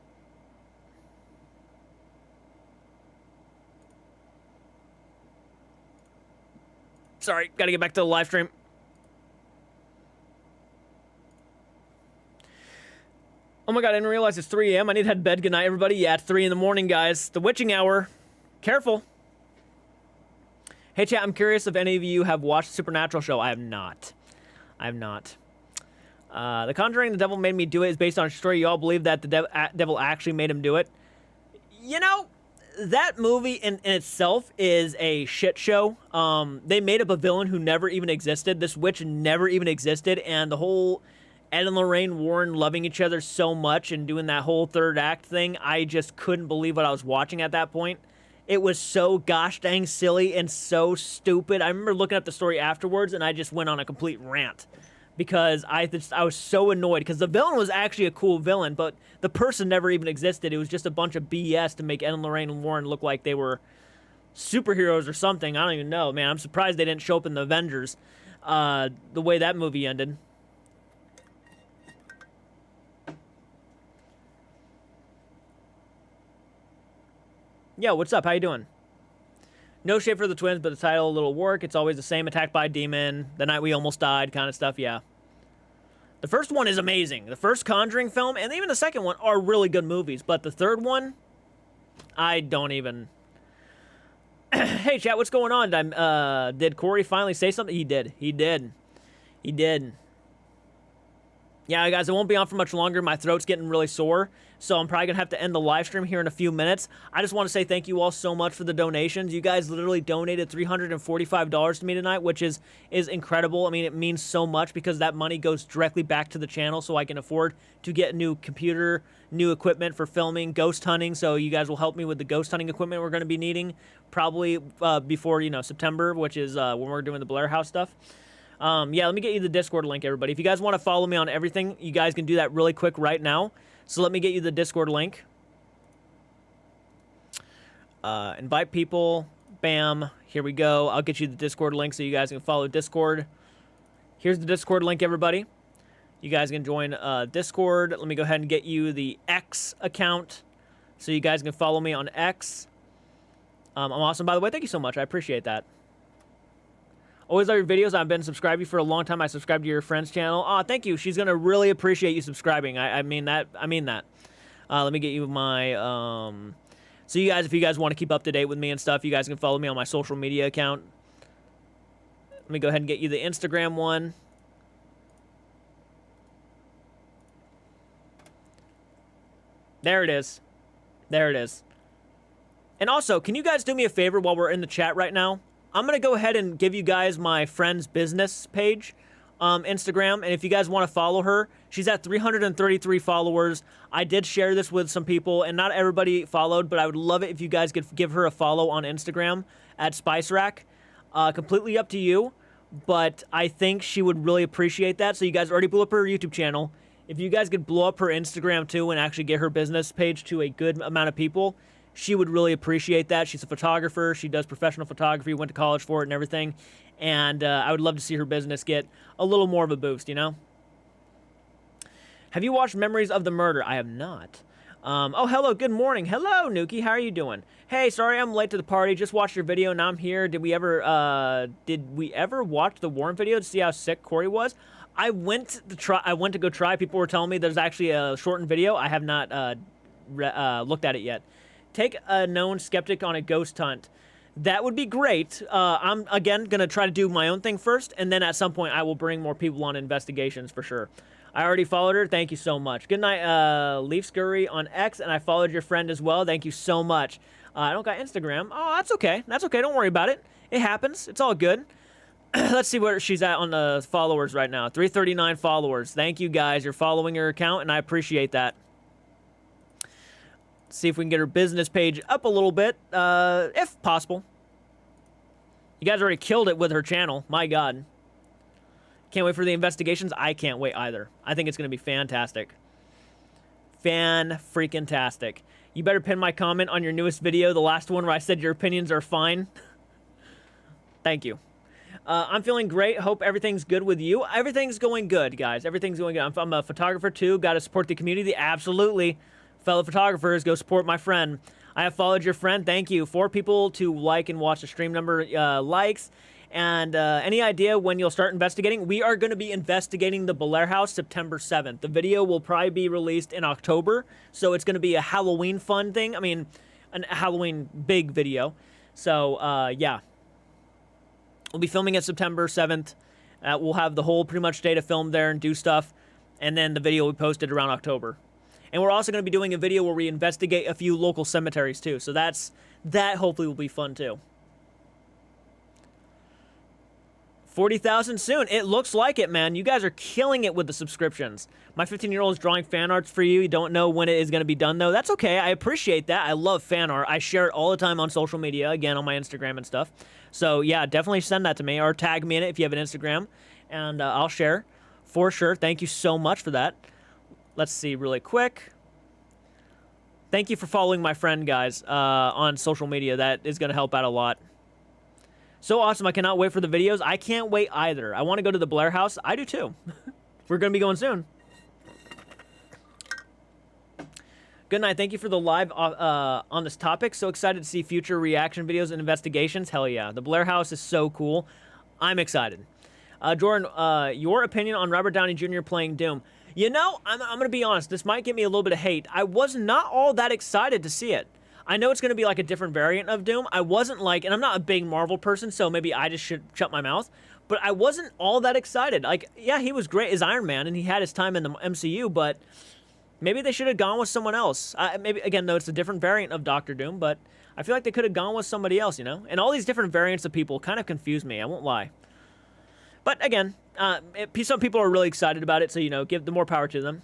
Sorry, gotta get back to the live stream. Oh my god, I didn't realize it's 3 a.m. I need to head to bed. Good night, everybody. Yeah, it's 3 in the morning, guys. The witching hour. Careful. Hey, chat, I'm curious if any of you have watched the Supernatural show. I have not. The Conjuring, The Devil Made Me Do It is based on a story. You all believe that the devil actually made him do it? You know, that movie in itself is a shit show. They made up a villain who never even existed. This witch never even existed, and the whole Ed and Lorraine Warren loving each other so much and doing that whole third act thing, I just couldn't believe what I was watching at that point. It was so gosh dang silly and so stupid. I remember looking up the story afterwards, and I just went on a complete rant because I was so annoyed because the villain was actually a cool villain, but the person never even existed. It was just a bunch of BS to make Ed and Lorraine Warren look like they were superheroes or something. I don't even know, man. I'm surprised they didn't show up in the Avengers the way that movie ended. Yeah, what's up? How you doing? No shade for the twins, but the title a little work. It's always the same, attacked by a demon, the night we almost died kind of stuff, yeah. The first one is amazing. The first Conjuring film, and even the second one, are really good movies. But the third one, I don't even... Hey, chat, what's going on? Did Corey finally say something? He did. He did. He did. Yeah, guys, it won't be on for much longer. My throat's getting really sore, so I'm probably going to have to end the live stream here in a few minutes. I just want to say thank you all so much for the donations. You guys literally donated $345 to me tonight, which is incredible. I mean, it means so much because that money goes directly back to the channel so I can afford to get new computer, new equipment for filming, ghost hunting. So you guys will help me with the ghost hunting equipment we're going to be needing probably before, September, which is when we're doing the Blair House stuff. Yeah, let me get you the Discord link, everybody. If you guys want to follow me on everything, you guys can do that really quick right now. So let me get you the Discord link. Invite people. Bam. Here we go. I'll get you the Discord link so you guys can follow Discord. Here's the Discord link, everybody. You guys can join Discord. Let me go ahead and get you the X account so you guys can follow me on X. I'm awesome, by the way. Thank you so much. I appreciate that. Always love your videos. I've been subscribing for a long time. I subscribed to your friend's channel. Oh, thank you. She's going to really appreciate you subscribing. I mean that. I mean that. Let me get you my... So you guys, if you guys want to keep up to date with me and stuff, you guys can follow me on my social media account. Let me go ahead and get you the Instagram one. There it is. There it is. And also, can you guys do me a favor while we're in the chat right now? I'm going to go ahead and give you guys my friend's business page, Instagram. And if you guys want to follow her, she's at 333 followers. I did share this with some people, and not everybody followed, but I would love it if you guys could give her a follow on Instagram at Spice Rack. Completely up to you, but I think she would really appreciate that. So you guys already blew up her YouTube channel. If you guys could blow up her Instagram too and actually get her business page to a good amount of people, she would really appreciate that. She's a photographer. She does professional photography, went to college for it and everything. And I would love to see her business get a little more of a boost, you know? Have you watched Memories of the Murder? I have not. Oh, hello. Good morning. Hello, Nuki. How are you doing? Hey, sorry I'm late to the party. Just watched your video. Now I'm here. Did we ever watch the Warren video to see how sick Corey was? I went to go try. People were telling me there's actually a shortened video. I have not looked at it yet. Take a known skeptic on a ghost hunt. That would be great. I'm, again, going to try to do my own thing first, and then at some point I will bring more people on investigations for sure. I already followed her. Thank you so much. Good night, Leesburg on X, and I followed your friend as well. Thank you so much. I don't got Instagram. Oh, that's okay. That's okay. Don't worry about it. It happens. It's all good. Let's see where she's at on the followers right now. 339 followers. Thank you, guys. You're following her account, and I appreciate that. See if we can get her business page up a little bit, if possible. You guys already killed it with her channel. My God. Can't wait for the investigations. I can't wait either. I think it's going to be fantastic. Fan-freaking-tastic. You better pin my comment on your newest video, the last one where I said your opinions are fine. Thank you. I'm feeling great. Hope everything's good with you. Everything's going good, guys. Everything's going good. I'm a photographer, too. Got to support the community. Absolutely. Fellow photographers, go support my friend. I have followed your friend. Thank you. 4 people to like and watch the stream number likes. And any idea when you'll start investigating? We are going to be investigating the Blair House September 7th. The video will probably be released in October. So it's going to be a Halloween fun thing. I mean, a Halloween big video. So, yeah. We'll be filming it September 7th. We'll have the whole pretty much day to film there and do stuff. And then the video will be posted around October. And we're also going to be doing a video where we investigate a few local cemeteries too. So that hopefully will be fun too. 40,000 soon. It looks like it, man. You guys are killing it with the subscriptions. My 15-year-old is drawing fan arts for you. You don't know when it is going to be done, though. That's okay. I appreciate that. I love fan art. I share it all the time on social media, again, on my Instagram and stuff. So, yeah, definitely send that to me or tag me in it if you have an Instagram, and I'll share for sure. Thank you so much for that. Let's see really quick. Thank you for following my friend, guys, on social media. That is going to help out a lot. So awesome. I cannot wait for the videos. I can't wait either. I want to go to the Blair House. I do too. We're going to be going soon. Good night. Thank you for the live on this topic. So excited to see future reaction videos and investigations. Hell yeah. The Blair House is so cool. I'm excited. Jordan, your opinion on Robert Downey Jr. playing Doom. You know, I'm going to be honest. This might get me a little bit of hate. I was not all that excited to see it. I know it's going to be like a different variant of Doom. I wasn't like, and I'm not a big Marvel person, so maybe I just should shut my mouth. But I wasn't all that excited. Like, yeah, he was great as Iron Man, and he had his time in the MCU, but maybe they should have gone with someone else. Maybe, again, though, it's a different variant of Doctor Doom, but I feel like they could have gone with somebody else, you know? And all these different variants of people kind of confuse me, I won't lie. But, again, some people are really excited about it, so, you know, give the more power to them.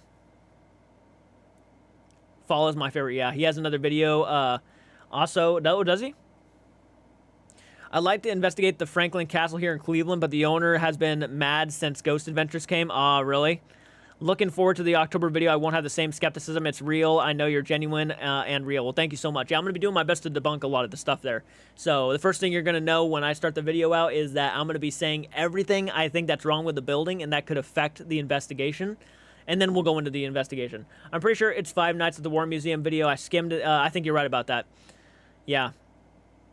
Fall is my favorite. Yeah, he has another video. Also, no, does he? I'd like to investigate the Franklin Castle here in Cleveland, but the owner has been mad since Ghost Adventures came. Ah, really? Looking forward to the October video. I won't have the same skepticism. It's real. I know you're genuine and real. Well, thank you so much. Yeah, I'm going to be doing my best to debunk a lot of the stuff there. So the first thing you're going to know when I start the video out is that I'm going to be saying everything I think that's wrong with the building and that could affect the investigation. And then we'll go into the investigation. I'm pretty sure it's Five Nights at the War Museum video. I skimmed it. I think you're right about that. Yeah.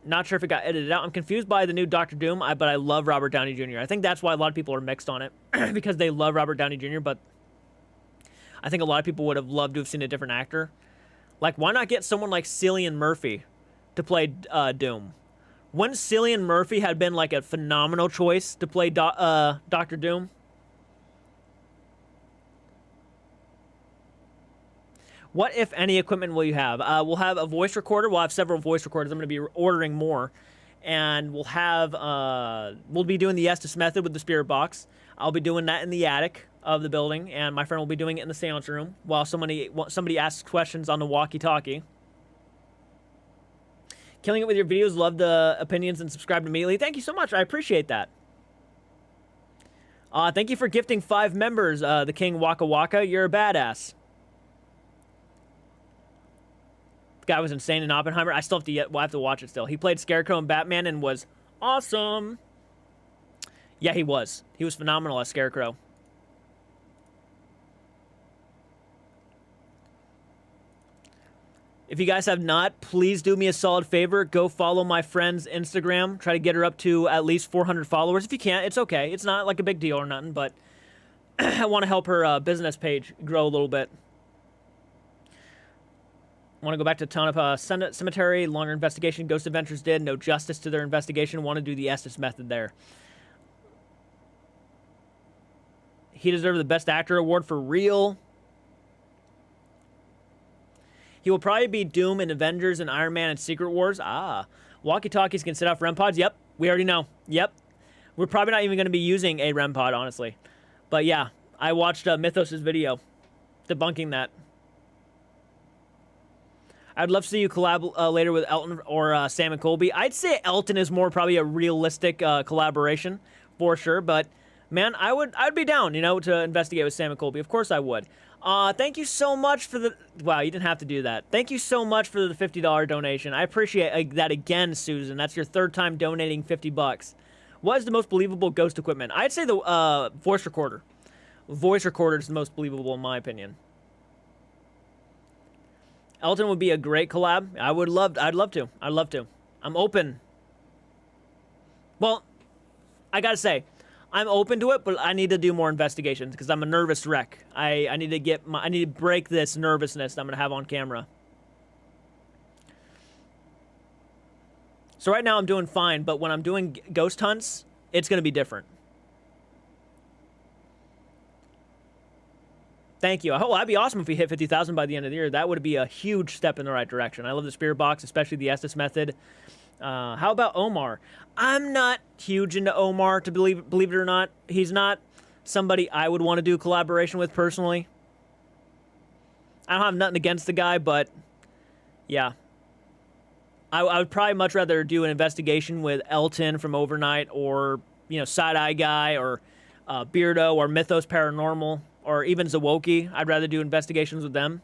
Not sure if it got edited out. I'm confused by the new Doctor Doom, but I love Robert Downey Jr. I think that's why a lot of people are mixed on it, because they love Robert Downey Jr., but I think a lot of people would have loved to have seen a different actor. Like, why not get someone like Cillian Murphy to play Doom? Wouldn't Cillian Murphy have been, like, a phenomenal choice to play Doctor Doom? What, if any, equipment will you have? We'll have a voice recorder. We'll have several voice recorders. I'm going to be ordering more. And we'll have, we'll be doing the Estes method with the spirit box. I'll be doing that in the attic of the building. And my friend will be doing it in the seance room while somebody asks questions on the walkie-talkie. Killing it with your videos. Love the opinions and subscribe immediately. Thank you so much. I appreciate that. Thank you for gifting 5 members, the King Waka Waka. You're a badass. Guy was insane in Oppenheimer. I still have to we'll have to watch it still. He played Scarecrow in Batman and was awesome. Yeah, he was. He was phenomenal as Scarecrow. If you guys have not, please do me a solid favor. Go follow my friend's Instagram. Try to get her up to at least 400 followers. If you can't, it's okay. It's not like a big deal or nothing, but I want to help her business page grow a little bit. Want to go back to Tonopah Cemetery. Longer investigation. Ghost Adventures did. No justice to their investigation. Want to do the Estes method there. He deserved the Best Actor award for real. He will probably be Doom in Avengers and Iron Man and Secret Wars. Ah. Walkie-talkies can sit off REM pods. Yep. We already know. Yep. We're probably not even going to be using a REM pod, honestly. But yeah. I watched Mythos' video debunking that. I'd love to see you collab later with Elton or Sam and Colby. I'd say Elton is more probably a realistic collaboration for sure, but man, I'd be down, you know, to investigate with Sam and Colby. Of course I would. Thank you so much for the... Wow, you didn't have to do that. Thank you so much for the $50 donation. I appreciate that again, Susan. That's your 3rd time donating $50. What is the most believable ghost equipment? I'd say the voice recorder. Voice recorder is the most believable in my opinion. Elton would be a great collab. I'd love to. I'd love to. I'm open. Well, I gotta say, I'm open to it, but I need to do more investigations because I'm a nervous wreck. I need to break this nervousness that I'm gonna have on camera. So right now I'm doing fine, but when I'm doing ghost hunts, it's gonna be different. Thank you. Oh, that'd be awesome if we hit 50,000 by the end of the year. That would be a huge step in the right direction. I love the spirit box, especially the Estes method. How about Omar? I'm not huge into Omar, to believe it or not. He's not somebody I would want to do collaboration with personally. I don't have nothing against the guy, but yeah. I would probably much rather do an investigation with Elton from Overnight, or, you know, Side Eye Guy, or Beardo, or Mythos Paranormal, or even Zawoki. I'd rather do investigations with them.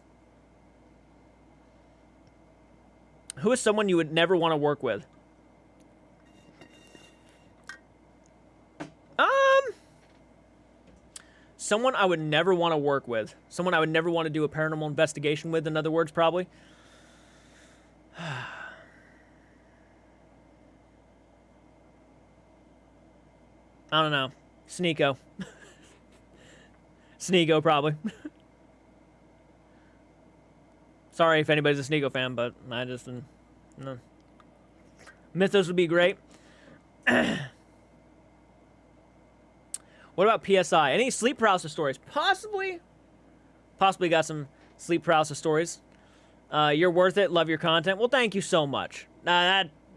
Who is someone you would never want to work with? Someone I would never want to work with. Someone I would never want to do a paranormal investigation with, in other words, probably. I don't know. Sneeko. Sneeko, probably. Sorry if anybody's a Sneeko fan, but I just... no. Mythos would be great. What about PSI? Any sleep paralysis stories? Possibly. Possibly got some sleep paralysis stories. You're worth it. Love your content. Well, thank you so much.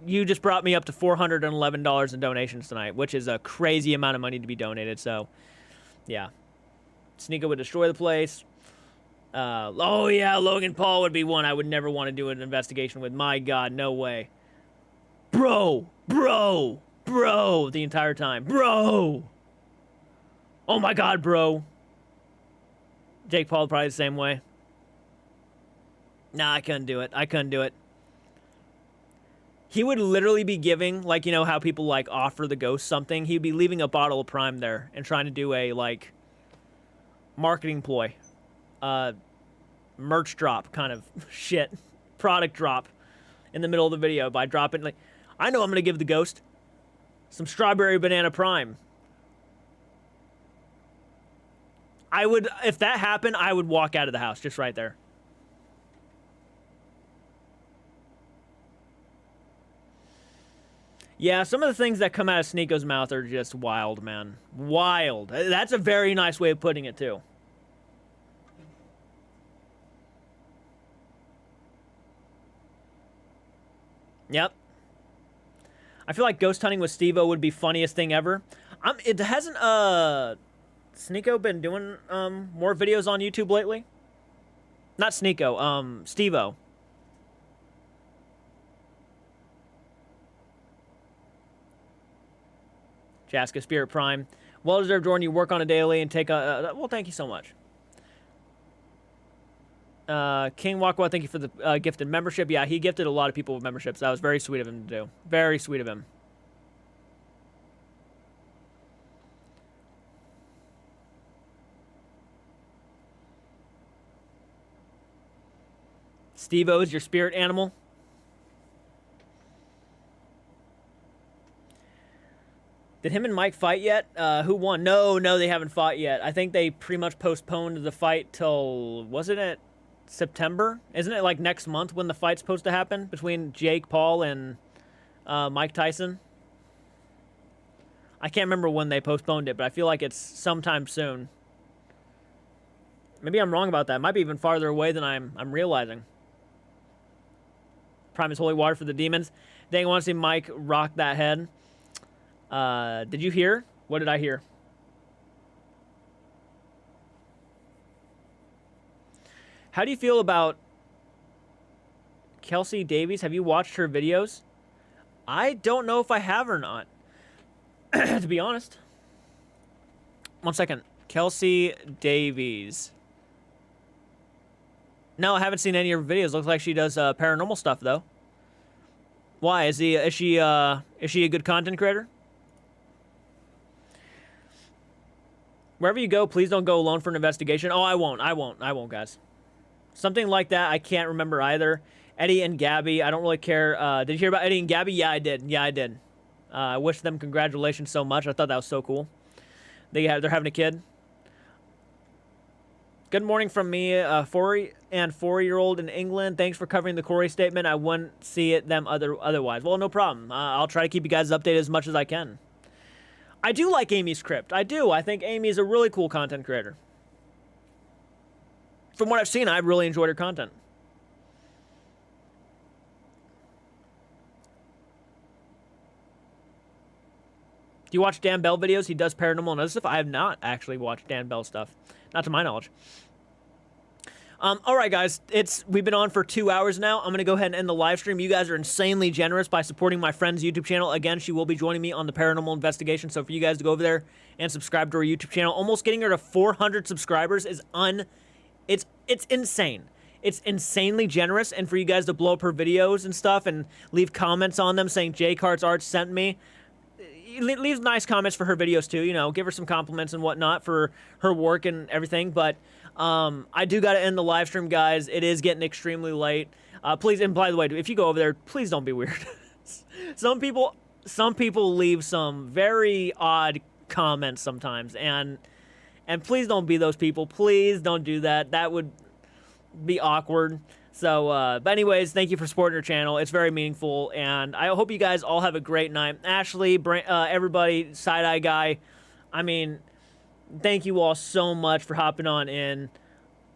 You just brought me up to $411 in donations tonight, which is a crazy amount of money to be donated. So, yeah. Sneeko would destroy the place. Oh, yeah, Logan Paul would be one I would never want to do an investigation with. My God, no way. Bro, the entire time. Bro. Oh, my God, bro. Jake Paul probably the same way. Nah, I couldn't do it. He would literally be giving, like, you know how people, like, offer the ghost something? He'd be leaving a bottle of Prime there and trying to do a, like, marketing ploy. Merch drop kind of shit. Product drop in the middle of the video by dropping, like, I know I'm going to give the ghost some strawberry banana Prime. I would, if that happened, I would walk out of the house just right there. Yeah, some of the things that come out of Sneeko's mouth are just wild, man. Wild. That's a very nice way of putting it, too. Yep. I feel like ghost hunting with Steve-O would be funniest thing ever. It hasn't, Sneeko been doing, more videos on YouTube lately? Not Sneeko, Steve-O. Jaska Spirit Prime. Well-deserved, Jordan. You work on a daily and take a... well, thank you so much. King Wakwa, thank you for the gifted membership. Yeah, he gifted a lot of people with memberships. That was very sweet of him to do. Very sweet of him. Steve-O's your spirit animal. Did him and Mike fight yet? Who won? No, they haven't fought yet. I think they pretty much postponed the fight till, wasn't it September? Isn't it like next month when the fight's supposed to happen between Jake Paul and Mike Tyson? I can't remember when they postponed it, but I feel like it's sometime soon. Maybe I'm wrong about that. It might be even farther away than I'm realizing. Prime is holy water for the demons. Dang, I want to see Mike rock that head. Did you hear? What did I hear? How do you feel about Kelsey Davies? Have you watched her videos? I don't know if I have or not, to be honest. 1 second. Kelsey Davies. No, I haven't seen any of her videos. Looks like she does paranormal stuff, though. Why? Is she a good content creator? Wherever you go, please don't go alone for an investigation. Oh, I won't, guys. Something like that, I can't remember either. Eddie and Gabby, I don't really care. Did you hear about Eddie and Gabby? Yeah, I did. I wish them congratulations so much. I thought that was so cool. They're having a kid. Good morning from me, 4-year-old in England. Thanks for covering the Corey statement. I wouldn't see it them otherwise. Well, no problem. I'll try to keep you guys updated as much as I can. I do like Amy's Crypt. I do. I think Amy's a really cool content creator. from what I've seen, I've really enjoyed her content. Do you watch Dan Bell videos? He does paranormal and other stuff. I have not actually watched Dan Bell stuff, not to my knowledge. All right, guys, we've been on for 2 hours now. I'm gonna go ahead and end the live stream. You guys are insanely generous by supporting my friend's YouTube channel. Again, she will be joining me on the paranormal investigation. So for you guys to go over there and subscribe to her YouTube channel, almost getting her to 400 subscribers is it's insane. It's insanely generous, and for you guys to blow up her videos and stuff and leave comments on them saying CARTS Art sent me. Leave nice comments for her videos too, you know, give her some compliments and whatnot for her work and everything, but I do got to end the live stream, guys. It is getting extremely late. Please, and by the way, if you go over there, please don't be weird. Some people leave some very odd comments sometimes, and please don't be those people. Please don't do that. That would be awkward. So, but anyways, thank you for supporting your channel. It's very meaningful, and I hope you guys all have a great night. Ashley, everybody, Side-Eye Guy, I mean, thank you all so much for hopping on in.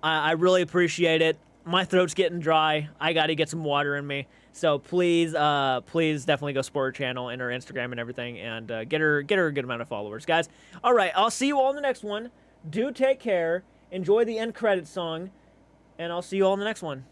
I really appreciate it. My throat's getting dry. I got to get some water in me. So please definitely go support her channel and her Instagram and everything, and get her a good amount of followers, guys. All right, I'll see you all in the next one. Do take care. Enjoy the end credits song, and I'll see you all in the next one.